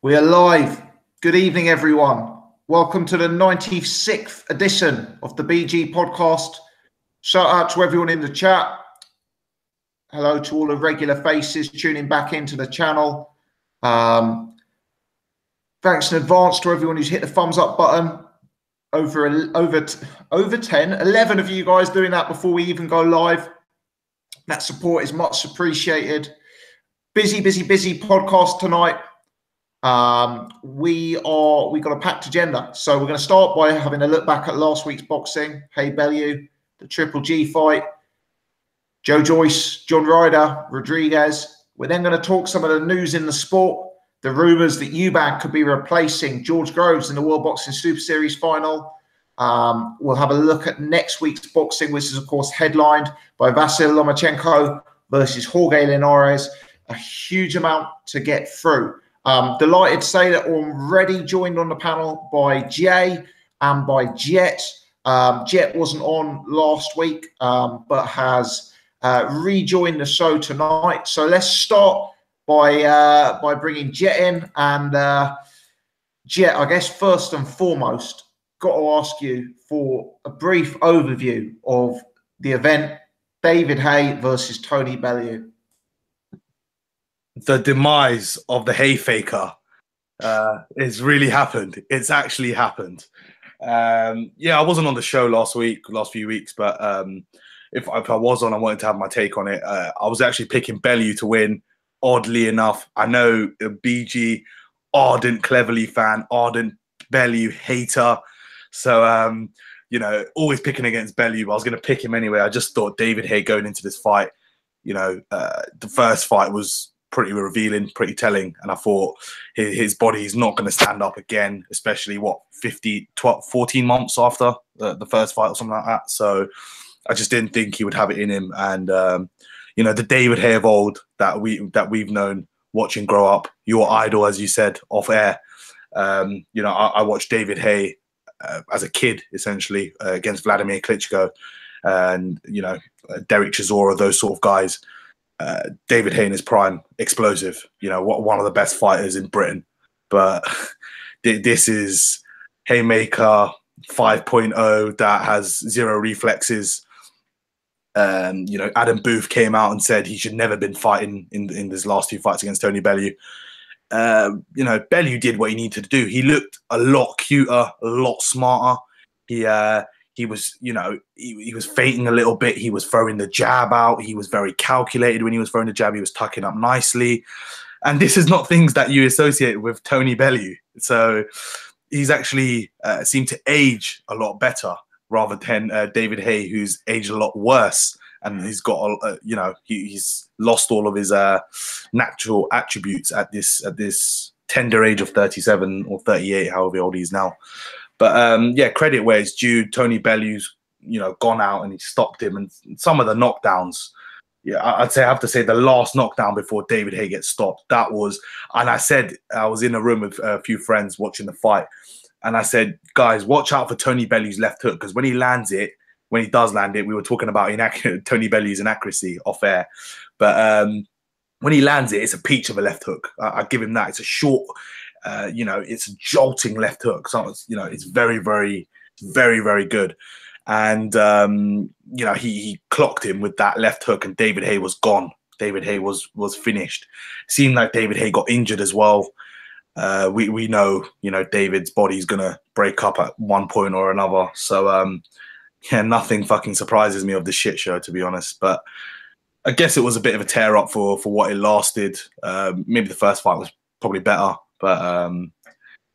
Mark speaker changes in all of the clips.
Speaker 1: We are live. Good evening, everyone. Welcome to the 96th edition of the BG podcast. Shout out to everyone in the chat. Hello to all the regular faces tuning back into the channel. Thanks in advance to everyone who's hit the thumbs up button. Over 10, 11 of you guys doing that before we even go live. That support is much appreciated. Busy podcast tonight. We got a packed agenda. So we're going to start by having a look back at last week's boxing. Haye, Bellew, the Triple G fight, Joe Joyce, John Ryder, Rodriguez. We're then going to talk some of the news in the sport, the rumours that Eubank could be replacing George Groves in the World Boxing Super Series final. We'll have a look at next week's boxing, which is, of course, headlined by Vasyl Lomachenko versus Jorge Linares. A huge amount to get through. Delighted to say that we're already joined on the panel by Jay and by Jet. Jet wasn't on last week, but has rejoined the show tonight. So let's start by bringing Jet in. And Jet, I guess first and foremost, got to ask you for a brief overview of the event, David Haye versus Tony Bellew.
Speaker 2: The demise of the Haye faker has really happened. It's actually happened. Yeah, I wasn't on the show last few weeks, but if I was on, I wanted to have my take on it. I was actually picking Bellew to win, oddly enough. I know a BG, ardent Cleverly fan, ardent Bellew hater. So, you know, always picking against Bellew, but I was going to pick him anyway. I just thought David Haye going into this fight, you know, the first fight was pretty revealing, pretty telling, and I thought his body is not going to stand up again, especially 14 months after the first fight or something like that. So I just didn't think he would have it in him. And you know, the David Haye of old that we've known, watching grow up, your idol, as you said off air. You know, I watched David Haye as a kid, essentially, against Vladimir Klitschko, and you know, Derek Chisora, those sort of guys. David Haye in his prime, explosive, you know, one of the best fighters in Britain. But this is Haymaker 5.0 that has zero reflexes. You know, Adam Booth came out and said he should never been fighting in his last two fights against Tony Bellew. You know, Bellew did what he needed to do. He looked a lot cuter, a lot smarter. He was, you know, he was feinting a little bit. He was throwing the jab out. He was very calculated when he was throwing the jab. He was tucking up nicely. And this is not things that you associate with Tony Bellew. So he's actually seemed to age a lot better rather than David Haye, who's aged a lot worse. And he's got, you know, he's lost all of his natural attributes at this tender age of 37 or 38, however old he is now. But yeah, credit where it's due. Tony Bellew's, you know, gone out and he stopped him. And some of the knockdowns, yeah, I have to say the last knockdown before David Haye gets stopped, that was, and I said, I was in a room with a few friends watching the fight. And I said, guys, watch out for Tony Bellew's left hook, because when he lands it, when he does land it, we were talking about Tony Bellew's inaccuracy off air. But when he lands it, it's a peach of a left hook. I give him that. It's a short, you know, it's a jolting left hook. So it's, you know, it's very good. And you know, he clocked him with that left hook, and David Haye was gone. David Haye was finished. Seemed like David Haye got injured as well. We know, you know, David's body's gonna break up at one point or another. So yeah, nothing fucking surprises me of this shit show, to be honest. But I guess it was a bit of a tear up for what it lasted. Maybe the first fight was probably better. But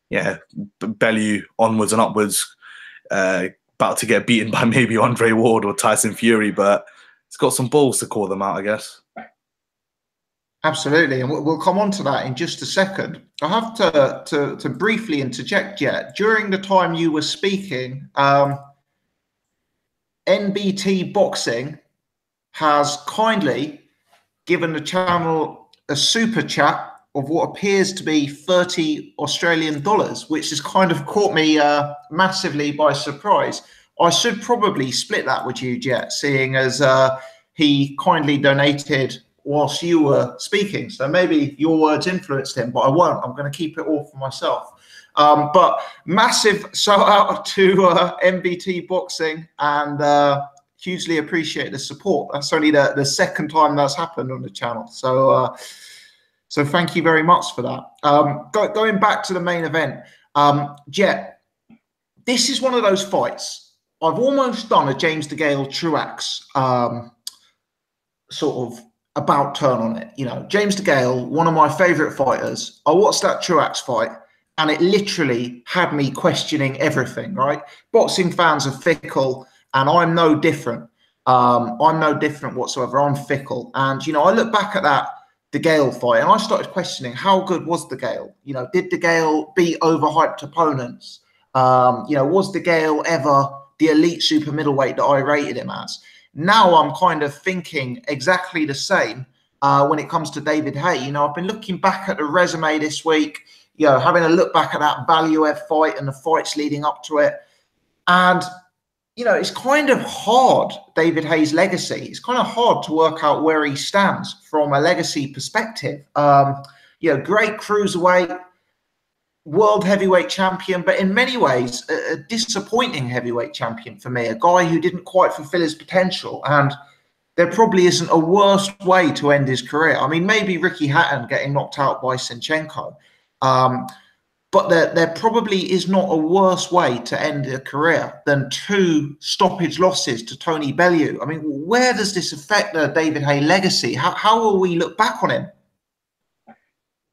Speaker 2: yeah, Bellew onwards and upwards, about to get beaten by maybe Andre Ward or Tyson Fury, but it's got some balls to call them out, I guess.
Speaker 1: Absolutely, and we'll come on to that in just a second. I have to briefly interject, Jet. During the time you were speaking, NBT Boxing has kindly given the channel a super chat of what appears to be $30 Australian, which has kind of caught me massively by surprise. I should probably split that with you, Jet, seeing as he kindly donated whilst you were speaking. So maybe your words influenced him, but I won't. I'm going to keep it all for myself. But massive shout out to MBT Boxing, and hugely appreciate the support. That's only the second time that's happened on the channel. So so thank you very much for that. Going back to the main event, Jet, this is one of those fights. I've almost done a James DeGale Truax sort of about turn on it. You know, James DeGale, one of my favourite fighters. I watched that Truax fight, and it literally had me questioning everything, right? Boxing fans are fickle, and I'm no different. I'm no different whatsoever. I'm fickle. And, you know, I look back at that DeGale fight, and I started questioning, how good was DeGale? You know, did DeGale beat overhyped opponents? You know, was DeGale ever the elite super middleweight that I rated him as? Now I'm kind of thinking exactly the same when it comes to David Haye. You know, I've been looking back at the resume this week, you know, having a look back at that Bellew fight and the fights leading up to it. And, you know, it's kind of hard, David Haye's legacy. It's kind of hard to work out where he stands from a legacy perspective. You know, great cruiserweight, world heavyweight champion, but in many ways a disappointing heavyweight champion for me, a guy who didn't quite fulfill his potential. And there probably isn't a worse way to end his career. I mean, maybe Ricky Hatton getting knocked out by Sinchenko, but there probably is not a worse way to end a career than 2 stoppage losses to Tony Bellew. I mean, where does this affect the David Haye legacy? How will we look back on him?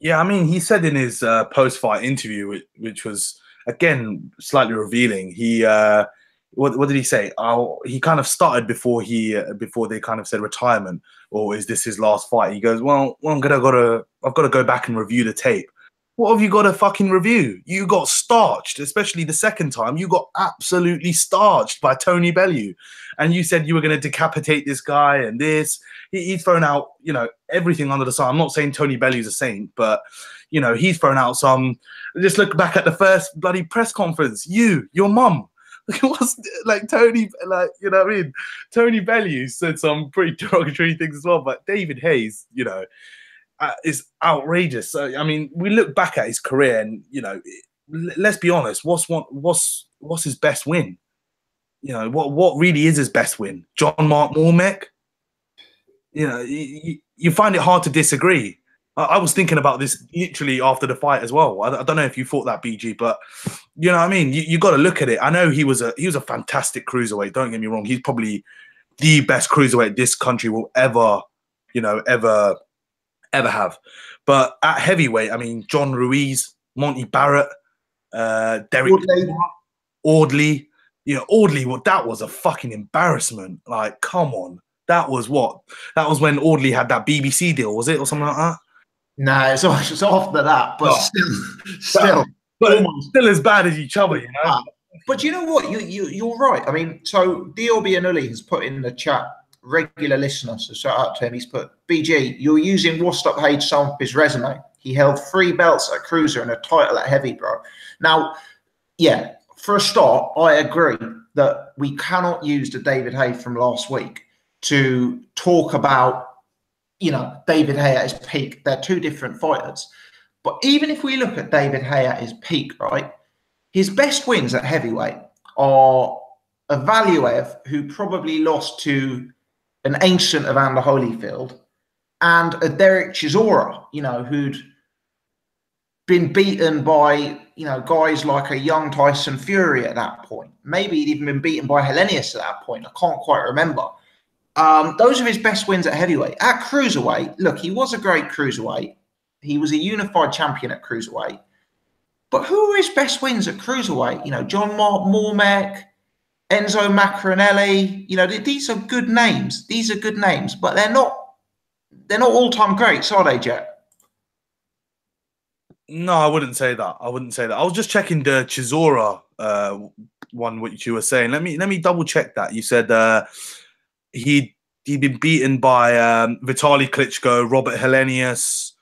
Speaker 2: Yeah, I mean, he said in his post-fight interview, which was, again, slightly revealing, he what did he say? He kind of started before they kind of said retirement, or is this his last fight? He goes, well I've got to go back and review the tape. What have you got to fucking review? You got starched, especially the second time. You got absolutely starched by Tony Bellew. And you said you were going to decapitate this guy and this. He's thrown out, you know, everything under the sun. I'm not saying Tony Bellew's a saint, but, you know, he's thrown out some. Just look back at the first bloody press conference. Your mum. What's like Tony, like, you know what I mean? Tony Bellew said some pretty derogatory things as well, but David Haye's, you know, is outrageous. So, I mean, we look back at his career, and, you know, let's be honest. What's his best win? You know, what really is his best win? John Mark Mormec? You know, you find it hard to disagree. I was thinking about this literally after the fight as well. I don't know if you thought that, BG, but you know what I mean? You got to look at it. I know he was a fantastic cruiserweight. Don't get me wrong. He's probably the best cruiserweight this country will ever have. But at heavyweight, I mean, John Ruiz, Monty Barrett, Derek Audley. You know, Audley, well, that was a fucking embarrassment. Like, come on. That was what? That was when Audley had that BBC deal, was it? Or something like that?
Speaker 1: No, it's after that, but still
Speaker 2: as bad as each other, you know?
Speaker 1: But you know what? You're right. I mean, so Dior Bianulli has put in the chat, regular listener, so shout out to him. He's put, BG, you're using washed up Haye to sum up his resume. He held 3 belts at cruiser and a title at heavy, bro. Now, yeah, for a start, I agree that we cannot use the David Haye from last week to talk about, you know, David Haye at his peak. They're 2 different fighters. But even if we look at David Haye at his peak, right, his best wins at heavyweight are a Valiev, who probably lost to an ancient Evander Holyfield, and a Derek Chisora, you know, who'd been beaten by, you know, guys like a young Tyson Fury at that point. Maybe he'd even been beaten by Hellenius at that point. I can't quite remember. Those are his best wins at heavyweight. At cruiserweight, look, he was a great cruiserweight. He was a unified champion at cruiserweight. But who are his best wins at cruiserweight? You know, John Mark Mormec, Enzo Maccarinelli. You know, these are good names. These are good names, but they're not all-time greats, are they, Jet?
Speaker 2: No, I wouldn't say that. I was just checking the Chisora one, which you were saying. Let me double check that. You said he'd been beaten by Vitaly Klitschko, Robert Hellenius,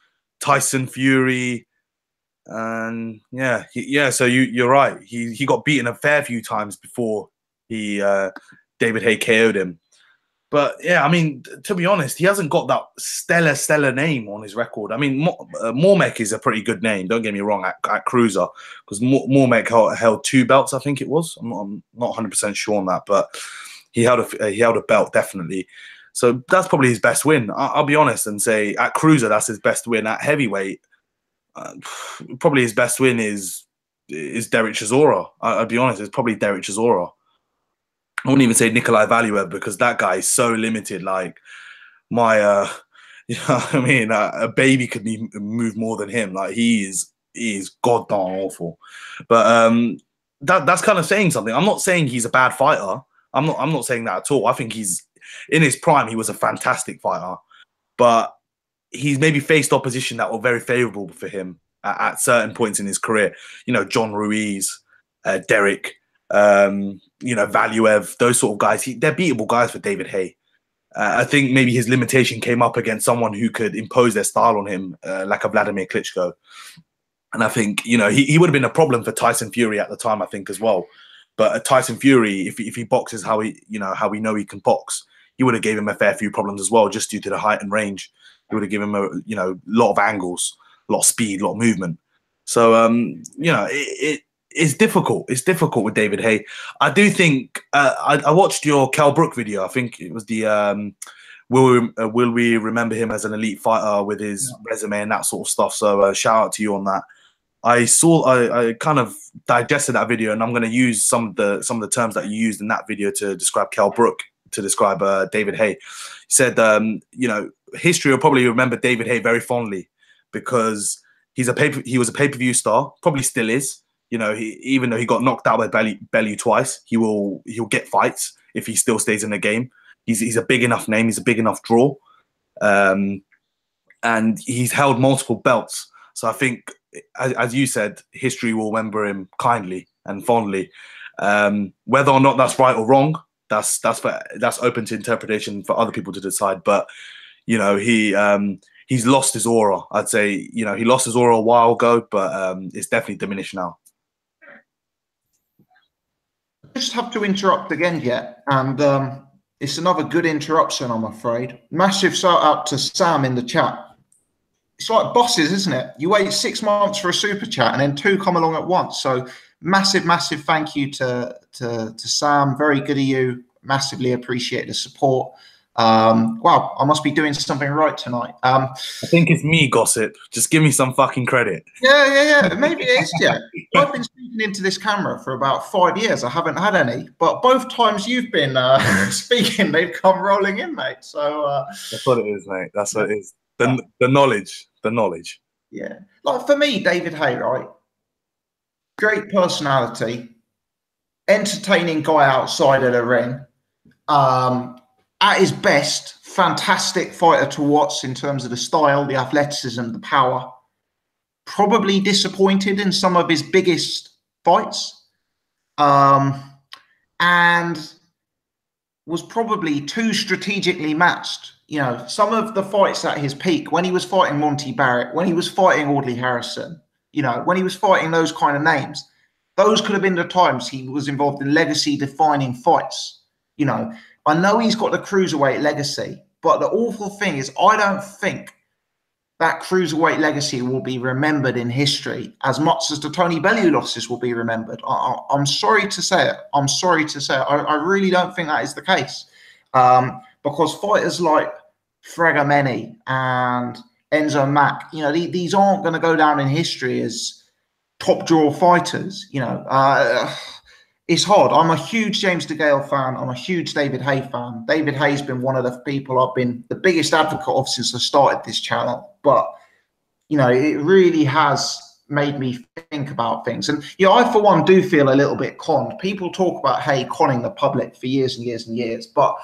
Speaker 2: Tyson Fury, and yeah. So you're right. He got beaten a fair few times before David Haye KO'd him. But yeah, I mean, to be honest, he hasn't got that stellar name on his record. I mean, Mormek is a pretty good name. Don't get me wrong at cruiser, because Mormek held 2 belts, I think it was. I'm not 100% sure on that, but he held a belt definitely. So that's probably his best win. I'll be honest and say at cruiser that's his best win. At heavyweight, probably his best win is Derek Chisora. I'll be honest, it's probably Derek Chisora. I wouldn't even say Nikolai Valuev, because that guy is so limited. Like my, you know what I mean? A baby could move more than him. Like he is goddamn awful. But that's kind of saying something. I'm not saying he's a bad fighter. I'm not saying that at all. I think he's in his prime. He was a fantastic fighter, but he's maybe faced opposition that were very favorable for him at certain points in his career. You know, John Ruiz, Derek. You know, Valuev, those sort of guys, they're beatable guys for David Haye. I think maybe his limitation came up against someone who could impose their style on him, like a Vladimir Klitschko. And I think, you know, he would have been a problem for Tyson Fury at the time, I think, as well. But Tyson Fury, if he boxes how we know he can box, he would have gave him a fair few problems as well, just due to the height and range. He would have given him a lot of angles, a lot of speed, a lot of movement. So you know, it's difficult. It's difficult with David Haye. I do think I watched your Kell Brook video. I think it was the will we remember him as an elite fighter with his resume and that sort of stuff. So shout out to you on that. I kind of digested that video, and I'm going to use some of the terms that you used in that video to describe Kell Brook, to describe David Haye. He said, you know, history will probably remember David Haye very fondly because he was a pay-per-view star, probably still is. You know, even though he got knocked out by Bellew twice, he'll get fights if he still stays in the game. He's a big enough name. He's a big enough draw, and he's held multiple belts. So I think, as you said, history will remember him kindly and fondly. Whether or not that's right or wrong, that's open to interpretation for other people to decide. But you know, he's lost his aura. I'd say, you know, he lost his aura a while ago, but it's definitely diminished now.
Speaker 1: I just have to interrupt again, and it's another good interruption, I'm afraid. Massive shout out to Sam in the chat. It's like bosses, isn't it? You wait 6 months for a super chat and then 2 come along at once. So massive thank you to Sam. Very good of you. Massively appreciate the support. Wow, I must be doing something right tonight. I
Speaker 2: think it's me, Gossip. Just give me some fucking credit.
Speaker 1: Yeah. Maybe it is, yeah. I've been speaking into this camera for about 5 years. I haven't had any, but both times you've been speaking, they've come rolling in, mate. So
Speaker 2: that's what it is, mate. That's what it is. The knowledge.
Speaker 1: Yeah. Like for me, David Haye, right? Great personality, entertaining guy outside of the ring. At his best, fantastic fighter to watch in terms of the style, the athleticism, the power. Probably disappointed in some of his biggest fights. And was probably too strategically matched. You know, some of the fights at his peak, when he was fighting Monty Barrett, when he was fighting Audley Harrison, you know, when he was fighting those kind of names, those could have been the times he was involved in legacy-defining fights. You know, I know he's got the cruiserweight legacy, but the awful thing is I don't think that cruiserweight legacy will be remembered in history as much as the Tony Bellew losses will be remembered. I'm sorry to say it. I really don't think that is the case. Because fighters like Fregameni and Enzo Mack, you know, these aren't going to go down in history as top draw fighters. You know, it's hard. I'm a huge James DeGale fan. I'm a huge David Haye fan. David Haye's been one of the people I've been the biggest advocate of since I started this channel. But, you know, it really has made me think about things. And, you know, I, for one, do feel a little bit conned. People talk about Haye conning the public for years and years and years. But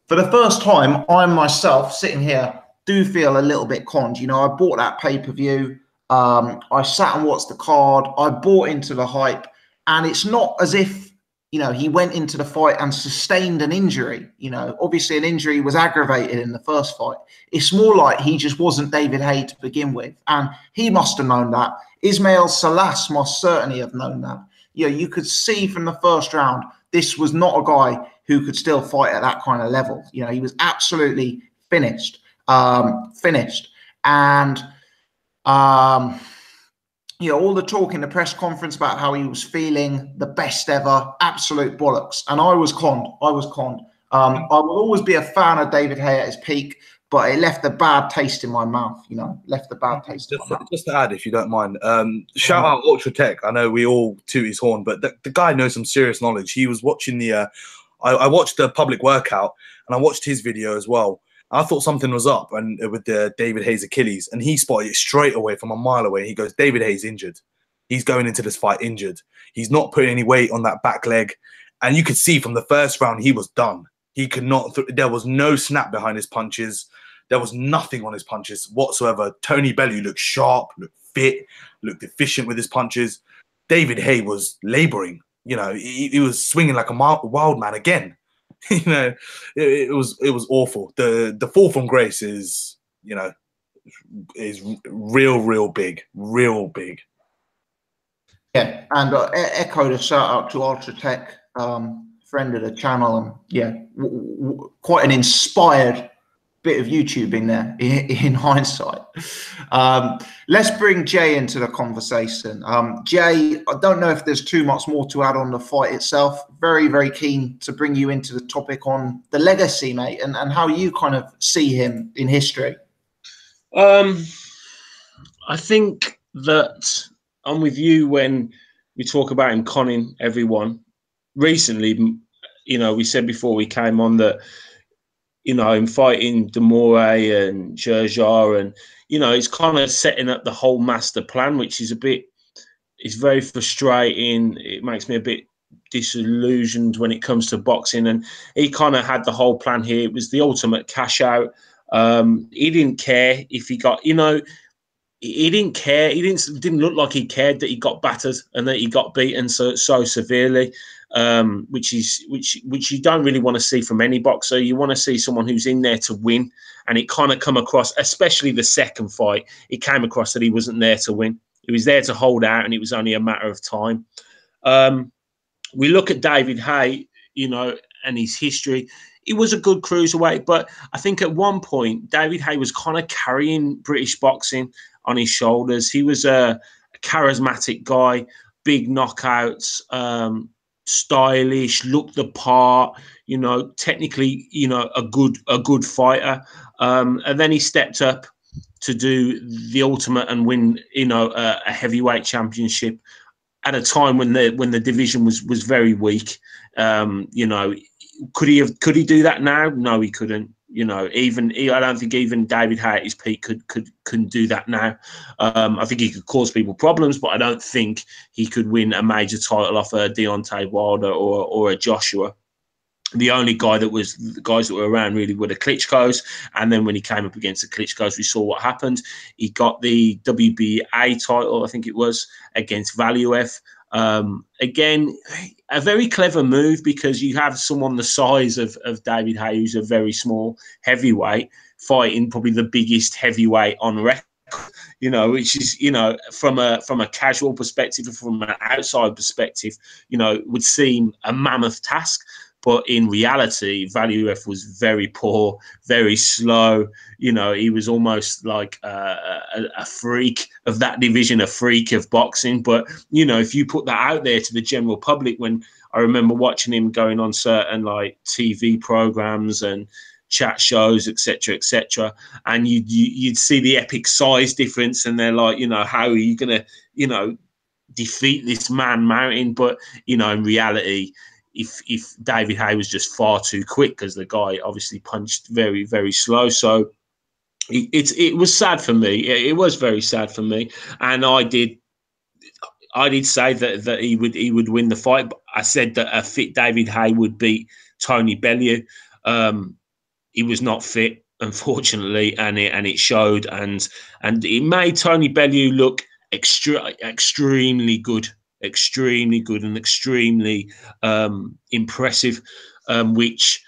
Speaker 1: for the first time, I myself, sitting here, do feel a little bit conned. You know, I bought that pay-per-view. I sat and watched the card. I bought into the hype. And it's not as if, you know, he went into the fight and sustained an injury. You know, obviously an injury was aggravated in the first fight. It's more like he just wasn't David Haye to begin with. And he must have known that. Ismail Salas must certainly have known that. You know, you could see from the first round, this was not a guy who could still fight at that kind of level. You know, he was absolutely finished. And you know, all the talk in the press conference about how he was feeling the best ever, absolute bollocks. And I was conned. I will always be a fan of David Haye at his peak, but it left a bad taste in my mouth, you know, left a bad taste in my mouth.
Speaker 2: Just to add, if you don't mind, shout out Ultra Tech. I know we all toot his horn, but the guy knows some serious knowledge. He was watching the, I watched the public workout, and I watched his video as well. I thought something was up and with the David Haye's Achilles, and he spotted it straight away from a mile away. He goes, David Haye's injured. He's going into this fight injured. He's not putting any weight on that back leg. And you could see from the first round, he was done. He could not, there was no snap behind his punches. There was nothing on his punches whatsoever. Tony Bellew looked sharp, looked fit, looked efficient with his punches. David Haye was laboring. You know, he was swinging like a wild man again. You know, it was awful. The fall from grace is, you know, is real big.
Speaker 1: Yeah, and echo the shout out to Ultra Tech, friend of the channel, and yeah, quite an inspired bit of YouTubing there in hindsight. Let's bring Jay into the conversation. Jay, I don't know if there's too much more to add on the fight itself. Very keen to bring you into the topic on the legacy, mate, and how you kind of see him in history.
Speaker 3: I think that I'm with you when we talk about him conning everyone. Recently, you know, we said before we came on that, you know, him fighting Demore and Gerjar, and, you know, it's kind of setting up the whole master plan, which is it's very frustrating. It makes me a bit disillusioned when it comes to boxing. And he kind of had the whole plan here. It was the ultimate cash out. He didn't care if he got, you know, he didn't care. He didn't look like he cared that he got battered and that he got beaten so severely. Which you don't really want to see from any boxer. You want to see someone who's in there to win, and it kind of come across, especially the second fight, it came across that he wasn't there to win. He was there to hold out, and it was only a matter of time. We look at David Haye, you know, and his history. He was a good cruiserweight, but I think at one point David Haye was kind of carrying British boxing on his shoulders. He was a charismatic guy, big knockouts, stylish, looked the part, you know, technically, you know, a good fighter. And then he stepped up to do the ultimate and win, you know, a heavyweight championship at a time when the division was very weak. You know, could he do that now? No, he couldn't. You know, I don't think even David Haye at his peak couldn't do that now. I think he could cause people problems, but I don't think he could win a major title off a Deontay Wilder or a Joshua. The only guys that were around really were the Klitschko's, and then when he came up against the Klitschko's, we saw what happened. He got the WBA title, I think it was, against Bellew. Again, a very clever move, because you have someone the size of David Haye, who's a very small heavyweight, fighting probably the biggest heavyweight on record, you know, which is, you know, from a casual perspective, from an outside perspective, you know, would seem a mammoth task. But in reality, Bellew was very poor, very slow. You know, he was almost like a freak of that division, a freak of boxing. But, you know, if you put that out there to the general public, when I remember watching him going on certain like TV programs and chat shows, etc., and you'd see the epic size difference, and they're like, you know, how are you going to, you know, defeat this man mountain? But, you know, in reality, if David Haye was just far too quick, because the guy obviously punched very, very slow. So it was sad for me. It was very sad for me. And I did say that he would win the fight. But I said that a fit David Haye would beat Tony Bellew. He was not fit, unfortunately, and it showed. And it made Tony Bellew look extremely good and extremely impressive, which,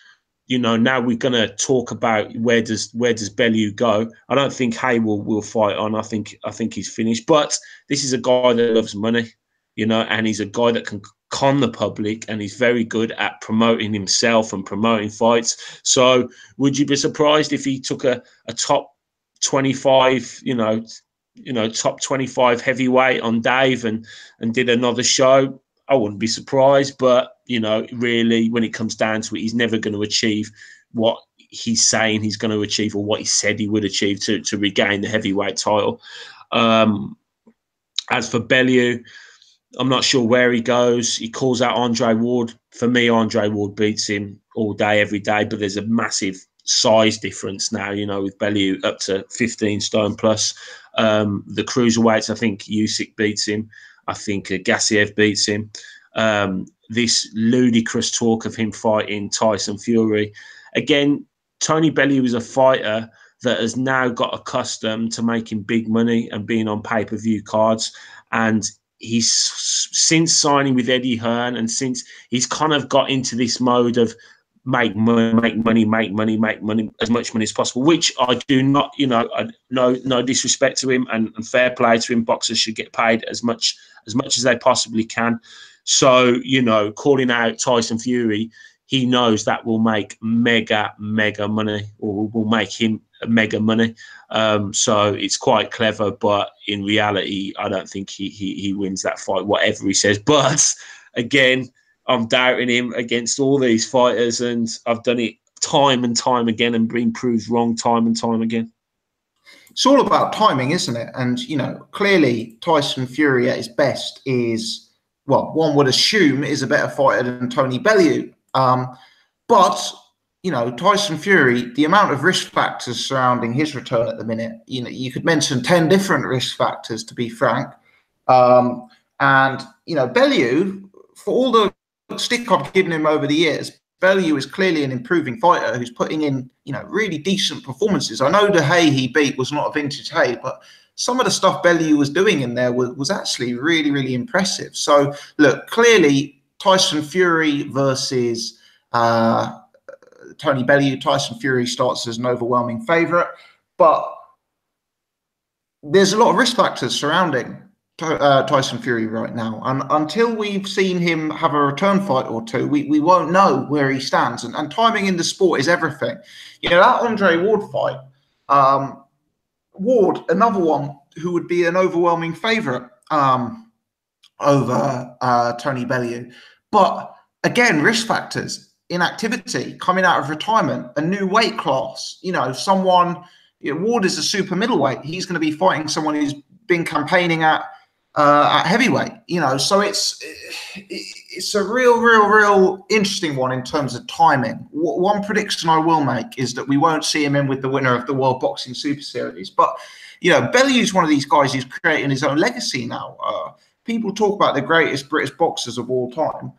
Speaker 3: you know, now we're going to talk about where does Bellew go. I don't think Haye will fight on. I think he's finished. But this is a guy that loves money, you know, and he's a guy that con the public, and he's very good at promoting himself and promoting fights. So would you be surprised if he took a top 25, top 25 heavyweight on Dave and did another show? I wouldn't be surprised, but really, when it comes down to it, he's never going to achieve what he's saying he's going to achieve, or what he said he would achieve to regain the heavyweight title. As for Bellew, I'm not sure where he goes. He calls out Andre Ward. For me, Andre Ward beats him all day, every day, but there's a massive size difference now, with Bellew up to 15 stone plus. The cruiserweights, I think Usyk beats him. I think Gassiev beats him. This ludicrous talk of him fighting Tyson Fury. Again, Tony Bellew is a fighter that has now got accustomed to making big money and being on pay-per-view cards. And he's, since signing with Eddie Hearn, and since he's kind of got into this mode of make money, as much money as possible, which I do not, no disrespect to him, and fair play to him. Boxers should get paid as much as they possibly can. So, calling out Tyson Fury, he knows that will make mega money, or will make him mega money. So it's quite clever, but in reality, I don't think he wins that fight, whatever he says. But again, I'm doubting him against all these fighters, and I've done it time and time again and been proved wrong time and time again.
Speaker 1: It's all about timing, isn't it? And, clearly Tyson Fury at his best is, well, one would assume is a better fighter than Tony Bellew. But, Tyson Fury, the amount of risk factors surrounding his return at the minute, you could mention 10 different risk factors, to be frank. And, Bellew, for all the stick I've given him over the years, Bellew is clearly an improving fighter who's putting in, really decent performances. I know the Haye he beat was not a vintage Haye, but some of the stuff Bellew was doing in there was actually really, really impressive. So, look, clearly Tyson Fury versus Tony Bellew. Tyson Fury starts as an overwhelming favourite, but there's a lot of risk factors surrounding Tyson Fury right now, and until we've seen him have a return fight or two, we won't know where he stands. And timing in the sport is everything. That Andre Ward fight, Ward, another one who would be an overwhelming favourite over Tony Bellew, but again, risk factors, inactivity, coming out of retirement, a new weight class. Someone. Ward is a super middleweight. He's going to be fighting someone who's been campaigning at heavyweight, so it's a real interesting one in terms of timing. One prediction I will make is that we won't see him in with the winner of the World Boxing Super Series. But, Bellew is one of these guys who's creating his own legacy now. People talk about the greatest British boxers of all time.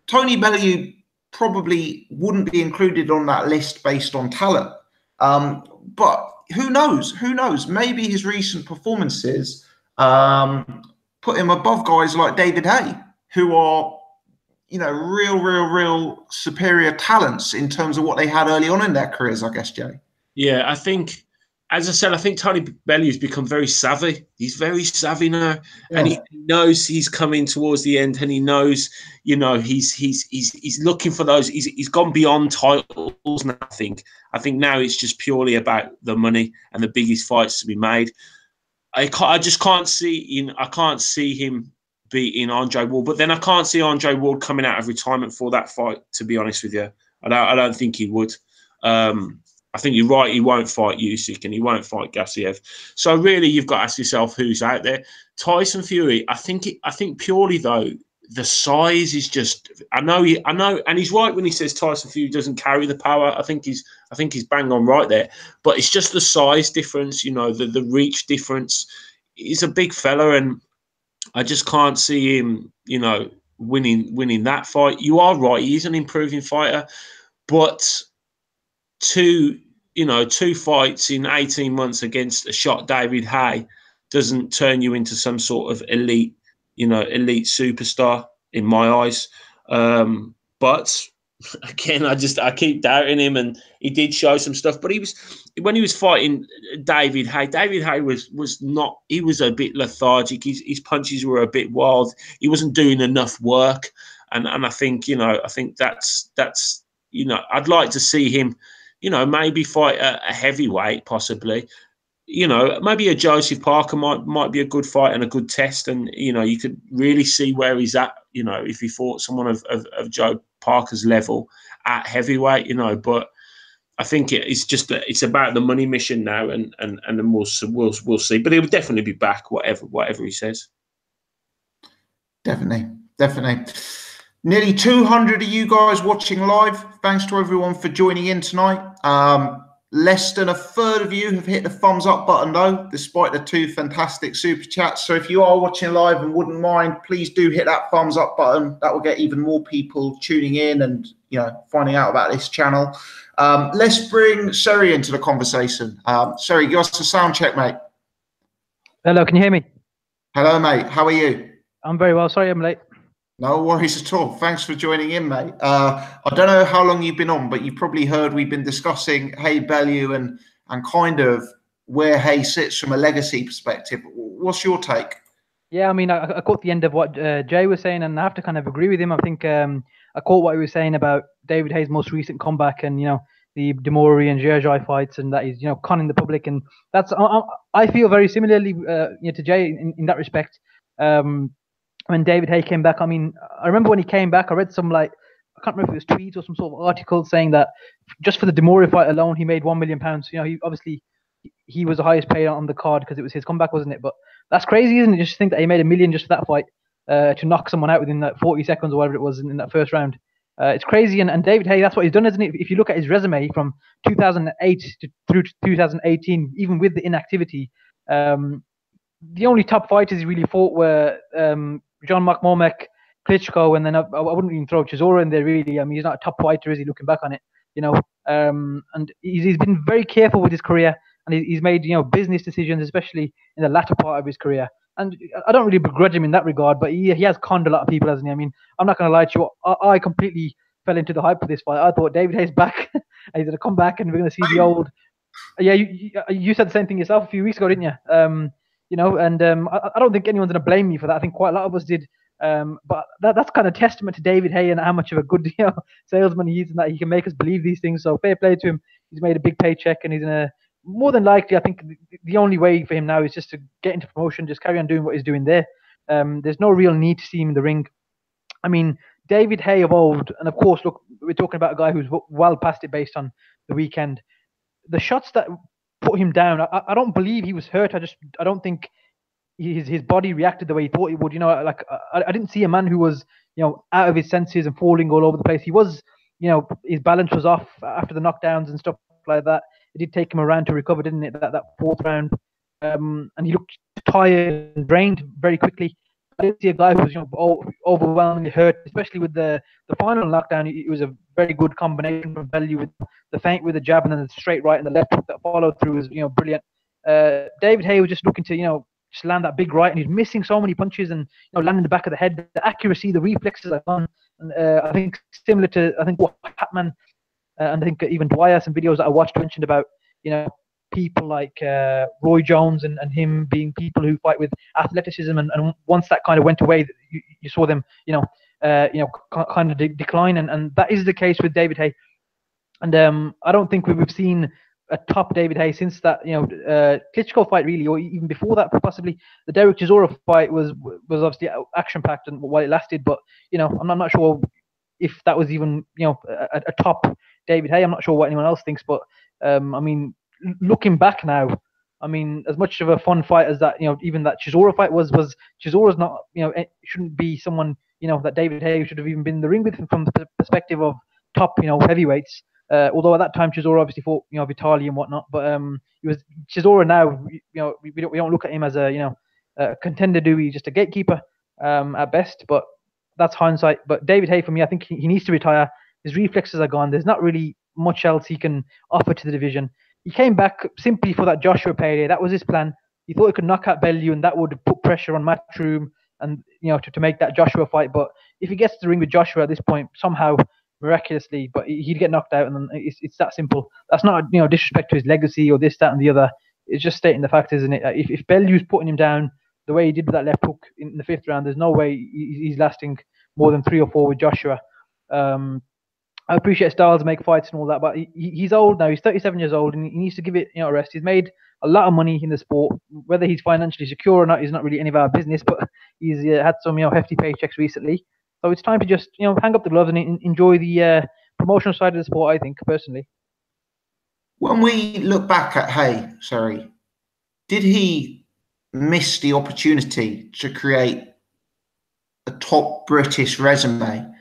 Speaker 1: Tony Bellew probably wouldn't be included on that list based on talent. But who knows? Maybe his recent performances put him above guys like David Haye, who are, real superior talents in terms of what they had early on in their careers, I guess, Jay. Yeah,
Speaker 3: I think, as I said, I think Tony Bellew's become very savvy. He's very savvy now, and he knows he's coming towards the end, and he knows, he's looking for those. He's gone beyond titles now. I think now it's just purely about the money and the biggest fights to be made. I just can't see him beating Andre Ward, but then I can't see Andre Ward coming out of retirement for that fight. To be honest with you, I don't think he would. I think you're right. He won't fight Usyk and he won't fight Gassiev. So really, you've got to ask yourself who's out there. Tyson Fury. I think purely though, the size is just. I know, and he's right when he says Tyson Fury doesn't carry the power. I think he's bang on right there. But it's just the size difference. The reach difference. He's a big fella, and I just can't see him. Winning that fight. You are right. He's an improving fighter, but two fights in 18 months against a shot David Haye doesn't turn you into some sort of elite superstar in my eyes. But again, I keep doubting him, and he did show some stuff. But when he was fighting David Haye. David Haye was not. He was a bit lethargic. His punches were a bit wild. He wasn't doing enough work, and I think that's I'd like to see him, maybe fight a heavyweight possibly. Maybe a Joseph Parker might be a good fight and a good test, and you could really see where he's at. If he fought someone of Joe Parker's level at heavyweight, but I think it's about the money mission now, and then we'll see. But he'll definitely be back, whatever he says.
Speaker 1: Definitely. Nearly 200 of you guys watching live. Thanks to everyone for joining in tonight. Less than a third of you have hit the thumbs up button though, despite the 2 fantastic super chats. So if you are watching live and wouldn't mind, please do hit that thumbs up button. That will get even more people tuning in and finding out about this channel. Let's bring Seri into the conversation. Seri, give us a sound check, mate.
Speaker 4: Hello, can you hear me?
Speaker 1: Hello, mate. How are you?
Speaker 4: I'm very well. Sorry I'm late.
Speaker 1: No worries at all. Thanks for joining in, mate. I don't know how long you've been on, but you've probably heard we've been discussing Haye Bellew and kind of where Haye sits from a legacy perspective. What's your take?
Speaker 4: Yeah, I mean, I caught the end of what Jay was saying, and I have to kind of agree with him. I think I caught what he was saying about David Haye's most recent comeback and, the Demori and Gerjai fights, and that he's, conning the public. And that's, I feel very similarly to Jay in that respect. When David Haye came back, I mean, I remember when he came back, I read some I can't remember if it was tweets or some sort of article saying that just for the Demori fight alone, he made £1 million. He was the highest paid on the card because it was his comeback, wasn't it? But that's crazy, isn't it? Just think that he made $1 million just for that fight, to knock someone out within that 40 seconds or whatever it was in that first round. It's crazy. And David Haye, that's what he's done, isn't it? If you look at his resume from 2008 through to 2018, even with the inactivity, the only top fighters he really fought were John McCormack, Klitschko, and then I wouldn't even throw Chisora in there, really. I mean, he's not a top fighter, is he, looking back on it? And he's been very careful with his career, and he's made business decisions, especially in the latter part of his career. And I don't really begrudge him in that regard, but he has conned a lot of people, hasn't he? I mean, I'm not going to lie to you. I completely fell into the hype of this fight. I thought David Haye's back, and he's going to come back, and we're going to see the old. Yeah, you said the same thing yourself a few weeks ago, didn't you? I don't think anyone's going to blame me for that. I think quite a lot of us did. But that's kind of testament to David Haye and how much of a good salesman he is, and that he can make us believe these things. So fair play to him. He's made a big paycheck, and he's in a more than likely. I think the only way for him now is just to get into promotion, just carry on doing what he's doing there. There's no real need to see him in the ring. I mean, David Haye evolved, and of course, look, we're talking about a guy who's well past it based on the weekend. The shots that put him down, I don't believe he was hurt. I don't think his body reacted the way he thought it would. I didn't see a man who was out of his senses and falling all over the place. He was, his balance was off after the knockdowns and stuff like that. It did take him a round to recover, didn't it? That fourth round, and he looked tired and drained very quickly. I didn't see a guy who was overwhelmingly hurt, especially with the final knockdown. It was a very good combination from Bellew with the feint with the jab and then the straight right and the left hook that followed through was brilliant. David Haye was just looking to just land that big right, and he's missing so many punches and landing the back of the head. The accuracy, the reflexes are gone. And I think similar to what Hatman and I think even Dwyer, some videos that I watched mentioned about people like Roy Jones and him being people who fight with athleticism, and once that kind of went away, you saw them kind of decline, and that is the case with David Haye. And I don't think we've seen a top David Haye since that Klitschko fight, really, or even before that, possibly. The Derek Chisora fight was obviously action packed and while it lasted, but I'm not sure if that was even a top David Haye. I'm not sure what anyone else thinks, but I mean, looking back now, I mean, as much of a fun fight as that, even that Chisora fight was Chisora's not, it shouldn't be someone that David Haye should have even been in the ring with from the perspective of top heavyweights. Although at that time Chisora obviously fought Vitali and whatnot, but it was Chisora now. We don't look at him as a a contender, do we? Just a gatekeeper at best. But that's hindsight. But David Haye, for me, I think he needs to retire. His reflexes are gone. There's not really much else he can offer to the division. He came back simply for that Joshua payday. That was his plan. He thought he could knock out Bellew, and that would put pressure on Matchroom and to make that Joshua fight. But if he gets to the ring with Joshua at this point, somehow, miraculously, but he'd get knocked out, and then it's that simple. That's not disrespect to his legacy or this, that, and the other. It's just stating the fact, isn't it? If Bellew's putting him down the way he did with that left hook in the 5th round, there's no way he's lasting more than 3 or 4 with Joshua. I appreciate Styles make fights and all that, but he's old now. He's 37 years old, and he needs to give it a rest. He's made a lot of money in the sport. Whether he's financially secure or not is not really any of our business, but he's had some hefty paychecks recently. So it's time to just hang up the gloves and enjoy the promotional side of the sport, I think, personally.
Speaker 1: When we look back at Haye, did he miss the opportunity to create a top British resume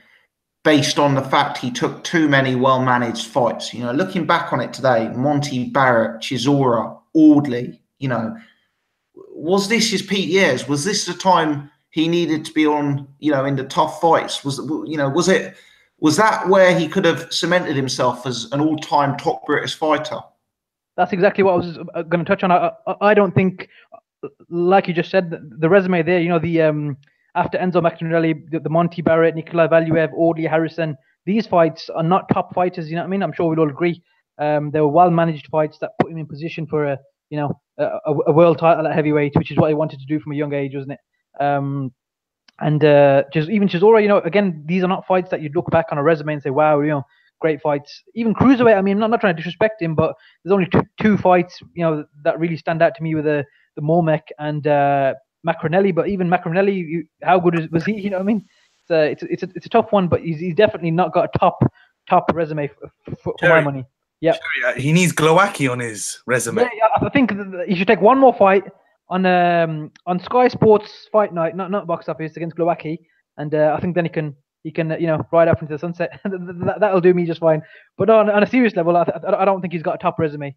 Speaker 1: based on the fact he took too many well-managed fights? Looking back on it today, Monty Barrett, Chisora, Audley, was this his peak years? Was this the time he needed to be on, in the tough fights? Was that where he could have cemented himself as an all-time top British fighter? That's
Speaker 4: exactly what I was going to touch on. I don't think, like you just said, the resume there, the after Enzo Maccarinelli, the Monty Barrett, Nikolai Valuev, Audley Harrison, these fights are not top fighters, you know what I mean? I'm sure we'd all agree. They were well-managed fights that put him in position for a world title at heavyweight, which is what he wanted to do from a young age, wasn't it? Just even Chisora, again, these are not fights that you'd look back on a resume and say, wow, great fights. Even cruiserweight, I mean, I'm not trying to disrespect him, but there's only two fights, that really stand out to me with the Momek and Maccarinelli. But even Maccarinelli, how good was he? You know what I mean? It's a tough one, but he's definitely not got a top resume for my money. Yeah,
Speaker 2: he needs Glowacki on his resume.
Speaker 4: Yeah, I think he should take one more fight on Sky Sports Fight Night, not Box Office, against Glowacki, and I think then he can ride off into the sunset. That'll do me just fine. But on a serious level, I don't think he's got a top resume.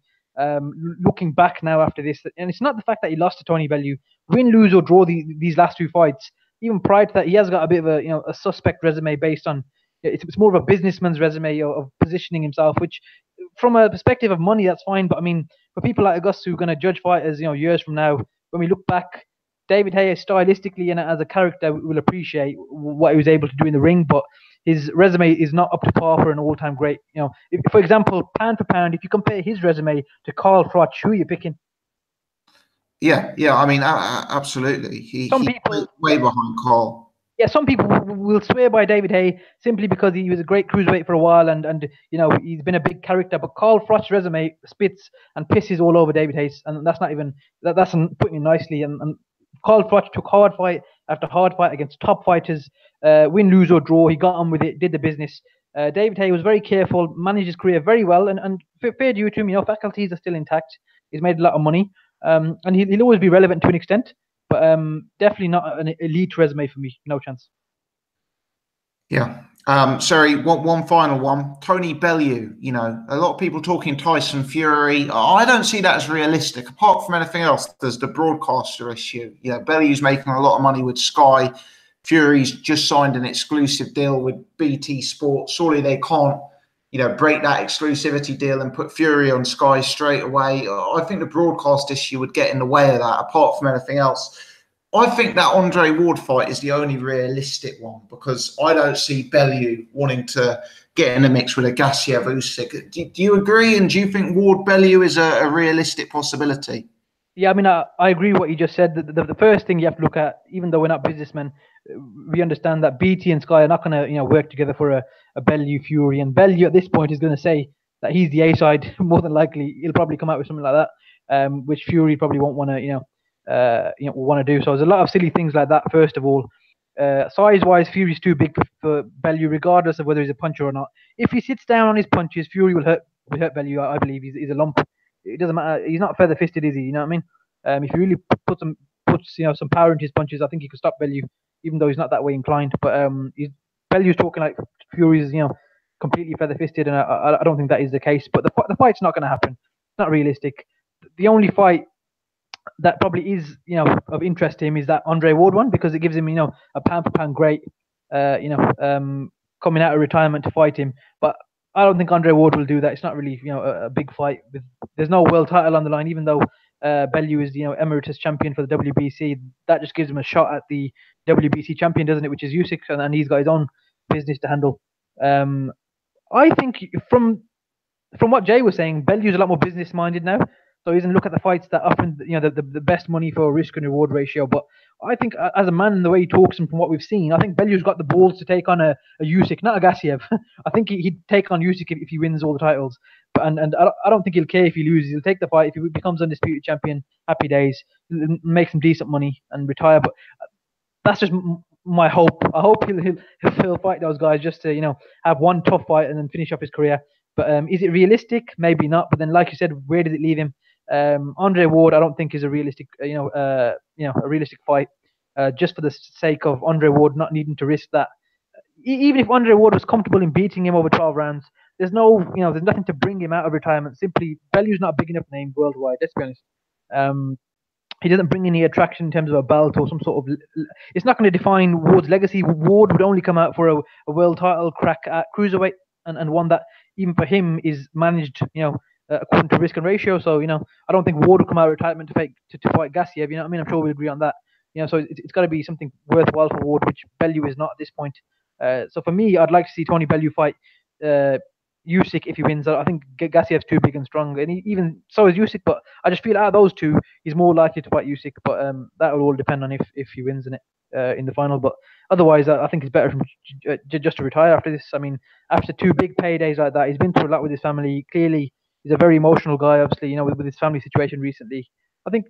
Speaker 4: Looking back now after this, and it's not the fact that he lost to Tony Bellew, win, lose or draw these last 2 fights. Even prior to that, he has got a bit of a suspect resume based on it's more of a businessman's resume of positioning himself, which from a perspective of money, that's fine. But I mean, for people like us who are going to judge fighters, years from now, when we look back, David Haye stylistically and as a character, we will appreciate what he was able to do in the ring, but his resume is not up to par for an all-time great. If, for example, pound for pound, if you compare his resume to Carl Froch, who are you picking?
Speaker 1: Yeah. I mean, absolutely. He's way behind Carl.
Speaker 4: Yeah, some people will swear by David Haye simply because he was a great cruiserweight for a while and he's been a big character. But Carl Froch's resume spits and pisses all over David Haye, and that's not even that's putting it nicely. And Carl Froch took hard fight after hard fight against top fighters, win, lose or draw. He got on with it, did the business. David Haye was very careful, managed his career very well, and fair due to him, faculties are still intact. He's made a lot of money, and he'll always be relevant to an extent. But definitely not an elite resume for me. No chance.
Speaker 1: Yeah. Sorry, one final one. Tony Bellew, a lot of people talking Tyson Fury. I don't see that as realistic. Apart from anything else, there's the broadcaster issue. Bellew's making a lot of money with Sky. Fury's just signed an exclusive deal with BT Sport. Surely they can't, break that exclusivity deal and put Fury on Sky straight away. I think the broadcast issue would get in the way of that, apart from anything else. I think that Andre Ward fight is the only realistic one because I don't see Bellew wanting to get in the mix with a Gassiev Usyk. Do you agree? And do you think Ward Bellew is a realistic possibility?
Speaker 4: Yeah, I mean, I agree with what you just said. The first thing you have to look at, even though we're not businessmen, we understand that BT and Sky are not going to, work together for a Bellew Fury. And Bellew at this point is going to say that he's the A side. More than likely, he'll probably come out with something like that, which Fury probably won't want to, want to do. So there's a lot of silly things like that. First of all, size-wise, Fury's too big for Bellew, regardless of whether he's a puncher or not. If he sits down on his punches, Fury will hurt Bellew. I believe he's a lump. It doesn't matter. He's not feather-fisted, is he? You know what I mean? If he really puts some power into his punches, I think he could stop Bellew, even though he's not that way inclined. But Bellew's talking like Fury's, completely feather-fisted, and I don't think that is the case. But the fight's not going to happen. It's not realistic. The only fight that probably is, of interest to him is that Andre Ward one, because it gives him, a pound for pound great, coming out of retirement to fight him. But I don't think Andre Ward will do that. It's not really, a big fight. There's no world title on the line, even though Bellew is, emeritus champion for the WBC. That just gives him a shot at the WBC champion, doesn't it? Which is Usyk, and he's got his own business to handle. I think from what Jay was saying, Bellew's a lot more business minded now. So he doesn't look at the fights that often, the best money for risk and reward ratio. But I think as a man, the way he talks and from what we've seen, I think Bellew's got the balls to take on a Usyk, not a Gassiev. I think he'd take on Usyk if he wins all the titles. But and I don't think he'll care if he loses. He'll take the fight. If he becomes undisputed champion, happy days. Make some decent money and retire. But that's just my hope. I hope he'll fight those guys just to have one tough fight and then finish up his career. But is it realistic? Maybe not. But then, like you said, where does it leave him? Andre Ward, I don't think is a realistic, a realistic fight. Just for the sake of Andre Ward not needing to risk that. Even if Andre Ward was comfortable in beating him over 12 rounds, there's nothing to bring him out of retirement. Simply, Bellew's not a big enough name worldwide. Let's be honest. He doesn't bring any attraction in terms of a belt or some sort of. It's not going to define Ward's legacy. Ward would only come out for a world title crack at cruiserweight and one that even for him is managed, according to risk and ratio. So I don't think Ward will come out of retirement to fight Gassiev. You know what I mean? I'm sure we agree on that. So it's got to be something worthwhile for Ward, which Bellew is not at this point. So for me, I'd like to see Tony Bellew fight Usyk if he wins. I think Gassiev's too big and strong, and even so is Usyk. But I just feel out of those two, he's more likely to fight Usyk. But that will all depend on if he wins in the final. But otherwise, I think it's better just to retire after this. I mean, after two big paydays like that, he's been through a lot with his family. Clearly, he's a very emotional guy. Obviously, with his family situation recently. I think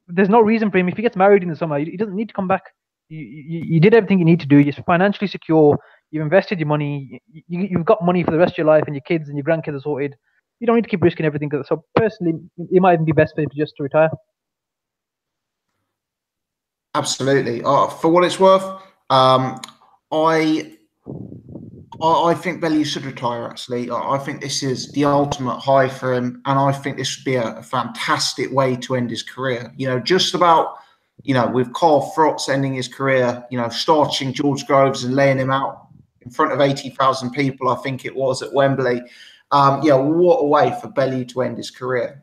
Speaker 4: there's no reason for him if he gets married in the summer. He doesn't need to come back. You did everything you need to do. You're financially secure. You've invested your money. You've got money for the rest of your life, and your kids and your grandkids are sorted. You don't need to keep risking everything. So personally, it might even be best for him just to retire.
Speaker 1: Absolutely. For what it's worth, I think Bellew should retire. Actually, I think this is the ultimate high for him, and I think this would be a fantastic way to end his career. Just about. With Carl Frotz ending his career, starching George Groves and laying him out in front of 80,000 people, I think it was at Wembley. What a way for Bellew to end his career.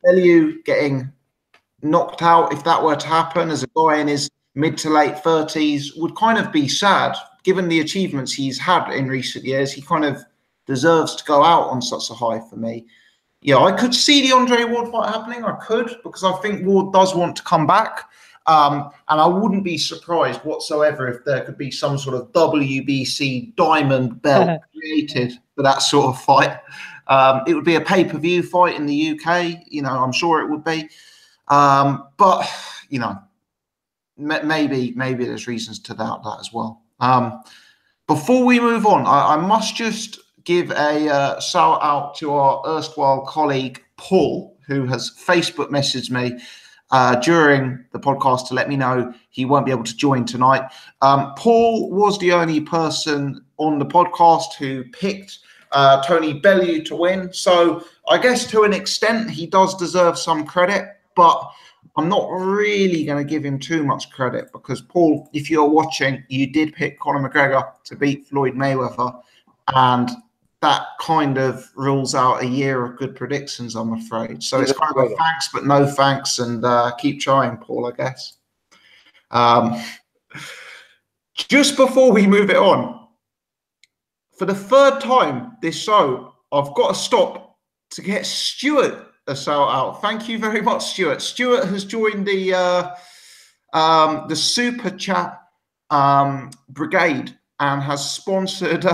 Speaker 1: Bellew getting knocked out, if that were to happen, as a guy in his mid to late 30s, would kind of be sad. Given the achievements he's had in recent years, he kind of deserves to go out on such a high for me. I could see the Andre Ward fight happening. I could, because I think Ward does want to come back. And I wouldn't be surprised whatsoever if there could be some sort of WBC diamond belt created for that sort of fight. It would be a pay-per-view fight in the UK. I'm sure it would be. But, maybe there's reasons to doubt that as well. Before we move on, I must just give a shout out to our erstwhile colleague, Paul, who has Facebook messaged me during the podcast to let me know he won't be able to join tonight. Paul was the only person on the podcast who picked Tony Bellew to win. So I guess to an extent he does deserve some credit, but I'm not really going to give him too much credit because, Paul, if you're watching, you did pick Conor McGregor to beat Floyd Mayweather, and that kind of rules out a year of good predictions, I'm afraid. So it's kind of a thanks, but no thanks, and keep trying, Paul, I guess. Just before we move it on, for the third time this show, I've got to stop to get Stuart a shout out. Thank you very much, Stuart. Stuart has joined the Super Chat brigade and has sponsored...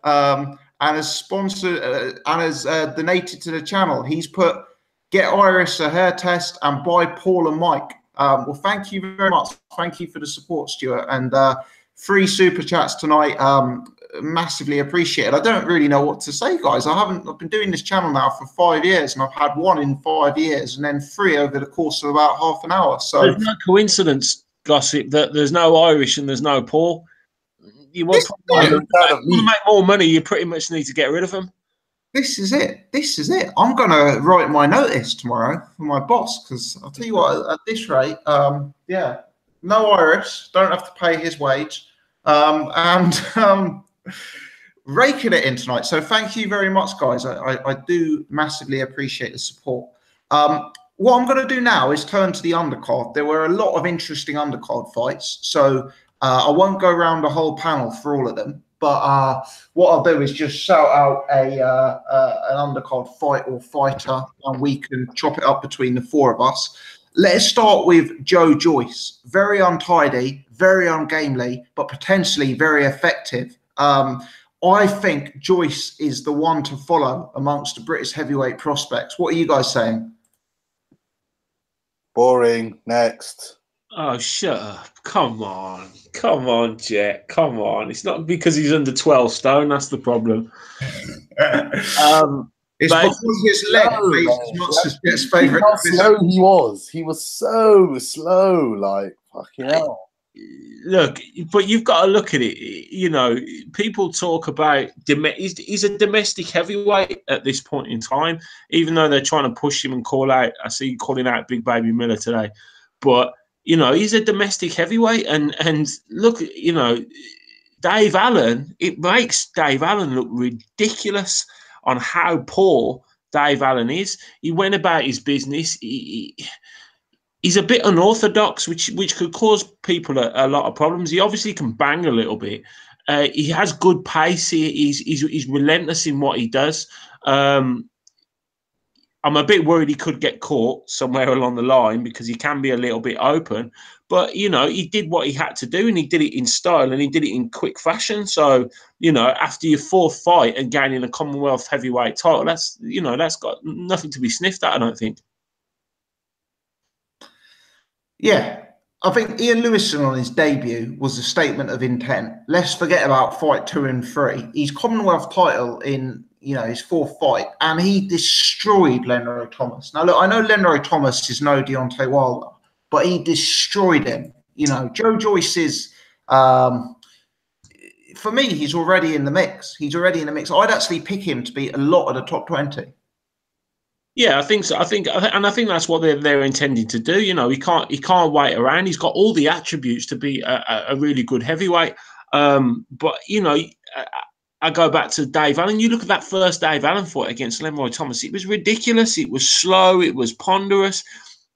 Speaker 1: and has donated to the channel. He's put, get Iris a hair test and buy Paul and Mike. Well, thank you very much. Thank you for the support, Stuart. And 3 super chats tonight. Massively appreciated. I don't really know what to say, guys. I've been doing this channel now for 5 years, and I've had 1 in 5 years, and then 3 over the course of about half an hour. So
Speaker 3: there's no coincidence, Gossip, that there's no Irish and there's no Paul. You want to make more money, you pretty much need to get rid of them.
Speaker 1: This is it. I'm going to write my notice tomorrow for my boss, because I'll tell you what, at this rate, no Irish, don't have to pay his wage, and raking it in tonight. So thank you very much, guys. I do massively appreciate the support. What I'm going to do now is turn to the undercard. There were a lot of interesting undercard fights, so I won't go around the whole panel for all of them, but But what I'll do is just shout out an undercard fight or fighter, and we can chop it up between the four of us. Let's start with Joe Joyce. Very untidy, very ungainly, but potentially very effective. I think Joyce is the one to follow amongst the British heavyweight prospects. What are you guys saying?
Speaker 2: Boring. Next.
Speaker 3: Oh, shut up. Come on. Come on, Jet. Come on. It's not because he's under 12 stone. That's the problem.
Speaker 1: It's because his leg weighs as much as Jet's favourite.
Speaker 2: How slow he was. He was so slow. Like, fucking hell.
Speaker 3: Look, but you've got to look at it. You know, people talk about he's a domestic heavyweight at this point in time, even though they're trying to push him and call out. I see you calling out Big Baby Miller today, but you know he's a domestic heavyweight. And look, you know, Dave Allen. It makes Dave Allen look ridiculous on how poor Dave Allen is. He went about his business. He's a bit unorthodox, which could cause people a lot of problems. He obviously can bang a little bit. He has good pace. He's relentless in what he does. I'm a bit worried he could get caught somewhere along the line because he can be a little bit open. But, you know, he did what he had to do, and he did it in style, and he did it in quick fashion. So, you know, after your fourth fight and gaining a Commonwealth heavyweight title, that's got nothing to be sniffed at, I don't think.
Speaker 1: Yeah, I think Ian Lewison on his debut was a statement of intent. Let's forget about fight 2 and 3. He's Commonwealth title in, you know, his fourth fight, and he destroyed Lenroy Thomas. Now, look, I know Lenroy Thomas is no Deontay Wilder, but he destroyed him. You know, Joe Joyce is, for me, he's already in the mix. He's already in the mix. I'd actually pick him to beat a lot of the top 20.
Speaker 3: Yeah, I think so. I think that's what they're intending to do. You know, he can't wait around. He's got all the attributes to be a really good heavyweight. But you know, I go back to Dave Allen. You look at that first Dave Allen fight against Lenroy Thomas. It was ridiculous. It was slow. It was ponderous.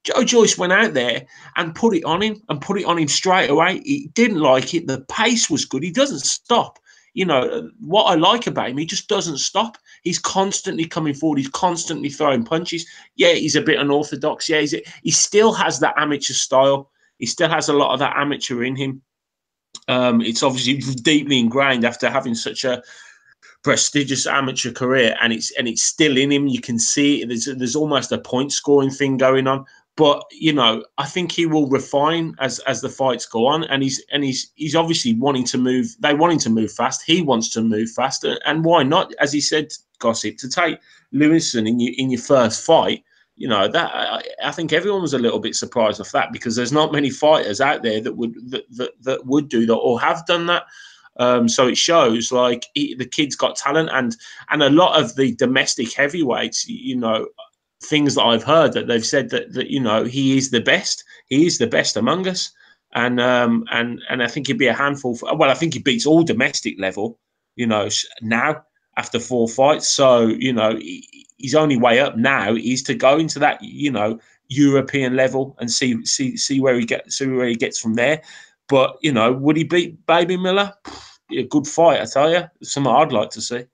Speaker 3: Joe Joyce went out there and put it on him straight away. He didn't like it. The pace was good. He doesn't stop. You know, what I like about him, he just doesn't stop. He's constantly coming forward. He's constantly throwing punches. Yeah, he's a bit unorthodox. Yeah, he still has that amateur style. He still has a lot of that amateur in him. It's obviously deeply ingrained after having such a prestigious amateur career, and it's still in him. You can see it. There's almost a point scoring thing going on. But you know, I think he will refine as the fights go on, and he's obviously wanting to move. They want him to move fast. He wants to move faster, and why not? As he said, Gossip, to take Lewison in your first fight. You know, that I think everyone was a little bit surprised off that, because there's not many fighters out there that would do that or have done that. So it shows like the kid's got talent, and a lot of the domestic heavyweights, you know, things that I've heard that they've said that you know, he is the best. He is the best among us, and I think he'd be a handful. I think he beats all domestic level, you know, now after 4 fights. So you know, his only way up now is to go into that, you know, European level and see where he gets from there. But you know, would he beat Baby Miller? A good fight, I tell you. Something I'd like to see.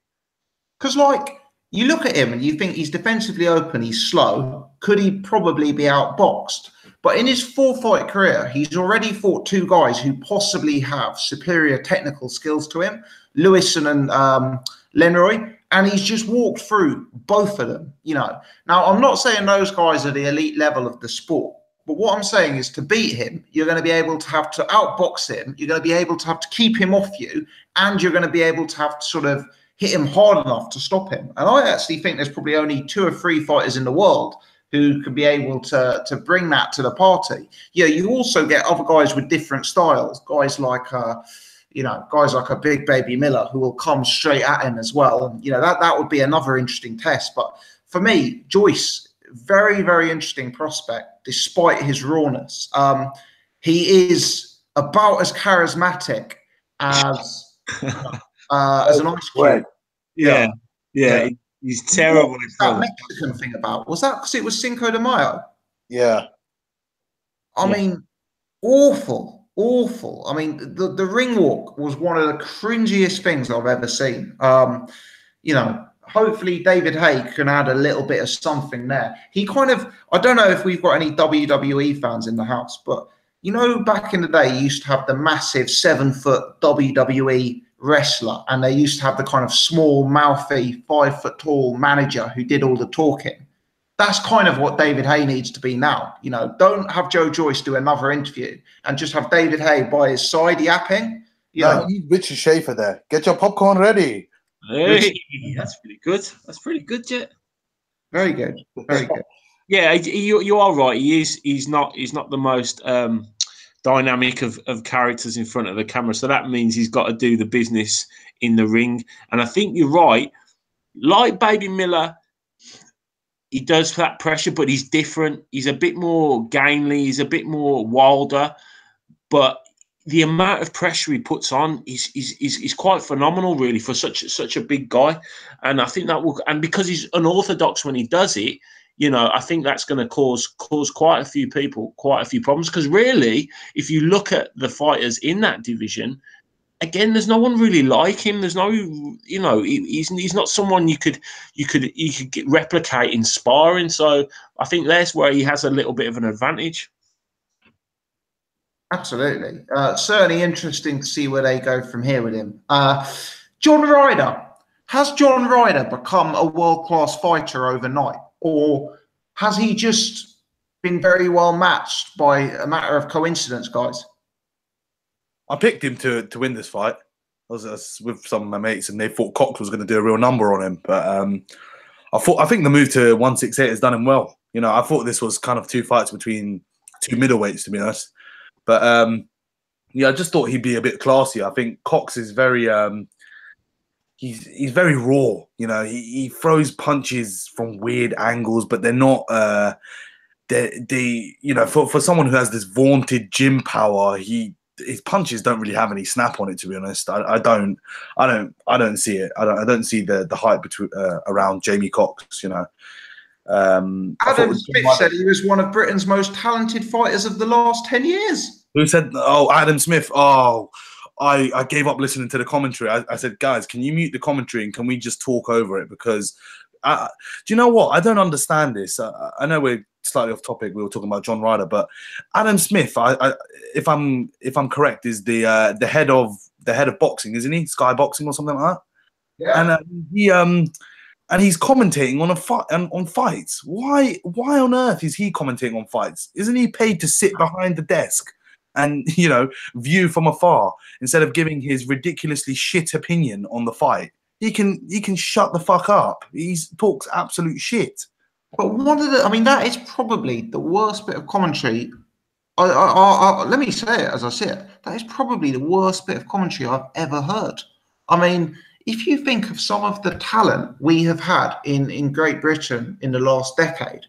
Speaker 1: Because, like, you look at him and you think he's defensively open, he's slow. Could he probably be outboxed? But in his 4-fight career, he's already fought 2 guys who possibly have superior technical skills to him, Lewison and Lenroy, and he's just walked through both of them. You know, now I'm not saying those guys are the elite level of the sport, but what I'm saying is to beat him, you're going to be able to have to outbox him. You're going to be able to have to keep him off you, and you're going to be able to have to sort of hit him hard enough to stop him. And I actually think there's probably only 2 or 3 fighters in the world who could be able to bring that to the party. Yeah, you also get other guys with different styles, guys like a Big Baby Miller who will come straight at him as well. And you know, that would be another interesting test. But for me, Joyce, very, very interesting prospect, despite his rawness. He is about as charismatic as an ice cube.
Speaker 3: Yeah. He's terrible.
Speaker 1: What was that Mexican thing about? Was that because it was Cinco de Mayo?
Speaker 2: Yeah.
Speaker 1: I mean, awful. awful. I mean, the ring walk was one of the cringiest things I've ever seen. You know, hopefully David Haye can add a little bit of something there. He kind of, I don't know if we've got any WWE fans in the house, but you know, back in the day, you used to have the massive 7-foot WWE wrestler, and they used to have the kind of small, mouthy, 5-foot tall manager who did all the talking. That's kind of what David Haye needs to be now. You know, don't have Joe Joyce do another interview and just have David Haye by his side yapping. You know,
Speaker 2: you need Richard Schaefer there. Get your popcorn ready.
Speaker 3: Hey, that's pretty good. That's pretty good, Jet.
Speaker 1: Very good. Very good.
Speaker 3: Yeah, you are right. He's not the most dynamic of characters in front of the camera. So that means he's got to do the business in the ring. And I think you're right. Like Baby Miller, he does that pressure, but he's different. He's a bit more gamely. He's a bit more wilder. But the amount of pressure he puts on is quite phenomenal, really, for such a big guy. And I think that will, and because he's unorthodox when he does it, you know, I think that's going to cause quite a few people quite a few problems. Because really, if you look at the fighters in that division, again, there's no one really like him. There's no, you know, he's not someone you could replicate in sparring. So I think that's where he has a little bit of an advantage.
Speaker 1: Absolutely. Certainly interesting to see where they go from here with him. John Ryder. Has John Ryder become a world-class fighter overnight? Or has he just been very well matched by a matter of coincidence, guys?
Speaker 2: I picked him to win this fight. I was with some of my mates, and they thought Cox was going to do a real number on him. But I think the move to 168 has done him well. You know, I thought this was kind of two fights between two middleweights, to be honest. But yeah, I just thought he'd be a bit classier. I think Cox is very he's very raw. You know, he throws punches from weird angles, but they're not they you know, for someone who has this vaunted gym power, his punches don't really have any snap on it, to be honest. I don't see it. I don't see the hype between around Jamie Cox, you know.
Speaker 1: Adam Smith said he was one of Britain's most talented fighters of the last 10 years.
Speaker 2: Who said, oh, Adam Smith? Oh, I gave up listening to the commentary. I said, guys, can you mute the commentary and can we just talk over it? Because do you know what? I don't understand this. I know we're slightly off topic. We were talking about John Ryder, but Adam Smith, if I'm correct, is the head of boxing, isn't he? Sky Boxing or something like that.
Speaker 1: Yeah.
Speaker 2: And he's commentating on a fight on fights. Why on earth is he commentating on fights? Isn't he paid to sit behind the desk and, you know, view from afar instead of giving his ridiculously shit opinion on the fight? He can shut the fuck up. He talks absolute shit.
Speaker 1: But that is probably the worst bit of commentary. Let me say it as I see it. That is probably the worst bit of commentary I've ever heard. I mean, if you think of some of the talent we have had in Great Britain in the last decade,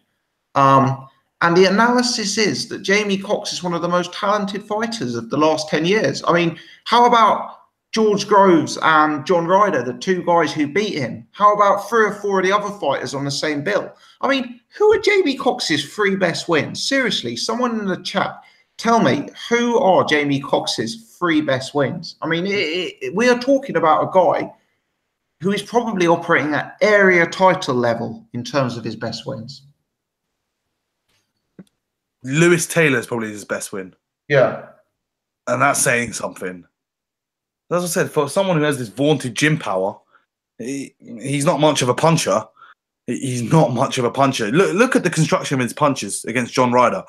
Speaker 1: and the analysis is that Jamie Cox is one of the most talented fighters of the last 10 years. I mean, how about George Groves and John Ryder, the two guys who beat him? How about 3 or 4 of the other fighters on the same bill? I mean, who are Jamie Cox's 3 best wins? Seriously, someone in the chat, tell me, who are Jamie Cox's 3 best wins? I mean, we are talking about a guy who is probably operating at area title level in terms of his best wins.
Speaker 2: Lewis Taylor is probably his best win.
Speaker 1: Yeah.
Speaker 2: And that's saying something. As I said, for someone who has this vaunted gym power, he's not much of a puncher. He's not much of a puncher. Look at the construction of his punches against John Ryder.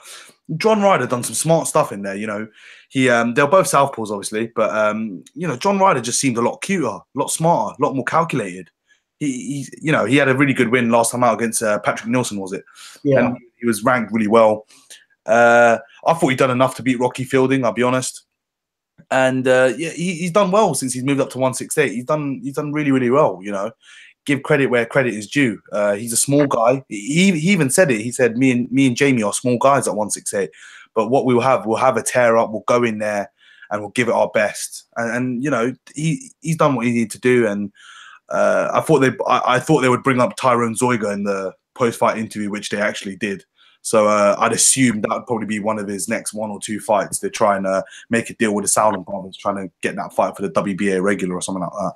Speaker 2: John Ryder done some smart stuff in there. You know, they're both southpaws, obviously, but you know, John Ryder just seemed a lot cuter, a lot smarter, a lot more calculated. He had a really good win last time out against Patrick Nielsen, was it?
Speaker 1: Yeah.
Speaker 2: And he was ranked really well. I thought he'd done enough to beat Rocky Fielding, I'll be honest. And yeah, he's done well since he's moved up to 168. He's done really, really well. You know, give credit where credit is due. He's a small guy. He even said it. He said, "Me and Jamie are small guys at 168, but what we'll have a tear up. We'll go in there and we'll give it our best." And you know, he's done what he needed to do. And I thought they would bring up Tyrone Zoiga in the post-fight interview, which they actually did. So I'd assume that would probably be one of his next 1 or 2 fights. They're trying to make a deal with the Southern Province, trying to get that fight for the WBA regular or something like that.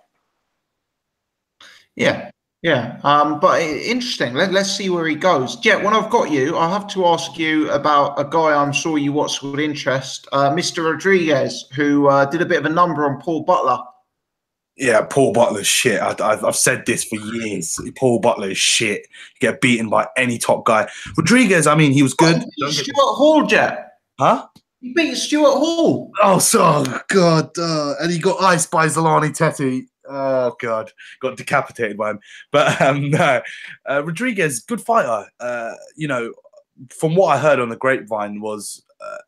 Speaker 1: Yeah, yeah. But interesting. Let's see where he goes. Jet, when I've got you, I have to ask you about a guy I'm sure you watched with interest, Mr. Rodriguez, who did a bit of a number on Paul Butler.
Speaker 2: Yeah, Paul Butler's shit. I've said this for years. Paul Butler is shit. You get beaten by any top guy. Rodriguez, I mean, he was good.
Speaker 1: Stuart Hall, Jet.
Speaker 2: Huh?
Speaker 1: He beat Stuart Hall.
Speaker 2: Oh, so God. And he got iced by Zolani Teti. Oh, God. Got decapitated by him. But no. Rodriguez, good fighter. You know, from what I heard on the grapevine was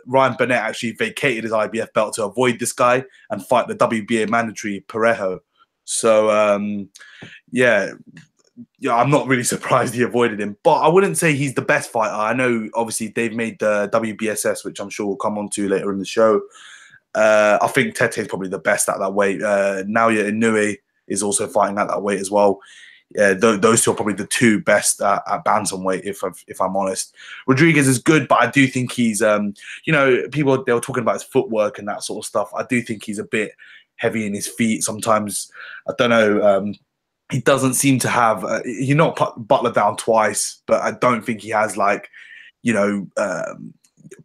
Speaker 2: Ryan Burnett actually vacated his IBF belt to avoid this guy and fight the WBA mandatory Parejo. So, yeah, I'm not really surprised he avoided him. But I wouldn't say he's the best fighter. I know, obviously, they've made the WBSS, which I'm sure we'll come on to later in the show. I think Tete is probably the best at that weight. Naoya Inoue is also fighting at that weight as well. Those two are probably the 2 best at bantamweight, if I'm honest. Rodriguez is good, but I do think he's, you know, they were talking about his footwork and that sort of stuff. I do think he's a bit heavy in his feet sometimes. I don't know. He doesn't seem to have. He knocked Butler down twice, but I don't think he has like, you know,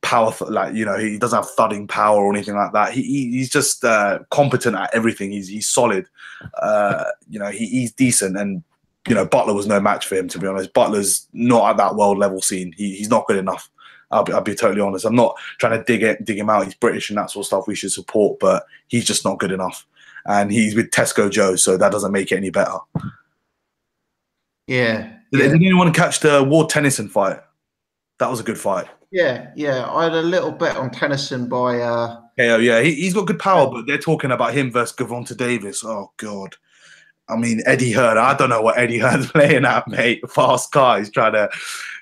Speaker 2: power. Like, you know, he doesn't have thudding power or anything like that. He's just competent at everything. He's solid. You know, he's decent, and you know, Butler was no match for him, to be honest. Butler's not at that world level scene. He's not good enough. I'll be totally honest. I'm not trying to dig him out. He's British and that sort of stuff we should support, but he's just not good enough. And he's with Tesco Joe, so that doesn't make it any better.
Speaker 1: Yeah.
Speaker 2: Did anyone catch the Ward Tennyson fight? That was a good fight.
Speaker 1: Yeah, yeah. I had a little bet on Tennyson by
Speaker 2: KO. Yeah, he's got good power, but they're talking about him versus Gervonta Davis. Oh God. I mean, Eddie Hearn. I don't know what Eddie Hearn's playing at, mate. Fast car. He's trying to,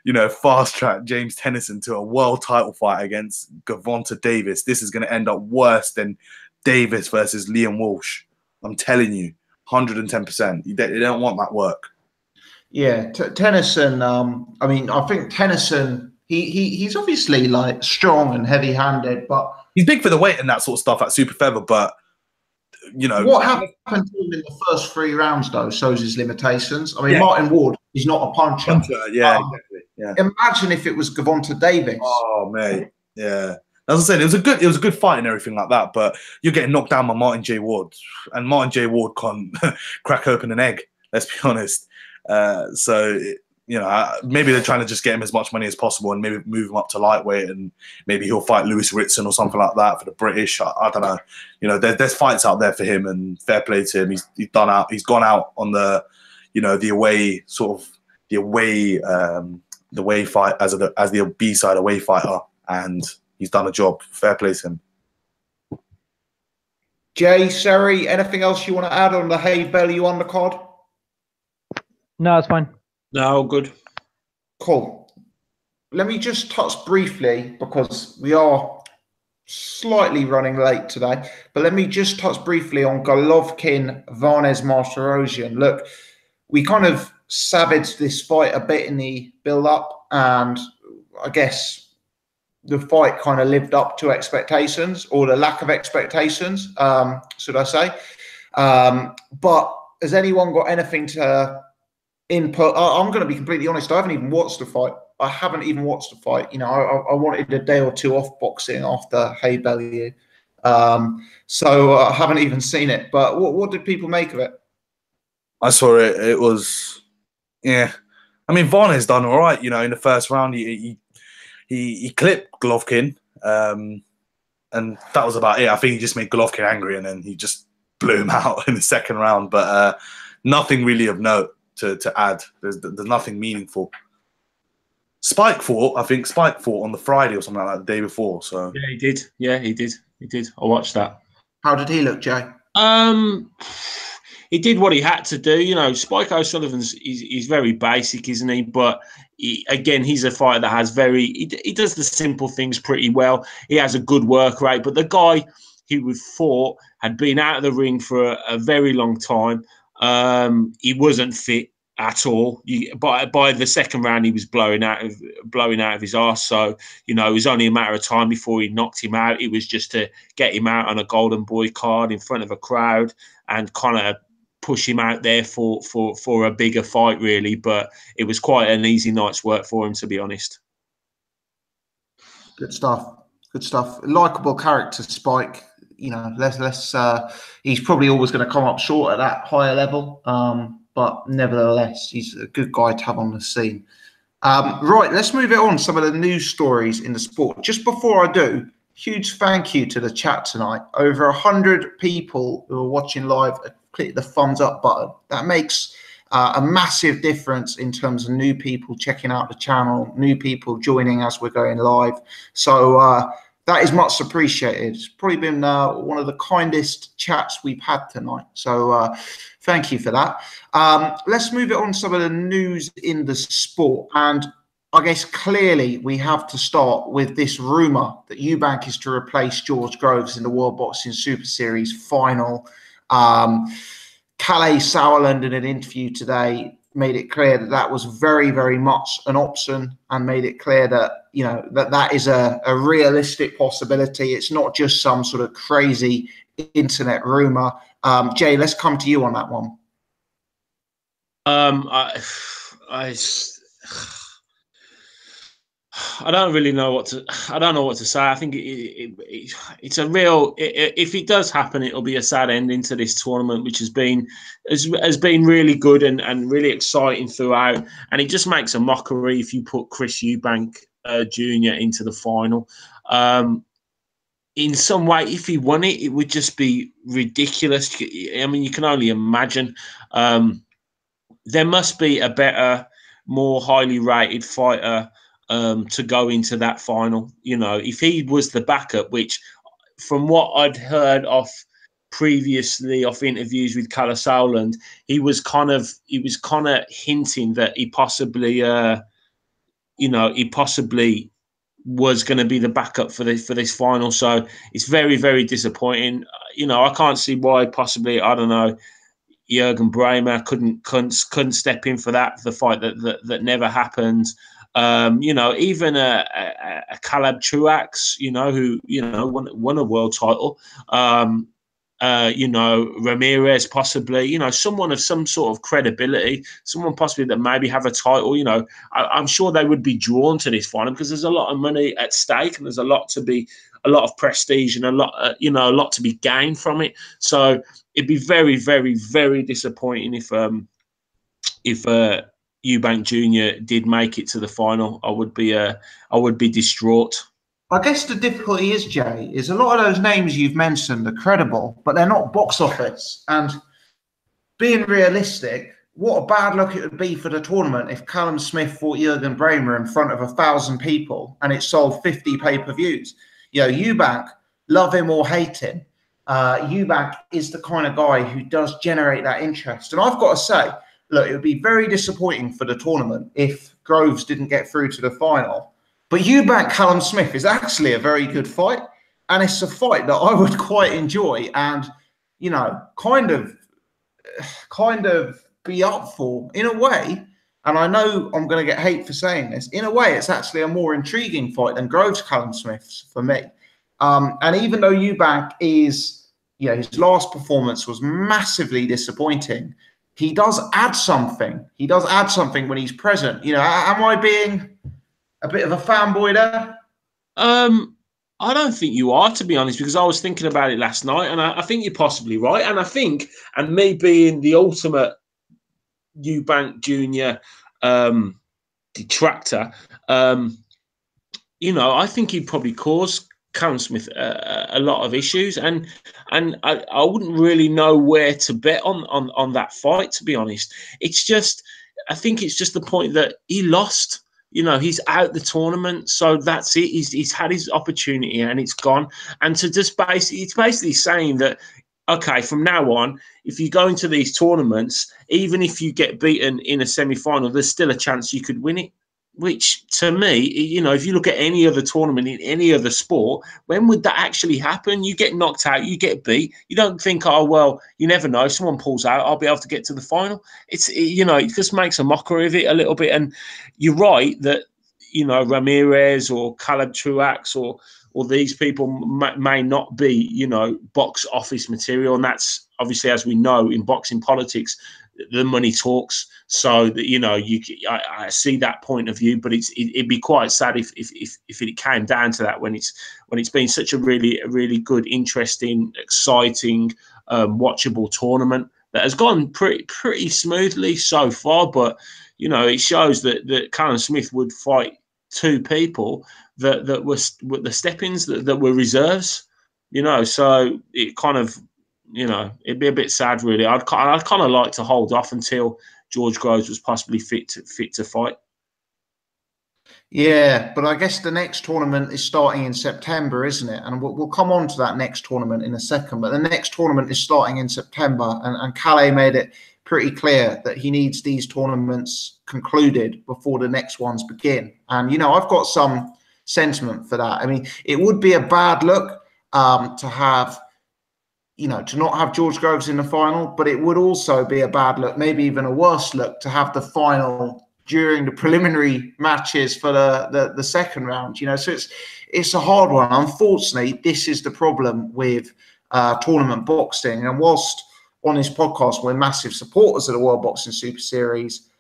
Speaker 2: you know, fast track James Tennyson to a world title fight against Gervonta Davis. This is going to end up worse than Davis versus Liam Walsh. I'm telling you, 110%. They don't want that work.
Speaker 1: Yeah, Tennyson. I mean, I think Tennyson. He's obviously like strong and heavy-handed, but
Speaker 2: he's big for the weight and that sort of stuff at super feather. But you know
Speaker 1: what happened to him in the first 3 rounds, though, shows his limitations. I mean,
Speaker 2: yeah.
Speaker 1: Martin Ward, he's not a puncher.
Speaker 2: Yeah, exactly. Yeah.
Speaker 1: Imagine if it was Gervonta Davis.
Speaker 2: Oh, mate. Yeah. As I said, it was a good fight and everything like that. But you're getting knocked down by Martin J. Ward, and Martin J. Ward can't crack open an egg. Let's be honest. You know, maybe they're trying to just get him as much money as possible and maybe move him up to lightweight, and maybe he'll fight Lewis Ritson or something like that for the British. I don't know. You know, there's fights out there for him, and fair play to him. He's gone out on the, you know, the away fight as the B-side away fighter, and he's done a job. Fair play to him.
Speaker 1: Jay, Seri, anything else you want to add on the Haye Bellew undercard?
Speaker 4: No, it's fine.
Speaker 3: No, good.
Speaker 1: Cool. Let me just touch briefly, because we are slightly running late today, but let me just touch briefly on Golovkin, Varnes, Martirosyan. Look, we kind of savaged this fight a bit in the build-up, and I guess the fight kind of lived up to expectations, or the lack of expectations, should I say. But has anyone got anything to input? I'm going to be completely honest. I haven't even watched the fight. You know, I wanted a day or two off boxing after Haye Bellew, so I haven't even seen it. But what did people make of it?
Speaker 2: I saw it. It was, yeah. I mean, Varnes done all right. You know, in the first round, he clipped Golovkin, and that was about it. I think he just made Golovkin angry, and then he just blew him out in the second round. But nothing really of note to add. There's nothing meaningful. Spike fought on the Friday or something like that, the day before. So
Speaker 3: yeah, he did. Yeah, he did. I watched that.
Speaker 1: How did he look, Jay?
Speaker 3: He did what he had to do. You know, Spike O'Sullivan's he's very basic, isn't he? But he's a fighter that has he does the simple things pretty well. He has a good work rate. But the guy he would fought had been out of the ring for a very long time. He wasn't fit. at all. By the second round, he was blowing out of his arse. So, you know, it was only a matter of time before he knocked him out. It was just to get him out on a golden boy card in front of a crowd and kind of push him out there for a bigger fight, really. But it was quite an easy night's work for him, to be honest.
Speaker 1: Good stuff. Good stuff. Likeable character, Spike. You know, less. He's probably always going to come up short at that higher level. But nevertheless, he's a good guy to have on the scene. Right, let's move it on. Some of the news stories in the sport. Just before I do, huge thank you to the chat tonight. Over 100 people who are watching live click the thumbs up button. That makes a massive difference in terms of new people checking out the channel, new people joining as we're going live. So that is much appreciated. It's probably been one of the kindest chats we've had tonight. So thank you for that. Let's move it on to some of the news in the sport. And I guess clearly we have to start with this rumour that Eubank is to replace George Groves in the World Boxing Super Series final. Calais Sauerland in an interview today made it clear that that was very, very much an option, and made it clear that, you know, that is a realistic possibility. It's not just some sort of crazy internet rumor. Jay, let's come to you on that one.
Speaker 3: I don't really know what to. I don't know what to say. I think it's a real. If it does happen, it'll be a sad ending to this tournament, which has been really good and really exciting throughout. And it just makes a mockery if you put Chris Eubank Jr. into the final. In some way, if he won it, it would just be ridiculous. I mean, you can only imagine. There must be a better, more highly rated fighter to go into that final. You know, if he was the backup, which from what I'd heard previously off interviews with Calais Sauerland, he was kind of hinting that he possibly was going to be the backup for this final. So it's very, very disappointing. You know, I can't see why possibly, I don't know, Jürgen Bremer couldn't step in for the fight that never happened. You know, even a Caleb Truax, you know, who, you know, won a world title. You know, Ramirez possibly, you know, someone of some sort of credibility, someone possibly that maybe have a title. You know, I'm sure they would be drawn to this final because there's a lot of money at stake and there's a lot of prestige and a lot to be gained from it. So it'd be very, very, very disappointing if Eubank Jr. did make it to the final. I would be distraught.
Speaker 1: I guess the difficulty is, Jay, is a lot of those names you've mentioned are credible, but they're not box office. And being realistic, what a bad look it would be for the tournament if Callum Smith fought Jürgen Bremer in front of 1,000 people and it sold 50 pay-per-views. You know, Eubank, love him or hate him, Eubank is the kind of guy who does generate that interest. And I've got to say, look, it would be very disappointing for the tournament if Groves didn't get through to the final. But Eubank Callum Smith is actually a very good fight. And it's a fight that I would quite enjoy and, you know, kind of be up for in a way. And I know I'm going to get hate for saying this. In a way, it's actually a more intriguing fight than Groves Callum Smith's for me. And even though Eubank is, you know, his last performance was massively disappointing, he does add something. He does add something when he's present. You know, am I being a bit of a fanboy there?
Speaker 3: I don't think you are, to be honest, because I was thinking about it last night, and I think you're possibly right. And I think, and me being the ultimate Eubank Jr. Detractor, you know, I think he'd probably cause Callum Smith a lot of issues, and I wouldn't really know where to bet on that fight, to be honest. It's just, I think it's just the point that he lost. You know, he's out the tournament, so that's it. He's had his opportunity and it's gone. And to just it's basically saying that, okay, from now on, if you go into these tournaments, even if you get beaten in a semi-final, there's still a chance you could win it. which to me, you know, if you look at any other tournament in any other sport, when would that actually happen? You get knocked out, you get beat. You don't think, oh, well, you never know. Someone pulls out, I'll be able to get to the final. You know, it just makes a mockery of it a little bit. And you're right that, you know, Ramirez or Caleb Truax or these people may not be, you know, box office material. And that's obviously, as we know, in boxing politics, the money talks. So that, you know, I see that point of view, but it'd be quite sad if it came down to that when it's been such a really good, interesting, exciting, watchable tournament that has gone pretty smoothly so far. But you know, it shows that Callum Smith would fight two people that were the step-ins that were reserves. You know, so it kind of, you know, it'd be a bit sad, really. I'd kind of like to hold off until George Groves was possibly fit to fight.
Speaker 1: Yeah, but I guess the next tournament is starting in September, isn't it? And we'll come on to that next tournament in a second. But the next tournament is starting in September, and Calais made it pretty clear that he needs these tournaments concluded before the next ones begin. And, you know, I've got some sentiment for that. I mean, it would be a bad look to have, you know, to not have George Groves in the final, but it would also be a bad look, maybe even a worse look, to have the final during the preliminary matches for the second round. You know, so it's a hard one. Unfortunately, this is the problem with tournament boxing. And whilst on this podcast we're massive supporters of the World Boxing Super Series,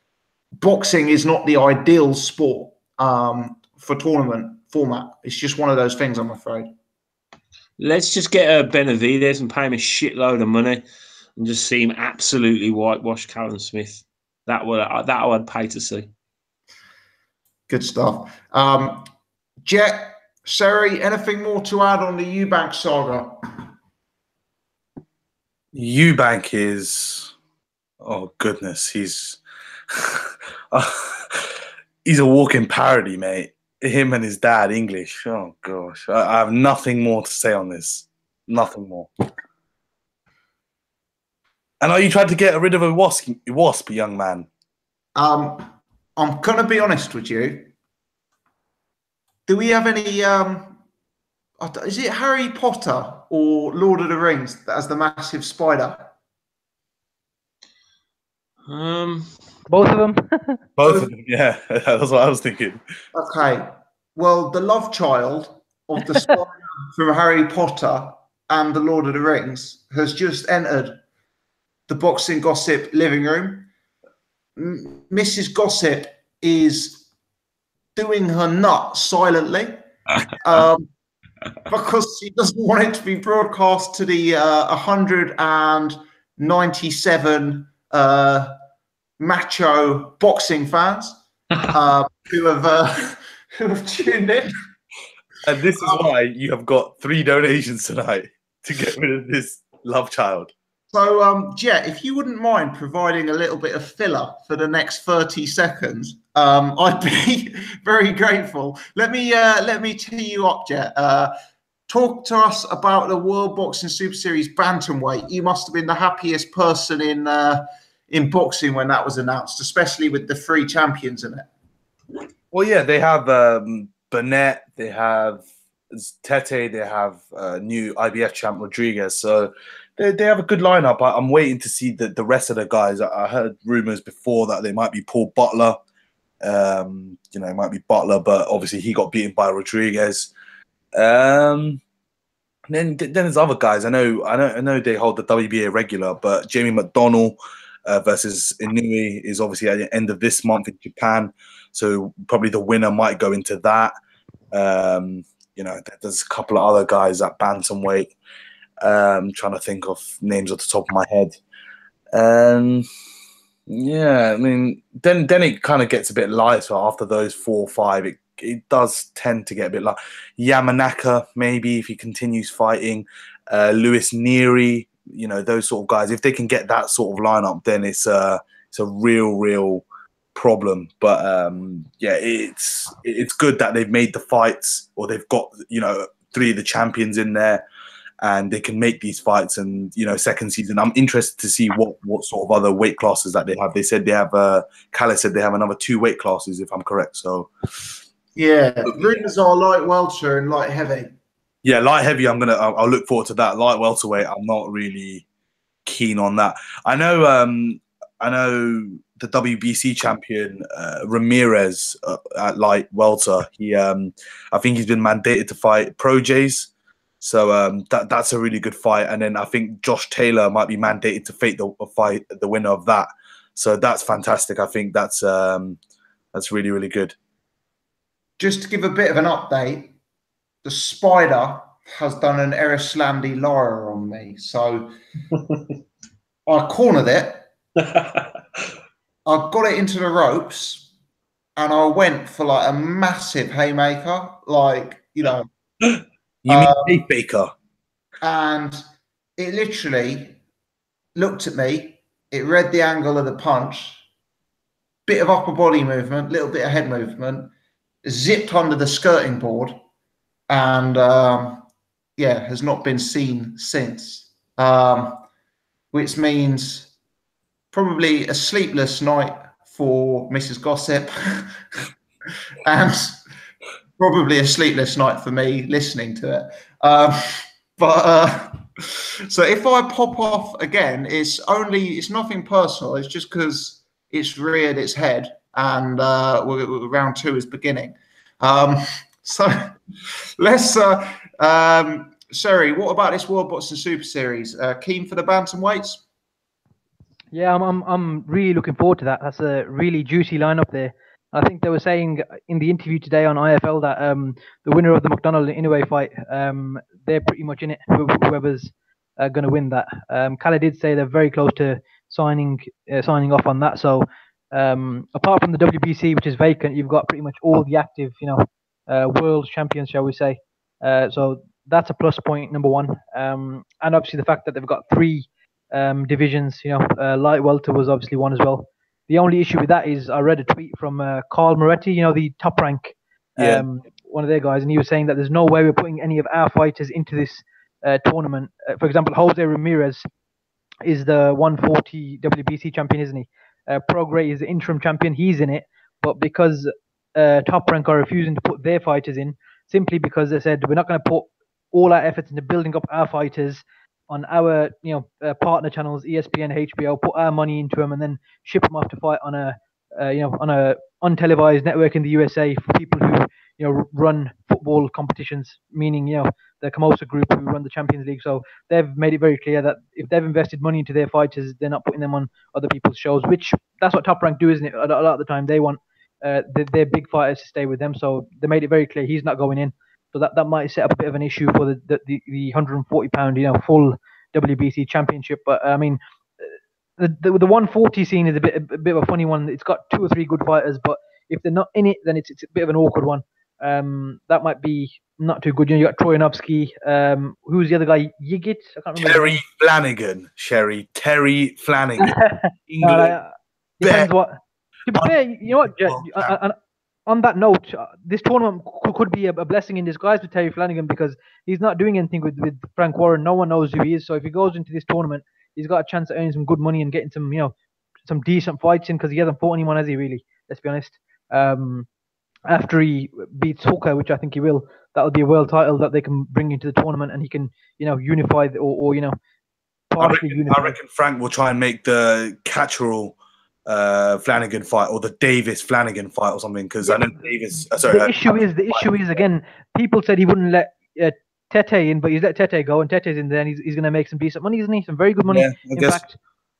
Speaker 1: boxing is not the ideal sport for tournament format. It's just one of those things, I'm afraid.
Speaker 3: Let's just get Benavidez and pay him a shitload of money and just see him absolutely whitewash Callum Smith. That I'd pay to see. Good
Speaker 1: stuff. Jet, Seri, anything more to add on the Eubank saga?
Speaker 2: Eubank is, oh goodness, he's he's a walking parody, mate. Him and his dad, English. Oh gosh, I have nothing more to say on this. Nothing more. And are you trying to get rid of a wasp, young man?
Speaker 1: I'm gonna be honest with you. Do we have any? Is it Harry Potter or Lord of the Rings that has the massive spider?
Speaker 4: Both of them.
Speaker 2: Both of them. Yeah, that's what I was thinking.
Speaker 1: Okay. Well, the love child of the spider from Harry Potter and the Lord of the Rings has just entered the Boxing Gossip living room. Mrs. Gossip is doing her nut silently because she doesn't want it to be broadcast to the 197 macho boxing fans who have tuned in.
Speaker 2: And this is why you have got 3 donations tonight to get rid of this love child.
Speaker 1: So, Jet, if you wouldn't mind providing a little bit of filler for the next 30 seconds, I'd be very grateful. Let me tee you up, Jet. Talk to us about the World Boxing Super Series bantamweight. You must have been the happiest person in boxing when that was announced, especially with the 3 champions in it.
Speaker 2: Well, yeah, they have Burnett, they have Tete, they have new IBF champ Rodriguez. So they have a good lineup. I'm waiting to see the rest of the guys. I heard rumors before that they might be Paul Butler. You know, it might be Butler, but obviously he got beaten by Rodriguez. Then there's other guys. I know they hold the WBA regular, but Jamie McDonnell versus Inoue is obviously at the end of this month in Japan. So probably the winner might go into that. You know, there's a couple of other guys at bantamweight. Trying to think of names off the top of my head. Yeah, I mean, then it kind of gets a bit lighter after those 4 or 5. It does tend to get a bit light. Yamanaka, maybe, if he continues fighting. Lewis Neary, you know, those sort of guys. If they can get that sort of lineup, then it's a real problem. But yeah, it's good that they've made the fights, or they've got, you know, 3 of the champions in there. and they can make these fights. And second season, I'm interested to see what sort of other weight classes that they have. They said they have Khaled said they have another 2 weight classes, if I'm correct. So
Speaker 1: yeah, rumors are light welter and light heavy.
Speaker 2: Yeah, light heavy. I'll look forward to that. Light welterweight, I'm not really keen on that. I know the WBC champion Ramirez at light welter. I think he's been mandated to fight Pro Jays. So that's a really good fight. And then I think Josh Taylor might be mandated to fight the winner of that. So that's fantastic. I think that's really, really good.
Speaker 1: Just to give a bit of an update, the Spider has done an Erislandy Lyra on me. So I cornered it. I got it into the ropes and I went for like a massive haymaker.
Speaker 2: You mean haymaker?
Speaker 1: And it literally looked at me. It read the angle of the punch. Bit of upper body movement, little bit of head movement. Zipped under the skirting board. And, has not been seen since. Which means probably a sleepless night for Mrs. Gossip. And probably a sleepless night for me listening to it. So if I pop off again, it's nothing personal. It's just because it's reared its head and round 2 is beginning. So let's, Sherry, what about this World Boxing Super Series? Keen for the bantamweights?
Speaker 4: Yeah, I'm really looking forward to that. That's a really juicy lineup there. I think they were saying in the interview today on IFL that the winner of the McDonald Inoue fight, they're pretty much in it. Whoever's going to win that. Khaled did say they're very close to signing off on that. So apart from the WBC, which is vacant, you've got pretty much all the active, world champions, shall we say? So that's a plus point, number one. And obviously the fact that they've got 3 divisions. Light welter was obviously one as well. The only issue with that is I read a tweet from Carl Moretti, the top rank, one of their guys, and he was saying that there's no way we're putting any of our fighters into this tournament. For example, Jose Ramirez is the 140 WBC champion, isn't he? Prograis is the interim champion. He's in it, but because Top Rank are refusing to put their fighters in, simply because they said we're not going to put all our efforts into building up our fighters on our partner channels, ESPN, HBO, put our money into them and then ship them off to fight on a untelevised network in the USA for people who run football competitions, meaning the Camosa group who run the Champions League. So they've made it very clear that if they've invested money into their fighters, they're not putting them on other people's shows, which that's what Top Rank do, isn't it? A lot of the time they want their big fighters to stay with them. So they made it very clear he's not going in. So that might set up a bit of an issue for the 140 pound full WBC championship. But I mean, the 140 scene is a bit of a funny one. It's got 2 or 3 good fighters, but if they're not in it, then it's a bit of an awkward one. That might be not too good. You got Troyanovsky. Who's the other guy? Yigit? I can't remember.
Speaker 2: Terry Flanagan. Terry Flanagan.
Speaker 4: Depends what. To be fair, you know what? On that note, this tournament could be a blessing in disguise for Terry Flanagan because he's not doing anything with Frank Warren. No one knows who he is. So if he goes into this tournament, he's got a chance of earning some good money and getting some decent fights in because he hasn't fought anyone, has he, really? Let's be honest. After he beats Hooker, which I think he will, that'll be a world title that they can bring into the tournament and he can, unify or partially unify.
Speaker 2: I reckon Frank will try and make the Catterall Flanagan fight or the Davis Flanagan fight or something because I know Davis.
Speaker 4: The issue is again, people said he wouldn't let Tete in, but he's let Tete go, and Tete's in there, and he's going to make some decent money, isn't he? Some very good money. Yeah,
Speaker 2: I guess.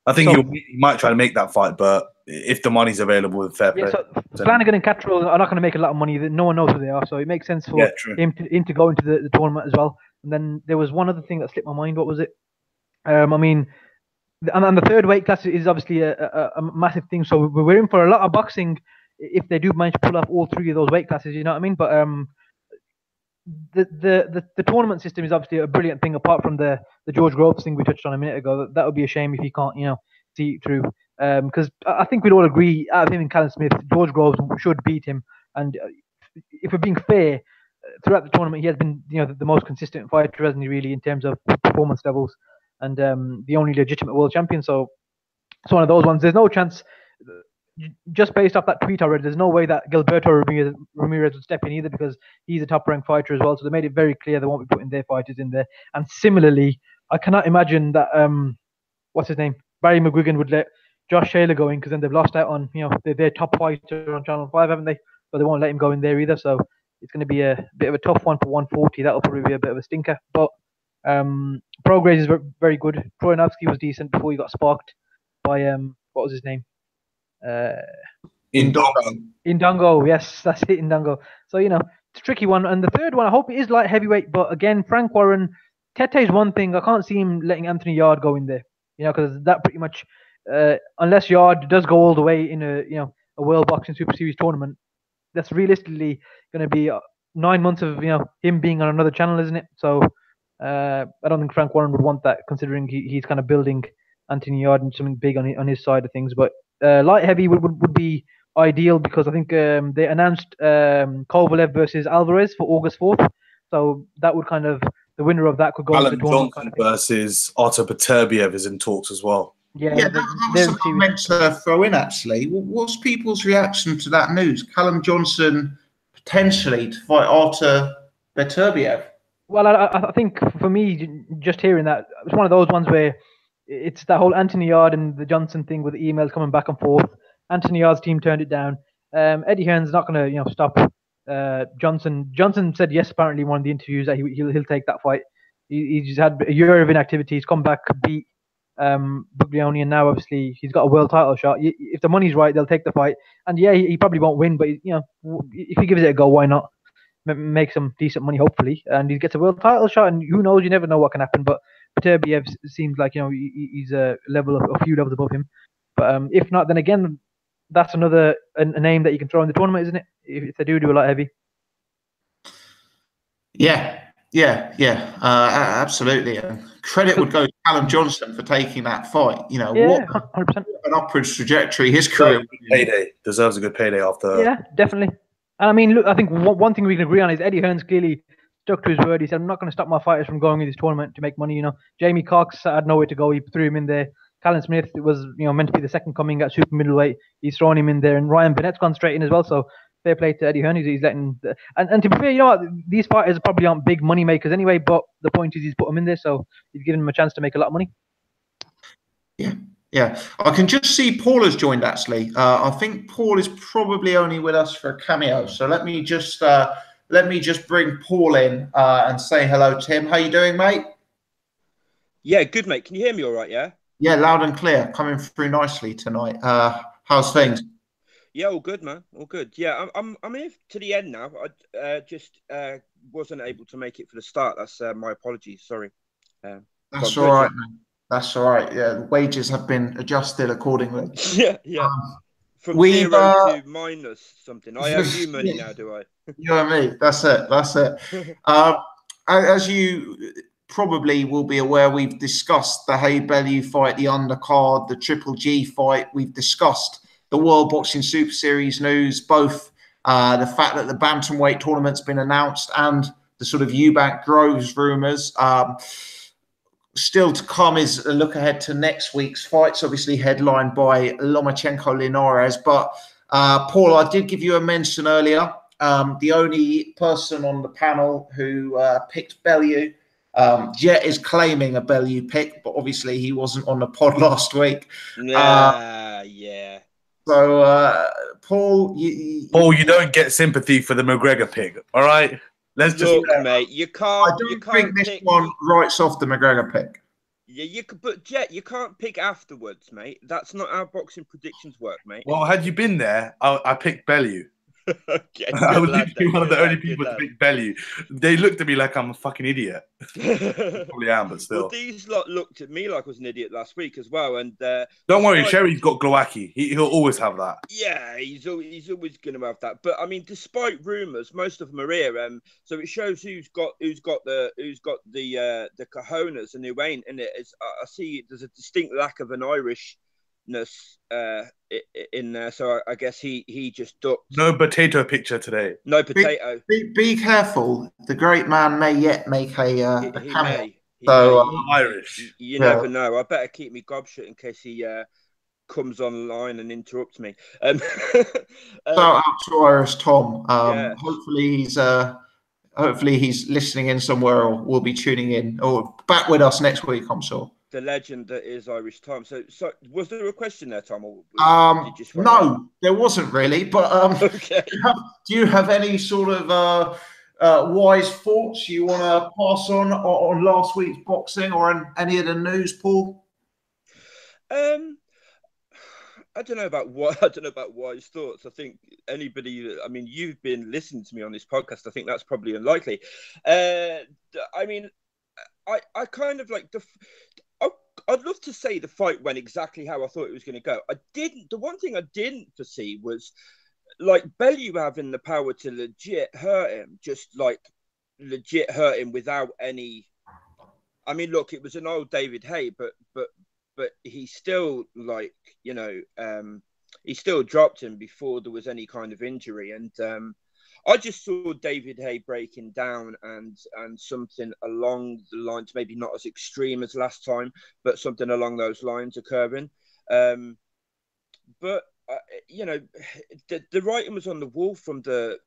Speaker 2: I think he might try to make that fight, but if the money's available, with fair play.
Speaker 4: So Flanagan and Catterall are not going to make a lot of money. No one knows who they are, so it makes sense for him to go into the tournament as well. And then there was one other thing that slipped my mind. What was it? I mean. And the third weight class is obviously a massive thing. So we're in for a lot of boxing if they do manage to pull off all 3 of those weight classes. You know what I mean? But the tournament system is obviously a brilliant thing. Apart from the George Groves thing we touched on a minute ago, that would be a shame if he can't see it through. Because I think we'd all agree, out of him and Callum Smith, George Groves should beat him. And if we're being fair, throughout the tournament, he has been, the most consistent fighter, hasn't he, really, in terms of performance levels, and the only legitimate world champion. So it's one of those ones. There's no chance, just based off that tweet I read, there's no way that Gilberto Ramirez would step in either, because he's a top-ranked fighter as well. So they made it very clear they won't be putting their fighters in there. And similarly, I cannot imagine that what's his name, Barry McGuigan, would let Josh Taylor go in, because then they've lost out on their top fighter on Channel 5, haven't they? So they won't let him go in there either. So it's going to be a bit of a tough one for 140. That'll probably be a bit of a stinker. But Prograis is very good. Troyanovsky was decent before he got sparked by what was his name? Indongo. Yes, that's it, Indongo. So it's a tricky one. And the third one, I hope it is light heavyweight. But again, Frank Warren, Tete's one thing. I can't see him letting Anthony Yard go in there. Because that pretty much, unless Yard does go all the way in a World Boxing Super Series tournament, that's realistically going to be 9 months of him being on another channel, isn't it? So I don't think Frank Warren would want that, considering he's kind of building Anthony Yard and something big on his side of things. But light heavy would be ideal, because I think they announced Kovalev versus Alvarez for August 4th. So that would kind of, the winner of that could go into the tournament.
Speaker 2: Johnson versus Artur Beterbiev is in talks as well.
Speaker 1: Yeah, that's something I meant to throw in, actually. What's people's reaction to that news? Callum Johnson potentially to fight Artur Beterbiev?
Speaker 4: Well, I think for me, just hearing that, it's one of those ones where it's that whole Anthony Yard and the Johnson thing with the emails coming back and forth. Anthony Yard's team turned it down. Eddie Hearn's not going to stop Johnson. Johnson said yes, apparently, in one of the interviews, that he'll take that fight. He's had a year of inactivity. He's come back, beat Buglioni, and now obviously he's got a world title shot. If the money's right, they'll take the fight. And yeah, he probably won't win, but if he gives it a go, why not? Make some decent money, hopefully, and he gets a world title shot. And who knows? You never know what can happen. But Beterbiev seems like he's a few levels above him. But if not, then again, that's another a name that you can throw in the tournament, isn't it? If they do a lot heavy.
Speaker 1: Yeah, absolutely. Credit would go to Callum Johnson for taking that fight. What
Speaker 4: 100%.
Speaker 1: an upwards trajectory his career.
Speaker 2: Deserves a good payday after.
Speaker 4: Yeah, definitely. And I mean, look, I think one thing we can agree on is Eddie Hearn's clearly stuck to his word. He said, "I'm not going to stop my fighters from going in this tournament to make money." Jamie Cox had nowhere to go. He threw him in there. Callum Smith was, meant to be the second coming at super middleweight. He's thrown him in there, and Ryan Burnett's gone straight in as well. So fair play to Eddie Hearn. He's letting, and to be fair, these fighters probably aren't big money makers anyway. But the point is, he's put them in there, so he's given them a chance to make a lot of money.
Speaker 1: Yeah. I can just see Paul has joined, actually. I think Paul is probably only with us for a cameo. So let me just bring Paul in and say hello to him. How you doing, mate?
Speaker 5: Yeah, good, mate. Can you hear me all right, yeah?
Speaker 1: Yeah, loud and clear. Coming through nicely tonight. How's things?
Speaker 5: Yeah, all good, man. All good. Yeah, I'm here to the end now. I just wasn't able to make it for the start. That's my apologies. Sorry.
Speaker 1: That's all right, man. That's all right. Yeah, wages have been adjusted accordingly.
Speaker 5: Yeah. From 0 to minus something. I owe you money now, do I?
Speaker 1: You and me. That's it. As you probably will be aware, we've discussed the Haye Bellew fight, the undercard, the Triple G fight. We've discussed the World Boxing Super Series news, both the fact that the bantamweight tournament's been announced and the sort of Eubank Groves rumours. Still to come is a look ahead to next week's fights, obviously headlined by Lomachenko Linares. But Paul, I did give you a mention earlier. The only person on the panel who picked Bellew. Jet is claiming a Bellew pick, but obviously he wasn't on the pod last week.
Speaker 5: Yeah.
Speaker 1: So, Paul,
Speaker 2: you don't get sympathy for the McGregor pick, all right? Let's just
Speaker 5: look, mate. You can't.
Speaker 1: I don't think this one writes off the McGregor pick.
Speaker 5: Yeah, you could, but Jet, you can't pick afterwards, mate. That's not how boxing predictions work, mate.
Speaker 2: Well, had you been there, I picked Bellew.
Speaker 5: Okay,
Speaker 2: I was literally one of the only people to pick Bellew. They looked at me like I'm a fucking idiot. Probably am, but still.
Speaker 5: Well, these lot looked at me like I was an idiot last week as well. And
Speaker 2: don't worry, Sherry's got Glowacki. He'll always have that.
Speaker 5: Yeah, he's always going to have that. But I mean, despite rumours, most of them are here. So it shows who's got the cojones and who ain't. And I see there's a distinct lack of an Irish in there. So I guess he just ducked.
Speaker 2: No potato picture today.
Speaker 5: No potato.
Speaker 1: Be careful. The great man may yet make a
Speaker 5: He
Speaker 1: cameo.
Speaker 5: may.
Speaker 1: So,
Speaker 2: Irish.
Speaker 5: You never know. I better keep me gob shut in case he comes online and interrupts me.
Speaker 1: Shout out to Irish Tom.
Speaker 5: Yeah.
Speaker 1: Hopefully he's listening in somewhere, or will be tuning in, or back with us next week, I'm sure.
Speaker 5: The legend that is Irish Tom. So was there a question there, Tom? Or did you
Speaker 1: no, there wasn't really. But
Speaker 5: okay.
Speaker 1: Do you have any sort of wise thoughts you want to pass on last week's boxing or on any of the news, Paul?
Speaker 5: I don't know about wise thoughts. I think anybody. I mean, you've been listening to me on this podcast. I think that's probably unlikely. I mean, I kind of like I'd love to say the fight went exactly how I thought it was going to go. The one thing I didn't foresee was like Bellew having the power to legit hurt him, just like legit hurt him without any. I mean, look, it was an old David Haye, but he still he still dropped him before there was any kind of injury, and I just saw David Haye breaking down and something along the lines, maybe not as extreme as last time, but something along those lines occurring. But the writing was on the wall from the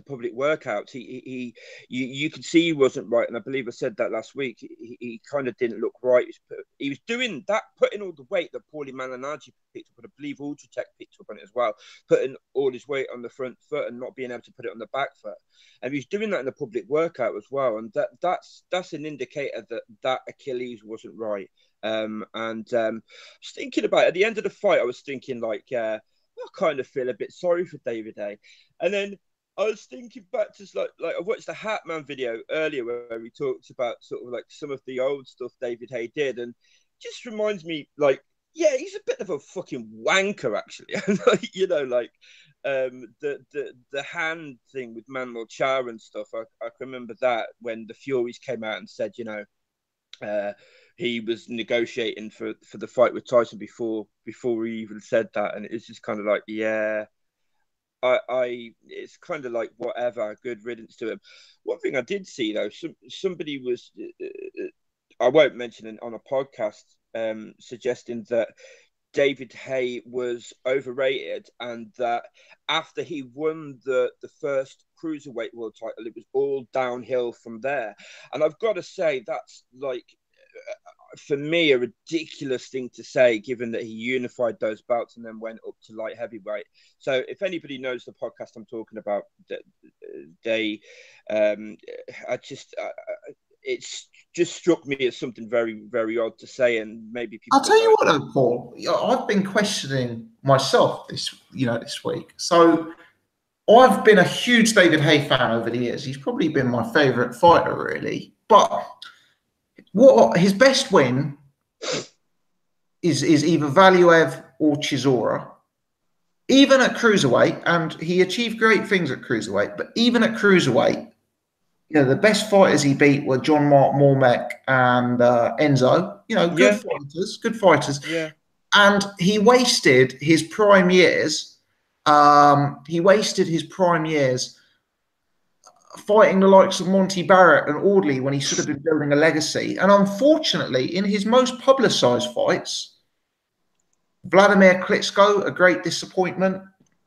Speaker 5: public workouts. You could see he wasn't right, and I believe I said that last week. He kind of didn't look right. He was doing that, putting all the weight that Paulie Malignaggi picked up, but I believe Ultratech picked up on it as well, putting all his weight on the front foot and not being able to put it on the back foot. And he was doing that in the public workout as well, and that's an indicator that Achilles wasn't right. I was thinking about it. At the end of the fight, I was thinking like, I kind of feel a bit sorry for David Haye, and then I was thinking back to like I watched the Hatman video earlier where he talks about sort of like some of the old stuff David Haye did, and it just reminds me like, yeah, he's a bit of a fucking wanker actually. The hand thing with Manuel Char and stuff. I can remember that when the Furies came out and said, he was negotiating for the fight with Tyson before he even said that, and it's just kind of like, yeah. It's kind of like whatever, good riddance to him. One thing I did see though, somebody was, I won't mention it on a podcast, suggesting that David Haye was overrated, and that after he won the first cruiserweight world title, it was all downhill from there. And I've got to say, that's like, for me, a ridiculous thing to say, given that he unified those belts and then went up to light heavyweight. So if anybody knows the podcast I'm talking about, it's just struck me as something very, very odd to say, and maybe people.
Speaker 1: I'll tell you what, though, Paul. I've been questioning myself this week. So I've been a huge David Haye fan over the years. He's probably been my favourite fighter, really, but. His best win is either Valiev or Chisora. Even at cruiserweight, and he achieved great things at cruiserweight, but even at cruiserweight, the best fighters he beat were John Mark Mormek and Enzo. Good fighters.
Speaker 5: Yeah.
Speaker 1: And he wasted his prime years. Fighting the likes of Monty Barrett and Audley when he should have been building a legacy. And unfortunately, in his most publicised fights, Vladimir Klitschko, a great disappointment.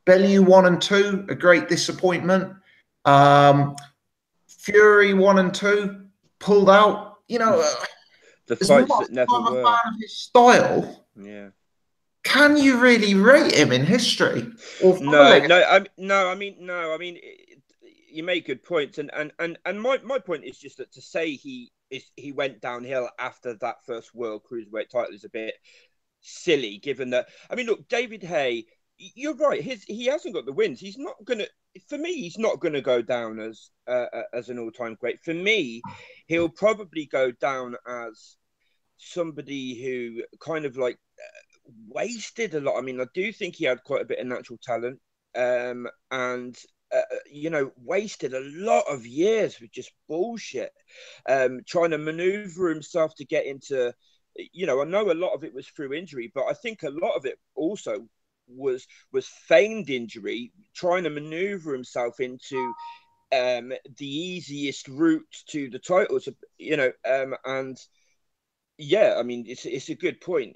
Speaker 1: Bellew 1 and 2, a great disappointment. Fury 1 and 2, pulled out.
Speaker 5: The fights that never were.
Speaker 1: I'm a fan of his style.
Speaker 5: Yeah.
Speaker 1: Can you really rate him in history?
Speaker 5: No. You make good points, and my point is just that to say he went downhill after that first world cruiserweight title is a bit silly, given that, I mean, look, David Haye, you're right, he hasn't got the wins. He's not gonna go down as an all-time great. For me, he'll probably go down as somebody who kind of like wasted a lot. I mean, I do think he had quite a bit of natural talent, and wasted a lot of years with just bullshit, trying to maneuver himself to get into you know, I know a lot of it was through injury, but I think a lot of it also was feigned injury, trying to maneuver himself into the easiest route to the titles, you know, and yeah, I mean, it's a good point.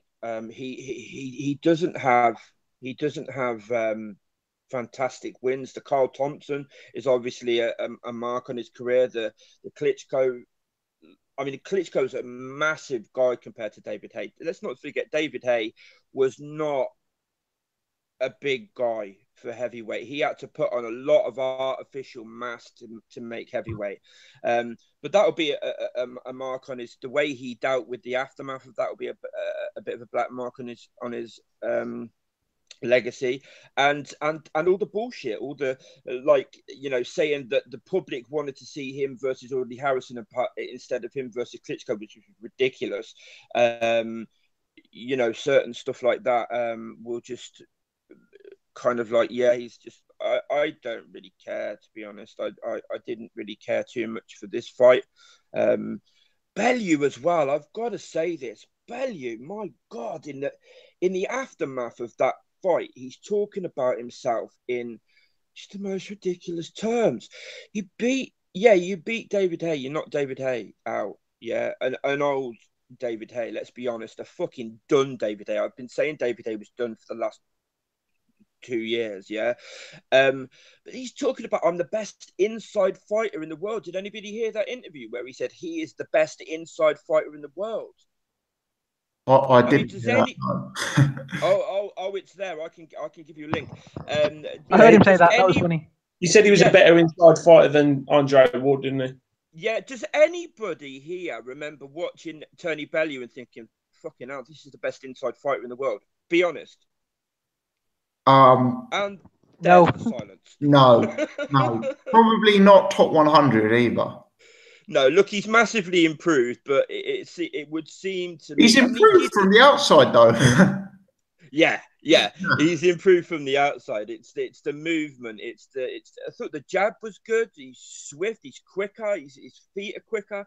Speaker 5: He doesn't have fantastic wins. The Carl Thompson is obviously a mark on his career. The Klitschko, I mean, Klitschko's a massive guy compared to David Haye. Let's not forget, David Haye was not a big guy for heavyweight. He had to put on a lot of artificial mass to make heavyweight. But that would be a mark on the way he dealt with the aftermath of that would be a bit of a black mark on his legacy, and all the bullshit, all the like, you know, saying that the public wanted to see him versus Audley Harrison instead of him versus Klitschko, which was ridiculous. You know, certain stuff like that will just kind of like, yeah, he's just, I don't really care, to be honest. I didn't really care too much for this fight. Bellew as well, I've got to say this. Bellew, my God, in the aftermath of that fight, he's talking about himself in just the most ridiculous terms. You beat David Haye. You're not David Haye out. Yeah, an old David Haye, let's be honest, a fucking done David Haye. I've been saying David Haye was done for the last 2 years, yeah. But he's talking about, I'm the best inside fighter in the world. Did anybody hear that interview where he said he is the best inside fighter in the world?
Speaker 1: I didn't.
Speaker 5: It's there. I can give you a link.
Speaker 4: I heard him say that. That was funny.
Speaker 3: He said he was a better inside fighter than Andre Ward, didn't he?
Speaker 5: Yeah. Does anybody here remember watching Tony Bellew and thinking, "Fucking hell, this is the best inside fighter in the world"? Be honest. And
Speaker 4: no,
Speaker 5: silence.
Speaker 1: No, probably not top 100 either.
Speaker 5: No, look, he's massively improved, but it would seem to me
Speaker 1: he's improved from the outside, though.
Speaker 5: yeah, he's improved from the outside. It's the movement. I thought the jab was good. He's swift. He's quicker. His feet are quicker.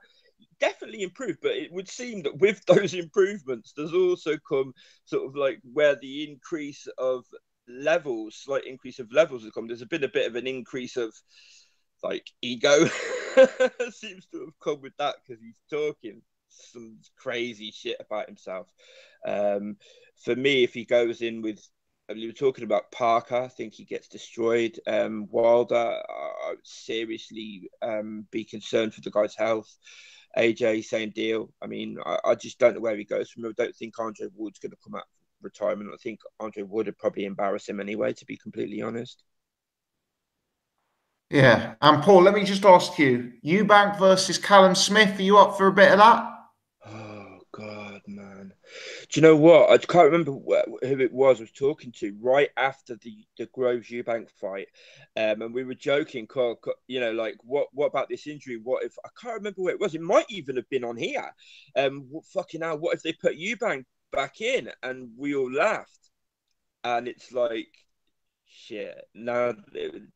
Speaker 5: Definitely improved, but it would seem that with those improvements, there's also come sort of like where the slight increase of levels has come. There's been a bit of an increase of like ego seems to have come with that, because he's talking some crazy shit about himself. For me, if he goes in with, I mean, we were talking about Parker, I think he gets destroyed. Wilder, I would seriously be concerned for the guy's health. AJ, same deal. I mean, I just don't know where he goes from. I don't think Andre Wood's going to come out of retirement. I think Andre Wood would probably embarrass him anyway, to be completely honest.
Speaker 1: Yeah. And Paul, let me just ask you, Eubank versus Callum Smith, are you up for a bit of that?
Speaker 5: Oh, God, man. Do you know what? I can't remember who it was I was talking to right after the Groves Eubank fight. And we were joking, you know, like, what about this injury? What if, I can't remember what it was. It might even have been on here. Fucking hell, what if they put Eubank back in? And we all laughed. And it's like, shit. No,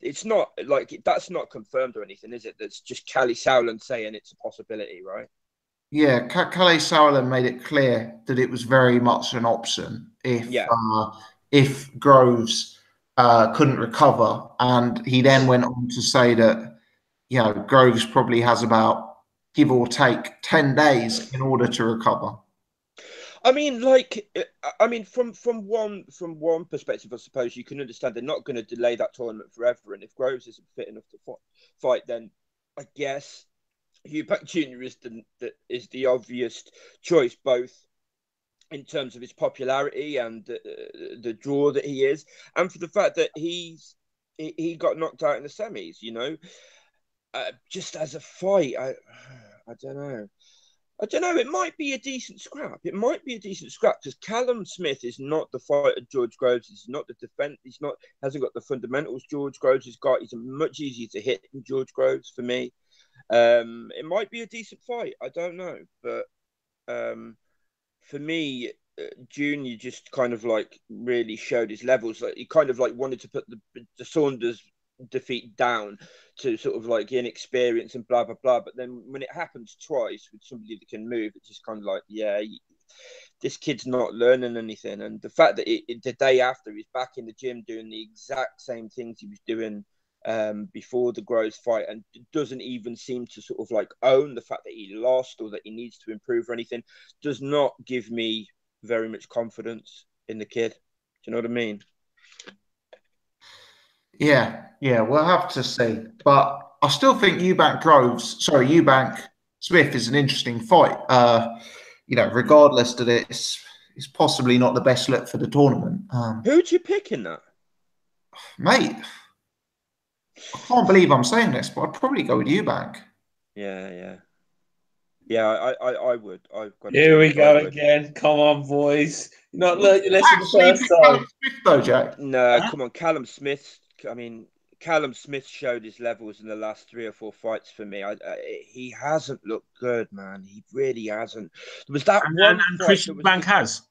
Speaker 5: it's not like, that's not confirmed or anything, is it? That's just Callie Sowland saying it's a possibility, right?
Speaker 1: Yeah, Calais Sauerland made it clear that it was very much an option if Groves couldn't recover, and he then went on to say that, you know, Groves probably has about, give or take, 10 days in order to recover.
Speaker 5: I mean, from one perspective, I suppose you can understand they're not going to delay that tournament forever, and if Groves isn't fit enough to fight, then I guess Eubank Jr. is the obvious choice, both in terms of his popularity and the draw that he is, and for the fact that he got knocked out in the semis. You know, just as a fight, I don't know. It might be a decent scrap. Because Callum Smith is not the fighter George Groves. He's not the defense. Hasn't got the fundamentals George Groves has got. He's much easier to hit than George Groves for me. It might be a decent fight. I don't know, but for me, Junior just kind of like really showed his levels. Like he kind of like wanted to put the Saunders defeat down to sort of like inexperience and blah blah blah. But then when it happens twice with somebody that can move, it's just kind of like, yeah, this kid's not learning anything. And the fact that the day after he's back in the gym doing the exact same things he was doing before the Groves fight, and doesn't even seem to sort of like own the fact that he lost or that he needs to improve or anything, does not give me very much confidence in the kid. Do you know what I mean?
Speaker 1: Yeah, we'll have to see. But I still think Eubank Smith is an interesting fight. Regardless that it's possibly not the best look for the tournament.
Speaker 5: Who'd you pick in that?
Speaker 1: Mate, I can't believe I'm saying this, but I'd probably go with Eubank.
Speaker 5: Yeah, I would.
Speaker 3: Here we go again. Come on, boys. You're not learning your lesson the first time.
Speaker 1: Callum Smith, though, Jack.
Speaker 5: No, come on, Callum Smith. I mean, Callum Smith showed his levels in the last 3 or 4 fights for me. He hasn't looked good, man. He really hasn't. There was that one
Speaker 3: and Chris Eubank has.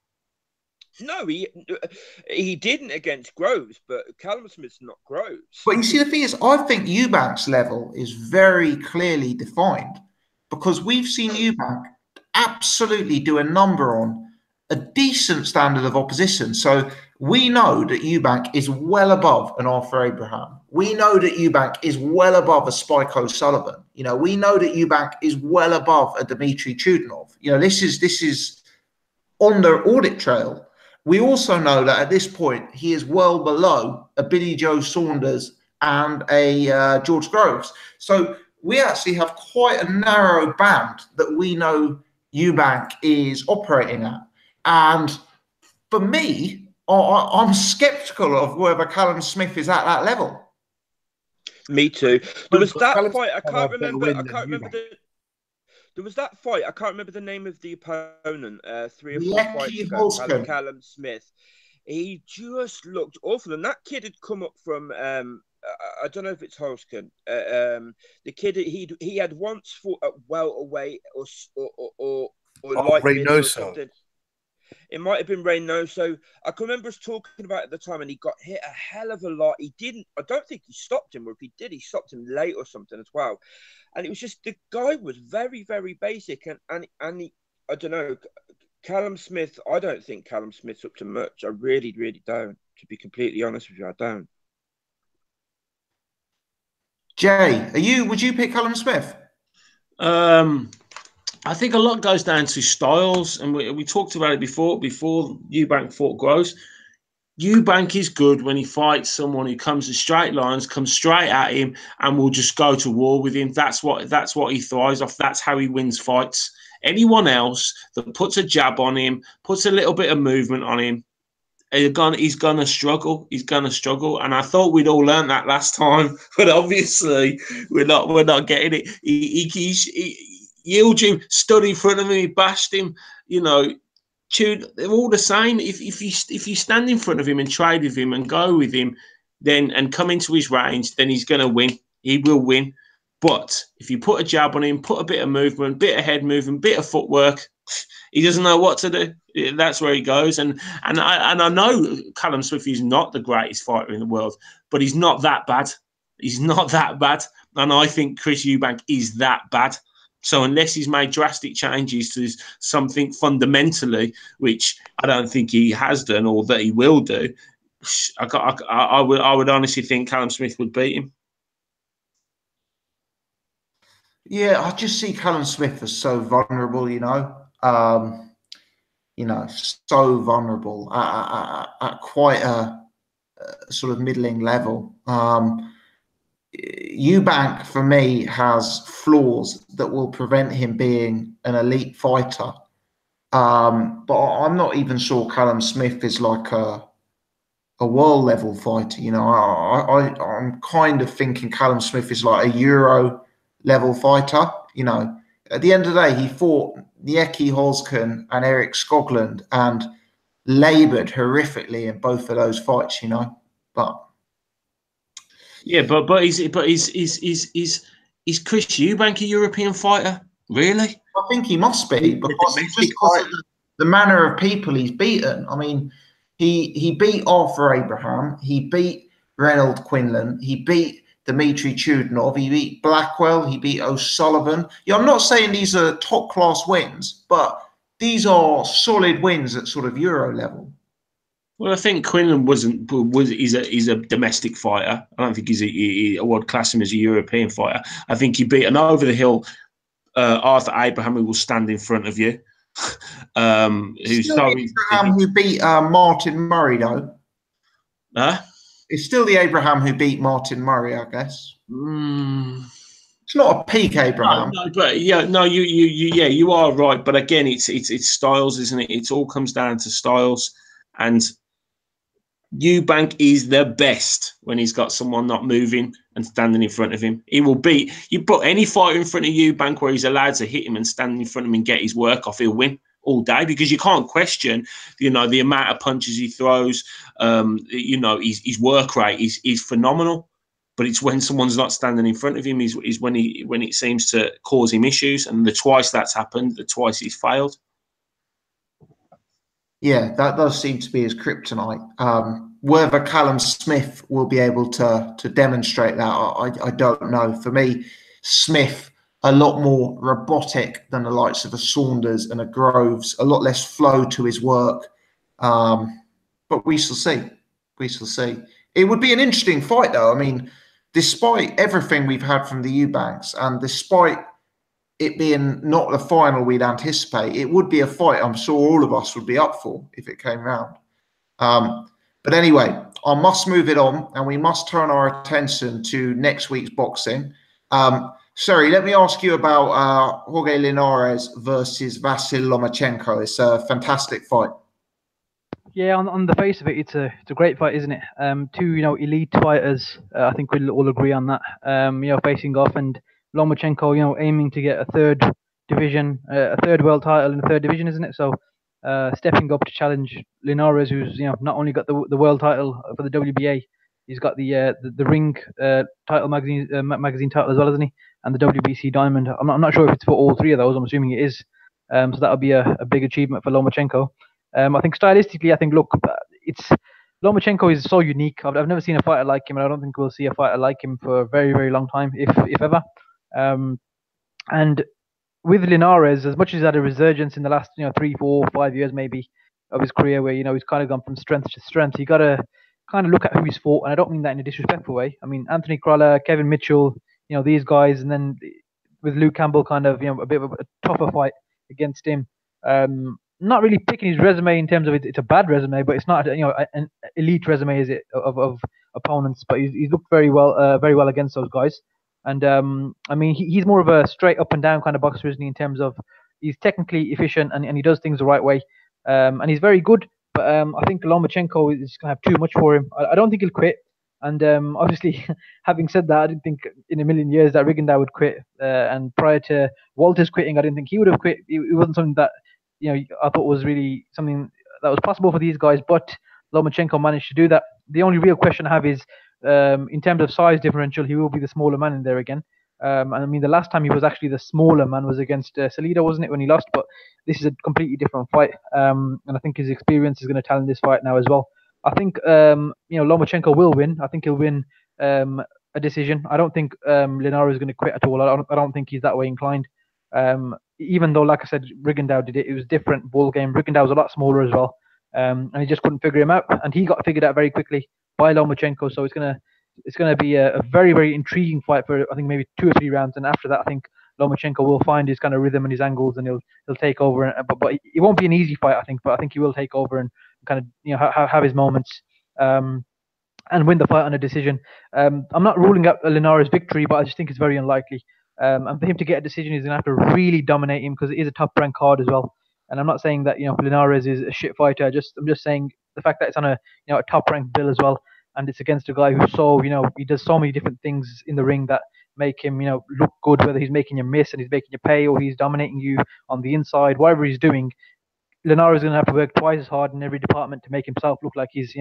Speaker 5: No, he didn't against Groves, but Callum Smith's not Groves.
Speaker 1: But you see, the thing is, I think Eubank's level is very clearly defined, because we've seen Eubank absolutely do a number on a decent standard of opposition. So we know that Eubank is well above an Arthur Abraham. We know that Eubank is well above a Spike O'Sullivan. We know that Eubank is well above a Dmitry Chudinov. This is on the audit trail. We also know that at this point, he is well below a Billy Joe Saunders and a George Groves. So we actually have quite a narrow band that we know Eubank is operating at. And for me, I'm sceptical of whether Callum Smith is at that level.
Speaker 5: Me too. There was that fight. I can't remember. There was that fight. I can't remember the name of the opponent. 3 or 4 fights ago, Callum Smith. He just looked awful, and that kid had come up from. I don't know if it's Holskin. The kid he had once fought at welterweight or light or something. It might have been Reynoso. I can remember us talking about it at the time, and he got hit a hell of a lot. He didn't. I don't think he stopped him, or if he did, he stopped him late or something as well. And it was just, the guy was very, very basic, and he, I don't know, Callum Smith. I don't think Callum Smith's up to much. I really, really don't. To be completely honest with you, I don't.
Speaker 1: Jay, would you pick Callum Smith?
Speaker 3: I think a lot goes down to styles, and we talked about it before Eubank fought Groves. Eubank is good when he fights someone who comes in straight lines, comes straight at him, and will just go to war with him. That's what he thrives off. That's how he wins fights. Anyone else that puts a jab on him, puts a little bit of movement on him, he's gonna struggle. He's gonna struggle. And I thought we'd all learned that last time, but obviously we're not getting it. He yelled him, stood in front of him, he bashed him, they're all the same. If you stand in front of him and trade with him and go with him, and come into his range, then he's going to win. He will win. But if you put a jab on him, put a bit of movement, bit of head movement, bit of footwork, he doesn't know what to do. That's where he goes. And I know Callum Smith is not the greatest fighter in the world, but he's not that bad. He's not that bad. And I think Chris Eubank is that bad. So unless he's made drastic changes to something fundamentally, which I don't think he has done or that he will do, I would honestly think Callum Smith would beat him.
Speaker 1: Yeah, I just see Callum Smith as so vulnerable, so vulnerable at quite a sort of middling level. Eubank, for me, has flaws that will prevent him being an elite fighter. But I'm not even sure Callum Smith is like a world level fighter. I'm kind of thinking Callum Smith is like a Euro level fighter. At the end of the day, he fought Nieki Holzken and Eric Skoglund and laboured horrifically in both of those fights. But.
Speaker 3: Yeah, but is Chris Eubank a European fighter? Really?
Speaker 1: I think he must be, because of the manner of people he's beaten. I mean, he beat Arthur Abraham, he beat Reynold Quinlan, he beat Dmitry Chudinov, he beat Blackwell, he beat O'Sullivan. I'm not saying these are top class wins, but these are solid wins at sort of Euro level.
Speaker 3: Well, I think Quinlan he's a domestic fighter. I don't think I would class him as a European fighter. I think he beat an over the hill Arthur Abraham, who will stand in front of you. Who's
Speaker 1: Abraham who beat Martin Murray though?
Speaker 3: Huh?
Speaker 1: It's still the Abraham who beat Martin Murray, I guess. It's not a peak Abraham.
Speaker 3: No, but you are right. But again, it's styles, isn't it? It all comes down to styles, and Eubank is the best when he's got someone not moving and standing in front of him. He will beat you. Put any fighter in front of Eubank where he's allowed to hit him and stand in front of him and get his work off, he'll win all day, because you can't question, the amount of punches he throws. His work rate is phenomenal. But it's when someone's not standing in front of him is when it seems to cause him issues. And the twice that's happened, the twice he's failed.
Speaker 1: Yeah, that does seem to be his kryptonite. Whether Callum Smith will be able to demonstrate that, I don't know. For me, Smith, a lot more robotic than the likes of a Saunders and a Groves, a lot less flow to his work. But we shall see. We shall see. It would be an interesting fight, though. I mean, despite everything we've had from the Eubanks, and despite it being not the final we'd anticipate, it would be a fight I'm sure all of us would be up for if it came round. But anyway, I must move it on, and we must turn our attention to next week's boxing. Sorry, let me ask you about Jorge Linares versus Vasil Lomachenko. It's a fantastic fight.
Speaker 4: Yeah, on the face of it, it's a great fight, isn't it? Two elite fighters. I think we'll all agree on that. Facing off, and Lomachenko, aiming to get a third division, a third world title in the third division, isn't it? So, stepping up to challenge Linares, who's not only got the world title for the WBA, he's got the ring title magazine title as well, isn't he? And the WBC diamond. I'm not sure if it's for all three of those. I'm assuming it is. So that'll be a big achievement for Lomachenko. I think stylistically, it's Lomachenko is so unique. I've never seen a fighter like him, and I don't think we'll see a fighter like him for a very, very long time, if ever. And with Linares, as much as he's had a resurgence in the last 3, 4, 5 years maybe of his career, where he's kind of gone from strength to strength, you got to kind of look at who he's fought, and I don't mean that in a disrespectful way. I mean Anthony Crolla, Kevin Mitchell, these guys, and then with Luke Campbell, kind of a bit of a tougher fight against him. Not really picking his resume in terms of it's a bad resume, but it's not an elite resume, is it, of opponents? But he's looked very well against those guys. And I mean, he's more of a straight up and down kind of boxer, isn't he? In terms of he's technically efficient and he does things the right way, and he's very good. But I think Lomachenko is gonna have too much for him. I don't think he'll quit. And obviously, having said that, I didn't think in a million years that Rigondeaux would quit. And prior to Walters quitting, I didn't think he would have quit. It wasn't something that I thought was really something that was possible for these guys. But Lomachenko managed to do that. The only real question I have is, in terms of size differential, he will be the smaller man in there again. And I mean, the last time he was actually the smaller man was against Salido, wasn't it, when he lost? But this is a completely different fight. And I think his experience is going to tell in this fight now as well. I think Lomachenko will win. I think he'll win a decision. I don't think Linares is going to quit at all. I don't think he's that way inclined. Even though, like I said, Rigondeaux did it. It was a different ball game. Rigondeaux was a lot smaller as well, and he just couldn't figure him out. And he got figured out very quickly by Lomachenko. So it's gonna be a very, very intriguing fight for, I think, maybe 2 or 3 rounds. And after that, I think Lomachenko will find his kind of rhythm and his angles, and he'll take over. But it won't be an easy fight, I think. But I think he will take over and kind of have his moments. And win the fight on a decision. I'm not ruling out Linares' victory, but I just think it's very unlikely. And for him to get a decision, he's going to have to really dominate him, because it is a top-ranked card as well. And I'm not saying that Linares is a shit fighter. I'm just saying the fact that it's on a top-ranked bill as well, and it's against a guy who's so he does so many different things in the ring that make him look good. Whether he's making you miss and he's making you pay, or he's dominating you on the inside, whatever he's doing, Linares is going to have to work twice as hard in every department to make himself look like he's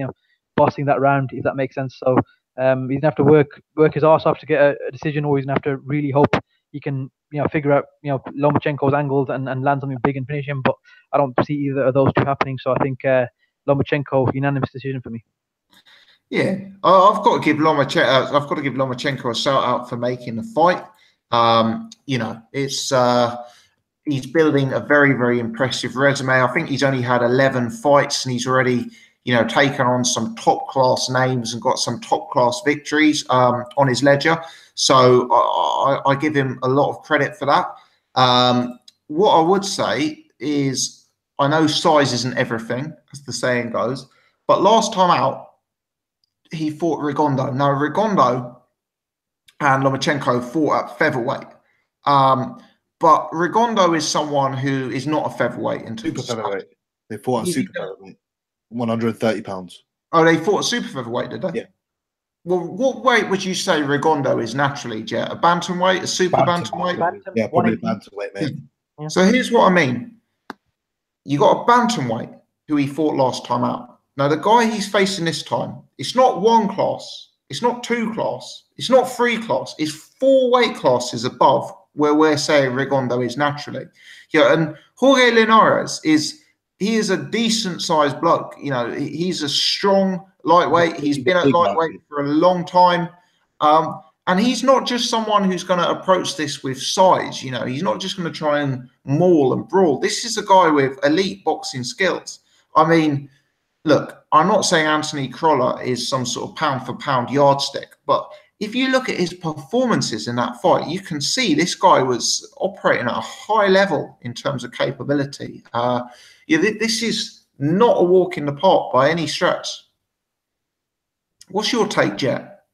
Speaker 4: bossing that round, if that makes sense. So he's going to have to work his arse off to get a decision, or he's going to have to really hope he can figure out Lomachenko's angles and land something big and finish him. But I don't see either of those two happening. So I think Lomachenko, unanimous decision for me.
Speaker 1: Yeah, I've got to give Lomachenko a shout out for making the fight. It's he's building a very, very impressive resume. I think he's only had 11 fights and he's already, taken on some top class names and got some top class victories on his ledger. So I give him a lot of credit for that. What I would say is, I know size isn't everything, as the saying goes, but last time out, he fought Rigondeaux. Now, Rigondeaux and Lomachenko fought at featherweight. But Rigondeaux is someone who is not a featherweight in terms
Speaker 2: super featherweight. They fought at super featherweight, 130 pounds.
Speaker 1: Oh, they fought at super featherweight, did they?
Speaker 2: Yeah.
Speaker 1: Well, what weight would you say Rigondeaux is naturally, Jet? A bantamweight, a super bantamweight?
Speaker 2: Yeah, probably bantamweight, mate.
Speaker 1: Yeah. So here's what I mean. You got a bantamweight who he fought last time out. Now, the guy he's facing this time, it's not one class, it's not two class, it's not three class, it's 4 weight classes above where we're saying Rigondeaux is naturally. And Jorge Linares is a decent sized bloke. He's a strong lightweight. He's been at lightweight for a long time. And he's not just someone who's going to approach this with size. He's not just going to try and maul and brawl. This is a guy with elite boxing skills. I mean, look, I'm not saying Anthony Crolla is some sort of pound for pound yardstick, but if you look at his performances in that fight, you can see this guy was operating at a high level in terms of capability. This is not a walk in the park by any stretch. What's your take, Jet?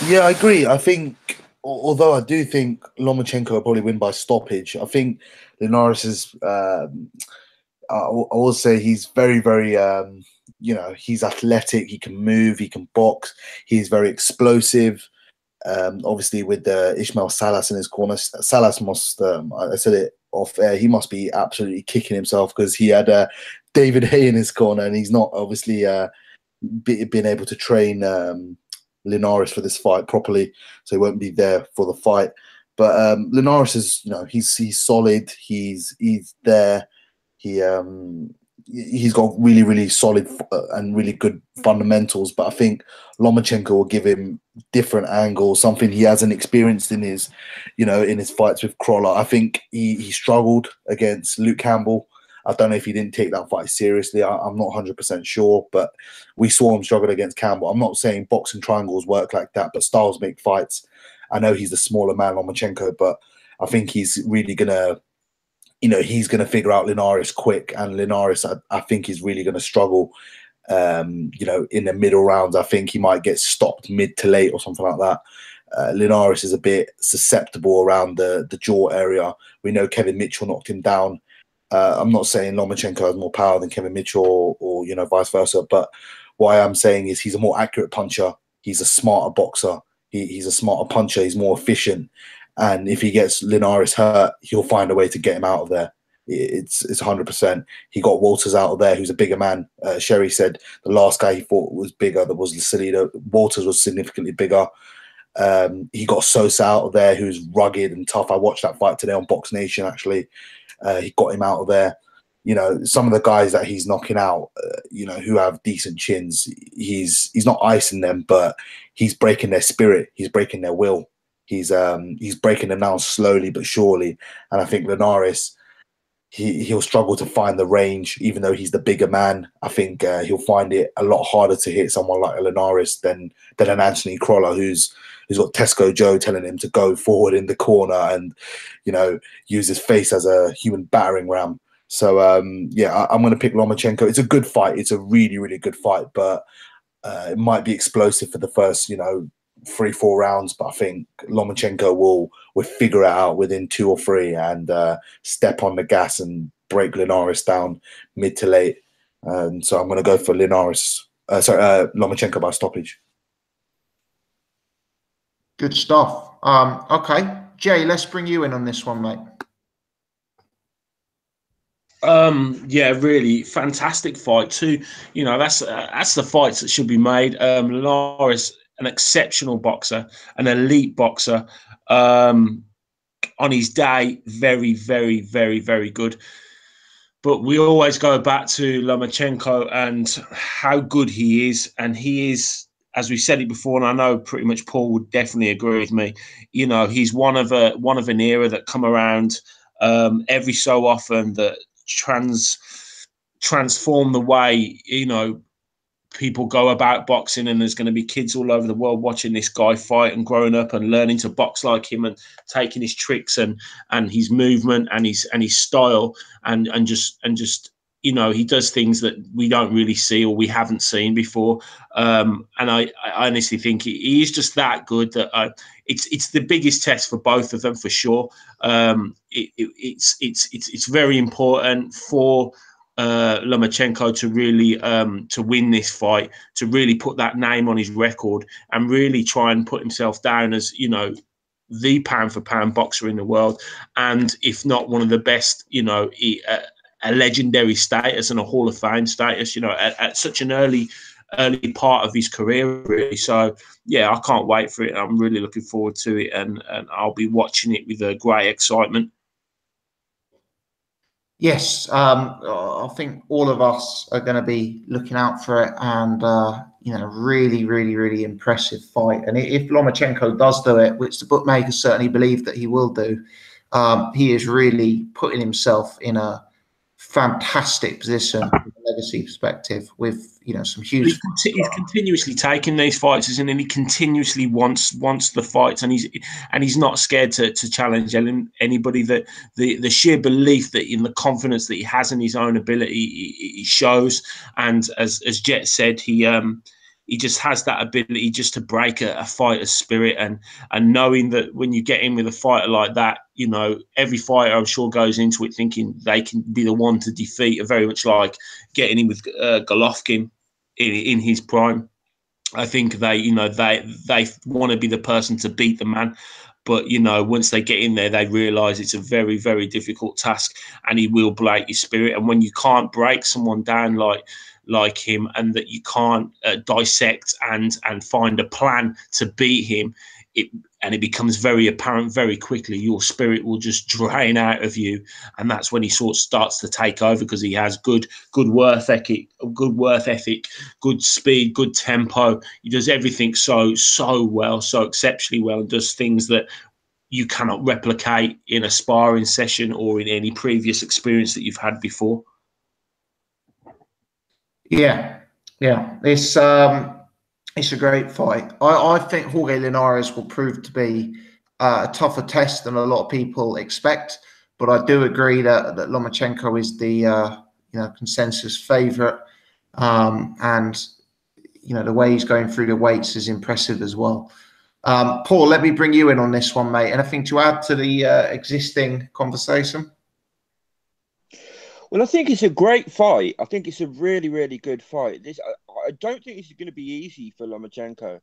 Speaker 2: Yeah, I agree. I think, although I do think Lomachenko will probably win by stoppage, I think Linares is, I will say he's very, very, he's athletic, he can move, he can box, he's very explosive. Obviously, with Ishmael Salas in his corner, Salas must, I said it off air, he must be absolutely kicking himself because he had David Haye in his corner and he's not obviously been able to train Linares for this fight properly, so he won't be there for the fight. But Linares is, he's solid, he's there. He's got really, really solid and really good fundamentals, but I think Lomachenko will give him different angles, something he hasn't experienced in his, in his fights with Crolla. I think he struggled against Luke Campbell. I don't know if he didn't take that fight seriously. I'm not 100% sure, but we saw him struggle against Campbell. I'm not saying boxing triangles work like that, but styles make fights. I know he's the smaller man, Lomachenko, but I think he's really going to, he's going to figure out Linares quick, and Linares, I think, is really going to struggle. In the middle rounds, I think he might get stopped mid to late or something like that. Linares is a bit susceptible around the jaw area. We know Kevin Mitchell knocked him down. I'm not saying Lomachenko has more power than Kevin Mitchell or vice versa, but what I am saying is he's a more accurate puncher. He's a smarter boxer. He's a smarter puncher. He's more efficient. And if he gets Linares hurt, he'll find a way to get him out of there. It's 100%. He got Walters out of there, who's a bigger man. Sherry said the last guy he fought was bigger. That was Salido. Walters was significantly bigger. He got Sosa out of there, who's rugged and tough. I watched that fight today on Box Nation, actually. He got him out of there. Some of the guys that he's knocking out, who have decent chins, he's not icing them, but he's breaking their spirit. He's breaking their will. He's breaking them down slowly but surely. And I think Linares, he'll struggle to find the range, even though he's the bigger man. I think he'll find it a lot harder to hit someone like Linares than an Anthony Crolla, who's got Tesco Joe telling him to go forward in the corner and, use his face as a human battering ram. So, I'm going to pick Lomachenko. It's a good fight. It's a really, really good fight, but it might be explosive for the first, 3-4 rounds, but I think Lomachenko will figure it out within 2 or 3 and step on the gas and break Linares down mid to late. So I'm going to go for Lomachenko by stoppage.
Speaker 1: Good stuff. Okay, Jay, let's bring you in on this one, mate.
Speaker 3: Really fantastic fight too. That's the fights that should be made. Linares, an exceptional boxer, an elite boxer. On his day, very, very, very, very good. But we always go back to Lomachenko and how good he is. And he is as we said it before, and I know pretty much Paul would definitely agree with me. You know, he's one of an era that come around every so often that transform the way, you know, people go about boxing, and there's going to be kids all over the world watching this guy fight and growing up and learning to box like him and taking his tricks and his movement and his style and just you know, he does things that we don't really see or we haven't seen before. And I honestly think he is just that good that it's the biggest test for both of them for sure. It's very important for Lomachenko to really to win this fight, to really put that name on his record and really try and put himself down as, you know, the pound for pound boxer in the world, and if not one of the best, you know, a legendary status and a Hall of Fame status, you know, at such an early part of his career, really. So yeah, I can't wait for it. I'm really looking forward to it, and I'll be watching it with a great excitement.
Speaker 1: Yes, I think all of us are going to be looking out for it, and you know, really, really, really impressive fight. And if Lomachenko does do it, which the bookmakers certainly believe that he will do, he is really putting himself in a fantastic position from a legacy perspective, with, you know, some huge.
Speaker 3: He's continuously taking these fights, isn't he? And he continuously wants the fights, and he's not scared to challenge anybody. That the sheer belief that in the confidence that he has in his own ability, he shows. And as Jet said, he just has that ability just to break a fighter's spirit, and knowing that when you get in with a fighter like that, you know, every fighter I'm sure goes into it thinking they can be the one to defeat, very much like getting in with Golovkin in his prime. I think they want to be the person to beat the man. But, you know, once they get in there, they realise it's a very, very difficult task, and he will break your spirit. And when you can't break someone down like him, and that you can't dissect and find a plan to beat him, it becomes very apparent very quickly. Your spirit will just drain out of you, and that's when he sort of starts to take over, because he has good work ethic, good speed, good tempo. He does everything so well, so exceptionally well, and does things that you cannot replicate in a sparring session or in any previous experience that you've had before.
Speaker 1: Yeah, it's a great fight. I think Jorge Linares will prove to be a tougher test than a lot of people expect, but I do agree that Lomachenko is the you know, consensus favourite, and you know, the way he's going through the weights is impressive as well. Paul, let me bring you in on this one, mate. Anything to add to the existing conversation?
Speaker 5: Well, I think it's a great fight. I think it's a really, really good fight. I don't think this is going to be easy for Lomachenko.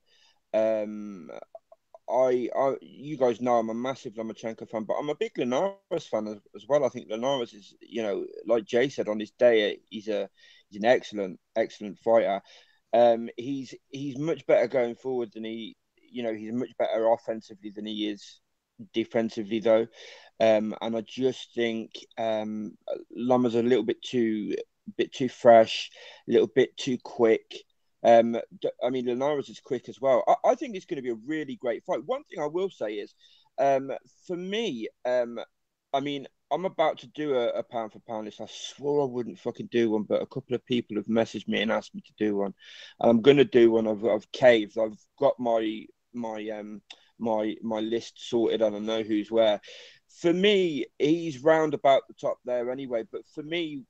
Speaker 5: You guys know I'm a massive Lomachenko fan, but I'm a big Linares fan as well. I think Linares is, you know, like Jay said, on his day, he's an excellent fighter. He's much better going forward than he's much better offensively than he is defensively, though. And I just think Loma's a little bit too fresh, a little bit too quick. I mean, Linares is quick as well. I think it's going to be a really great fight. One thing I will say is, for me, I mean, I'm about to do a pound for pound list. I swore I wouldn't fucking do one, but a couple of people have messaged me and asked me to do one. I'm going to do one of Caves. I've got my list sorted, and I know who's where. For me, he's round about the top there anyway. But for me,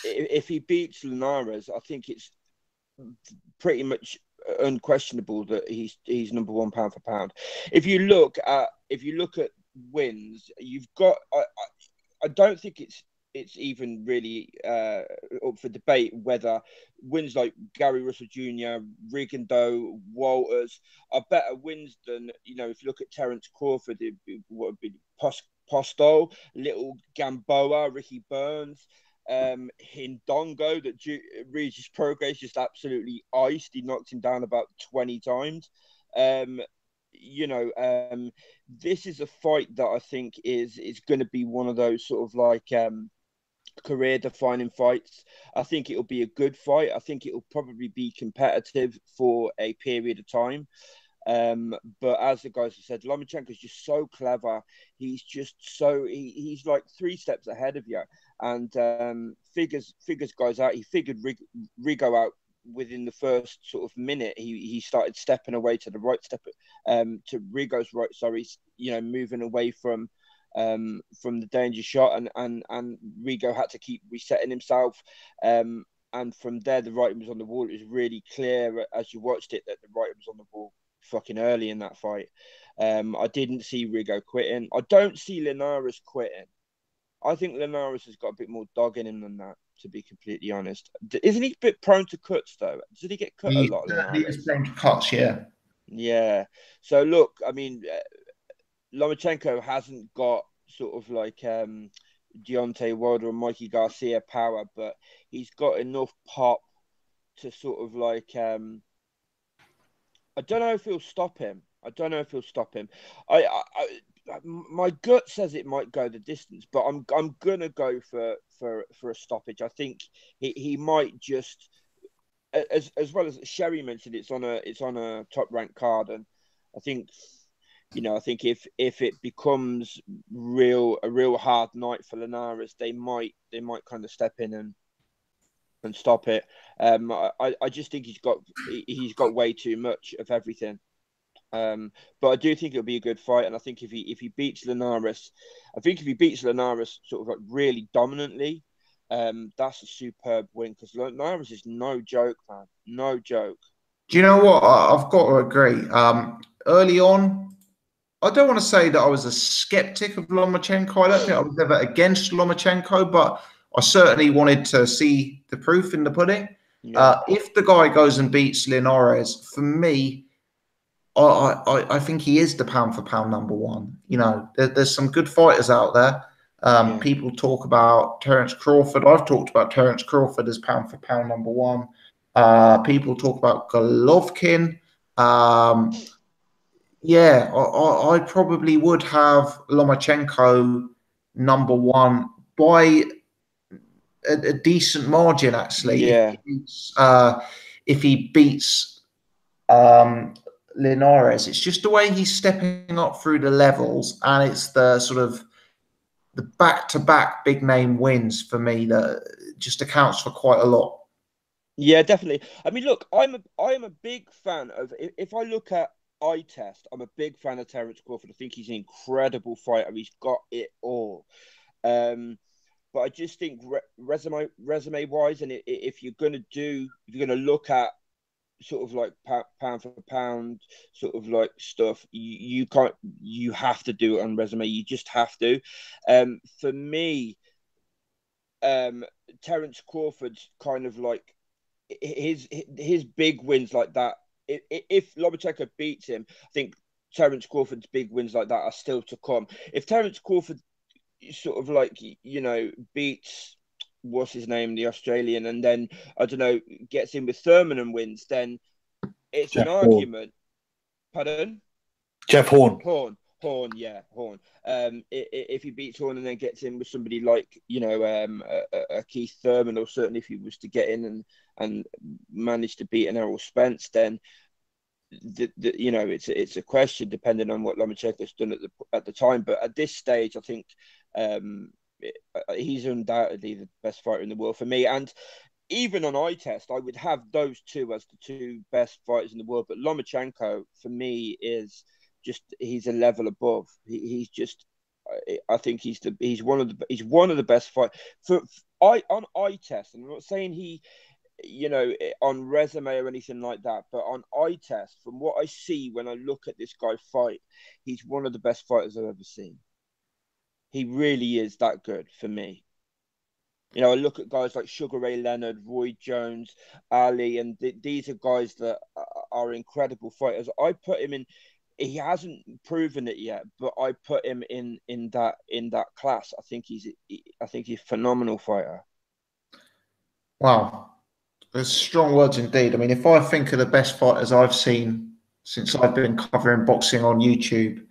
Speaker 5: if he beats Linares, I think it's pretty much unquestionable that he's number one pound for pound. If you look at wins, you've got. I don't think it's even really up for debate whether wins like Gary Russell Jr., Rigondeaux, Walters are better wins than, you know, if you look at Terence Crawford, what would be Postol, Little Gamboa, Ricky Burns, Hindongo, that Regis Progress just absolutely iced. He knocked him down about 20 times. This is a fight that I think is going to be one of those sort of like career-defining fights. I think it'll be a good fight. I think it'll probably be competitive for a period of time. But as the guys have said, Lomachenko's just so clever. He's just so he's like 3 steps ahead of you, and figures guys out. He figured Rigo out within the first sort of minute. He started stepping away to the right, to Rigo's right. Sorry, moving away from the danger shot, and Rigo had to keep resetting himself. And from there, the writing was on the wall. It was really clear as you watched it that the writing was on the wall fucking early in that fight. I didn't see Rigo quitting. I don't see Linares quitting. I think Linares has got a bit more dog in him than that, to be completely honest. Isn't he a bit prone to cuts, though? Did he get cut a lot?
Speaker 1: He is prone to cuts, yeah.
Speaker 5: Yeah. So, look, I mean, Lomachenko hasn't got sort of like Deontay Wilder or Mikey Garcia power, but he's got enough pop to sort of like... I don't know if he'll stop him. My gut says it might go the distance, but I'm gonna go for a stoppage. I think he might just, as well as Sherry mentioned, it's on a top ranked card, and I think if it becomes a real hard night for Linares, they might kind of step in and stop it. I just think he's got way too much of everything. But I do think it'll be a good fight, and I think if he beats Linares, sort of like really dominantly, that's a superb win, because Linares is no joke, man, no joke.
Speaker 1: Do you know what? I've got to agree. Early on, I don't want to say that I was a skeptic of Lomachenko. I don't think I was ever against Lomachenko, but I certainly wanted to see the proof in the pudding. Yeah. If the guy goes and beats Linares, for me, I think he is the pound for pound number one. There's some good fighters out there. People talk about Terence Crawford. I've talked about Terence Crawford as pound for pound number one. People talk about Golovkin. I probably would have Lomachenko number one by a decent margin, actually.
Speaker 5: Yeah.
Speaker 1: If he beats Linares, it's just the way he's stepping up through the levels, and it's the sort of the back-to-back big name wins for me that just accounts for quite a lot.
Speaker 5: Yeah, definitely. I mean, look, I am a big fan of. If I look at eye test, I'm a big fan of Terence Crawford. I think he's an incredible fighter. He's got it all. But I just think resume wise, and if you're gonna look at sort of like pound for pound sort of like stuff, you have to do it on resume. You just have to. For me, Terence Crawford's kind of like his big wins like that. If Lomachenko beats him, I think Terence Crawford's big wins like that are still to come. If Terence Crawford sort of like beats what's his name, the Australian, and then I don't know, gets in with Thurman and wins, then it's Jeff an Horn. Argument. Pardon?
Speaker 2: Jeff Horn.
Speaker 5: Horn. If he beats Horn and then gets in with somebody like a Keith Thurman, or certainly if he was to get in and manage to beat an Errol Spence, then it's a question depending on what Lomachenko's done at the time. But at this stage, I think he's undoubtedly the best fighter in the world for me. And even on eye test, I would have those two as the two best fighters in the world. But Lomachenko, for me, he's a level above. I think he's one of the best fighters on eye test. And I'm not saying he, on resume or anything like that, but on eye test, from what I see when I look at this guy fight, he's one of the best fighters I've ever seen. He really is that good for me. I look at guys like Sugar Ray Leonard, Roy Jones, Ali, and these are guys that are incredible fighters. I put him in. He hasn't proven it yet, but I put him in that class. I think he's a phenomenal fighter.
Speaker 1: Wow, there's strong words indeed. I mean, if I think of the best fighters I've seen since I've been covering boxing on YouTube,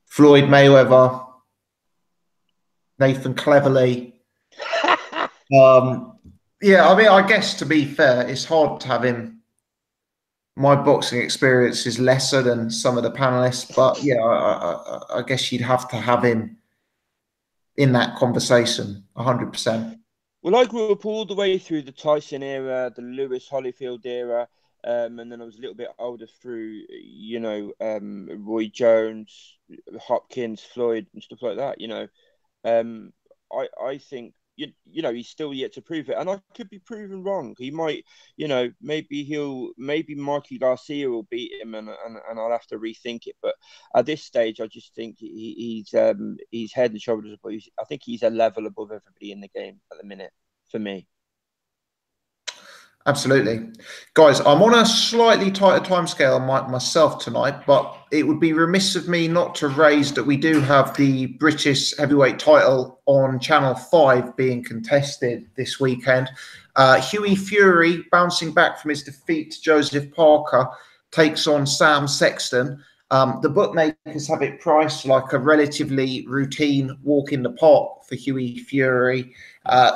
Speaker 1: Floyd Mayweather, Nathan Cleverly, Yeah, I mean, I guess to be fair, it's hard to have him. My boxing experience is lesser than some of the panelists, but yeah, I guess you'd have to have him in that conversation, 100%.
Speaker 5: Well, I grew up all the way through the Tyson era, the Lewis Holyfield era, and then I was a little bit older through, Roy Jones, Hopkins, Floyd, and stuff like that. Um, I think he's still yet to prove it, and I could be proven wrong. He might, maybe Mikey Garcia will beat him, and I'll have to rethink it. But at this stage, I just think he's head and shoulders above. I think he's a level above everybody in the game at the minute for me.
Speaker 1: Absolutely. Guys, I'm on a slightly tighter timescale myself tonight, but it would be remiss of me not to raise that we do have the British heavyweight title on Channel 5 being contested this weekend. Hughie Fury, bouncing back from his defeat to Joseph Parker, takes on Sam Sexton. The bookmakers have it priced like a relatively routine walk in the park for Hughie Fury.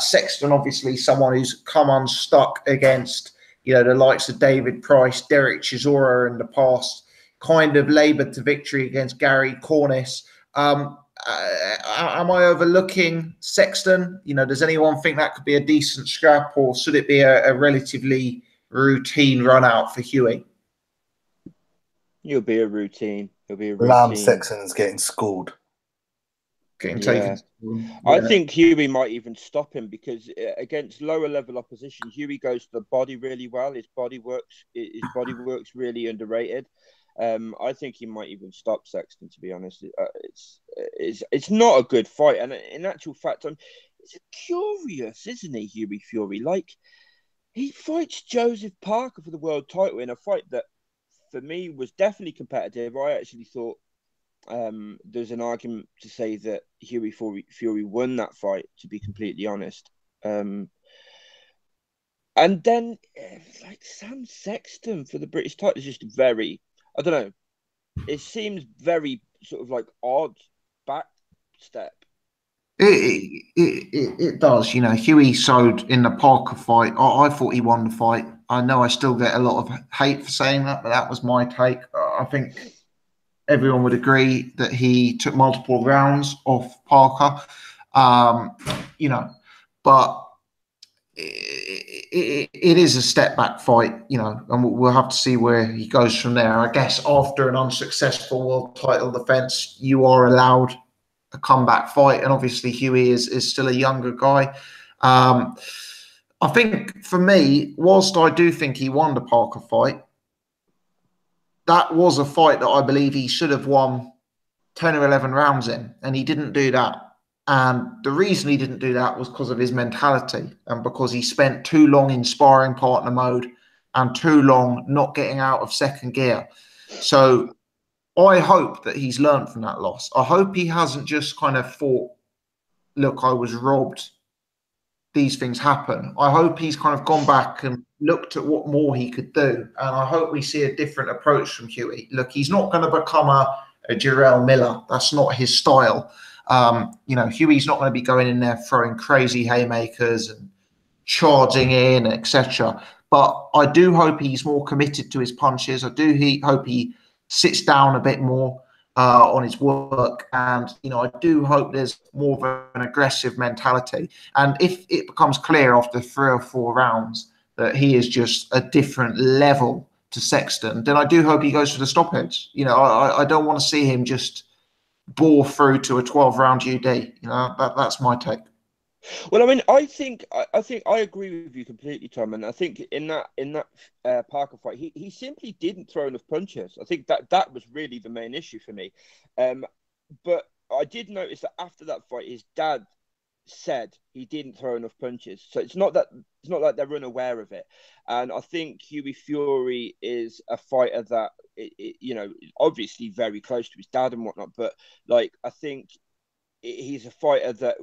Speaker 1: Sexton, obviously, someone who's come unstuck against, the likes of David Price, Derek Chisora in the past, kind of laboured to victory against Gary Cornish. Am I overlooking Sexton? Does anyone think that could be a decent scrap, or should it be a relatively routine run out for Hughie?
Speaker 5: It'll be a routine.
Speaker 2: Lamb Sexton's getting schooled.
Speaker 1: Getting taken.
Speaker 5: I think Hughie might even stop him because against lower level opposition, Hughie goes to the body really well. His body works really underrated. I think he might even stop Sexton. To be honest, it's not a good fight, and in actual fact, it's curious, isn't he, Hughie Fury? Like he fights Joseph Parker for the world title in a fight that, for me, was definitely competitive. I actually thought there's an argument to say that Hughie Fury won that fight, to be completely honest. And then, like Sam Sexton for the British title is just very, I don't know, it seems very sort of like odd back step.
Speaker 1: It does. Hughie showed in the Parker fight. I thought he won the fight. I know I still get a lot of hate for saying that, but that was my take. I think everyone would agree that he took multiple rounds off Parker. But it is a step back fight, and we'll have to see where he goes from there. I guess after an unsuccessful world title defense, you are allowed a comeback fight, and obviously Hughie is still a younger guy. I think for me, whilst I do think he won the Parker fight, that was a fight that I believe he should have won 10 or 11 rounds in, and he didn't do that. And the reason he didn't do that was because of his mentality and because he spent too long in sparring partner mode and too long not getting out of second gear. So I hope that he's learned from that loss. I hope he hasn't just kind of thought, look, I was robbed. These things happen. I hope he's kind of gone back and looked at what more he could do. And I hope we see a different approach from Hughie. Look, he's not going to become a Jarrell Miller. That's not his style. Hughie's not going to be going in there throwing crazy haymakers and charging in, etc. But I do hope he's more committed to his punches. I do hope he sits down a bit more on his work, and I do hope there's more of an aggressive mentality. And if it becomes clear after 3 or 4 rounds that he is just a different level to Sexton, then I do hope he goes for the stoppage. I don't want to see him just bore through to a 12-round UD. That's my take.
Speaker 5: Well, I mean, I think I agree with you completely, Tom. And I think in that Parker fight, he simply didn't throw enough punches. I think that was really the main issue for me. But I did notice that after that fight, his dad said he didn't throw enough punches. So it's not like they're unaware of it. And I think Hughie Fury is a fighter that obviously very close to his dad and whatnot. But like, I think he's a fighter that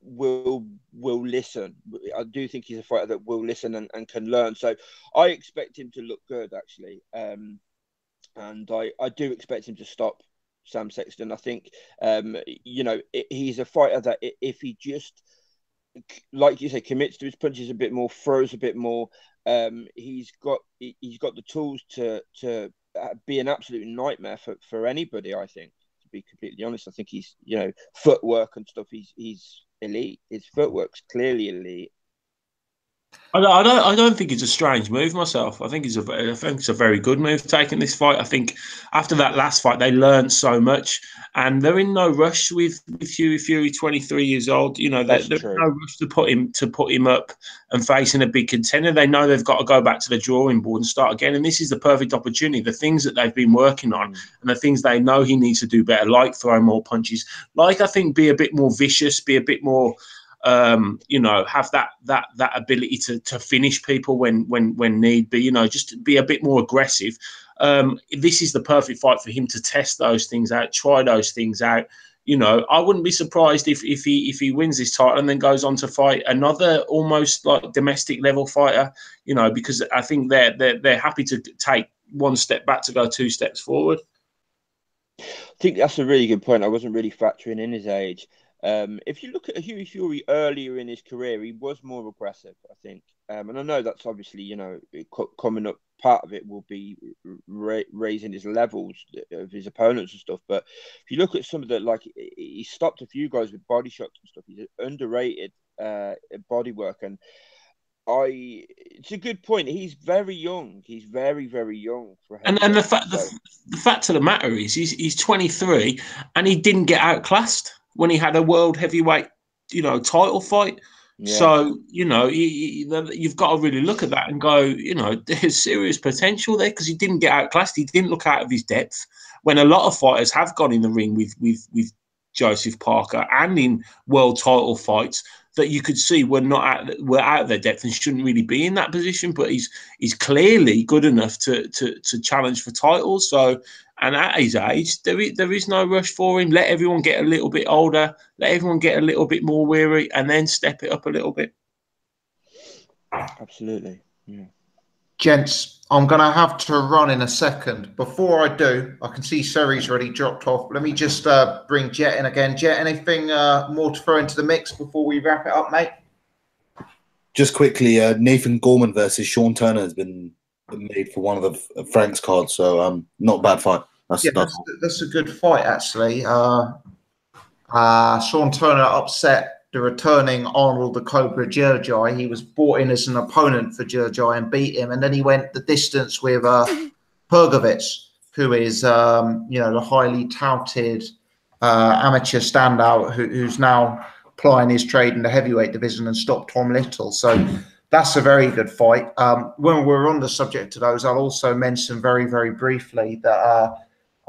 Speaker 5: will listen. I do think he's a fighter that will listen and can learn. So I expect him to look good, actually. And I do expect him to stop Sam Sexton. I think, he's a fighter that if he just like you say, commits to his punches a bit more, throws a bit more. He's got the tools to be an absolute nightmare for anybody. I think, to be completely honest, I think he's, you know, footwork and stuff. He's elite. His footwork's clearly elite.
Speaker 3: I don't think it's a strange move myself. I think it's a very good move taking this fight. I think after that last fight, they learned so much, and they're in no rush with Fury, 23 years old. You know, they're in no rush to put him up and facing a big contender. They know they've got to go back to the drawing board and start again, and this is the perfect opportunity. The things that they've been working on and the things they know he needs to do better, like throw more punches, like I think be a bit more vicious, be a bit more. You know, have that ability to finish people when need be. You know, just be a bit more aggressive. This is the perfect fight for him to test those things out, try those things out. You know, I wouldn't be surprised if he wins this title and then goes on to fight another almost like domestic level fighter. You know, because I think they're happy to take one step back to go two steps forward.
Speaker 5: I think that's a really good point. I wasn't really factoring in his age. If you look at Hughie Fury earlier in his career, he was more aggressive, I think. And I know that's obviously, you know, coming up, part of it will be raising his levels of his opponents and stuff. But if you look at some of the, like, he stopped a few guys with body shots and stuff. He's underrated body work. And it's a good point. He's very young. He's very, very young.
Speaker 3: And the fact of the matter is, he's 23 and he didn't get outclassed when he had a world heavyweight, you know, title fight. Yeah. So, you know, you've got to really look at that and go, you know, there's serious potential there because he didn't get outclassed. He didn't look out of his depth when a lot of fighters have gone in the ring with Joseph Parker and in world title fights that you could see were out of their depth and shouldn't really be in that position. But he's clearly good enough to challenge for titles. So, and at his age, there is no rush for him. Let everyone get a little bit older. Let everyone get a little bit more weary, and then step it up a little bit.
Speaker 5: Absolutely, yeah.
Speaker 1: Gents, I'm going to have to run in a second. Before I do, I can see Suri's already dropped off. Let me just bring Jet in again. Jet, anything more to throw into the mix before we wrap it up, mate?
Speaker 2: Just quickly, Nathan Gorman versus Sean Turner has been made for one of the Frank's cards, so not a bad fight.
Speaker 1: That's a good fight, actually. Sean Turner upset the returning Arnold the Cobra Jurjai. He was brought in as an opponent for Jurjai and beat him, and then he went the distance with Pergovich, who is you know, the highly touted amateur standout who's now plying his trade in the heavyweight division and stopped Tom Little. So that's a very good fight. When we're on the subject of those, I'll also mention very, very briefly that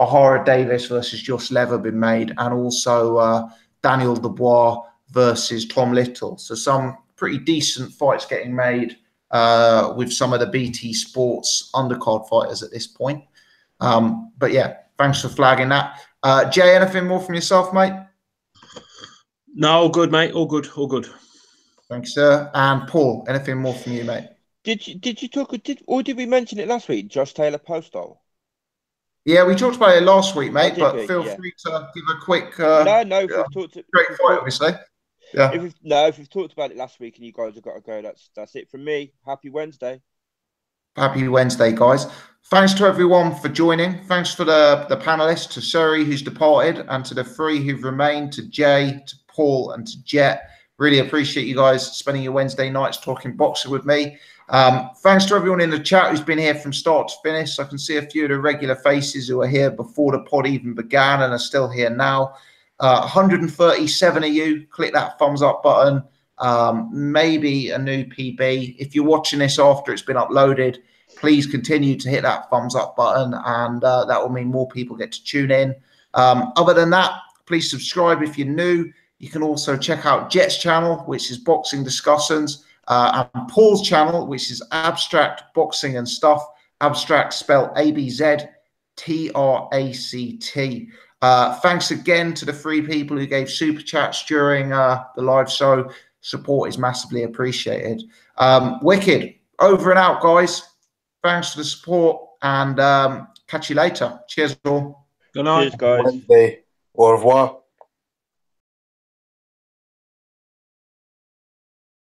Speaker 1: Ahara Davis versus Josh Lever been made, and also Daniel Dubois versus Tom Little. So some pretty decent fights getting made with some of the BT Sports undercard fighters at this point. But yeah, thanks for flagging that. Jay, anything more from yourself, mate?
Speaker 3: No, all good, mate. All good, all good.
Speaker 1: Thanks, sir. And Paul, anything more from you, mate?
Speaker 5: Did you talk, or did we mention it last week? Josh Taylor Postal.
Speaker 1: Yeah, we talked about it last week, mate. But feel free to give a quick.
Speaker 5: No, we've talked.
Speaker 1: Great fight, obviously. Yeah.
Speaker 5: If we've talked about it last week and you guys have got to go, that's it from me. Happy Wednesday.
Speaker 1: Happy Wednesday, guys. Thanks to everyone for joining. Thanks for the panelists, to Suri, who's departed, and to the three who've remained, to Jay, to Paul, and to Jet. Really appreciate you guys spending your Wednesday nights talking boxing with me. Thanks to everyone in the chat who's been here from start to finish. I can see a few of the regular faces who are here before the pod even began and are still here now. 137 of you, click that thumbs up button. Maybe a new PB. If you're watching this after it's been uploaded, please continue to hit that thumbs up button, and that will mean more people get to tune in. Other than that, please subscribe if you're new. You can also check out Jet's channel, which is Boxing Discussions, and Paul's channel, which is Abstract Boxing and Stuff. Abstract spelled ABZTRACT. Thanks again to the three people who gave super chats during the live show. Support is massively appreciated. Wicked. Over and out, guys. Thanks for the support, and catch you later. Cheers, all.
Speaker 3: Good night.
Speaker 5: Cheers, guys.
Speaker 2: Wednesday. Au revoir.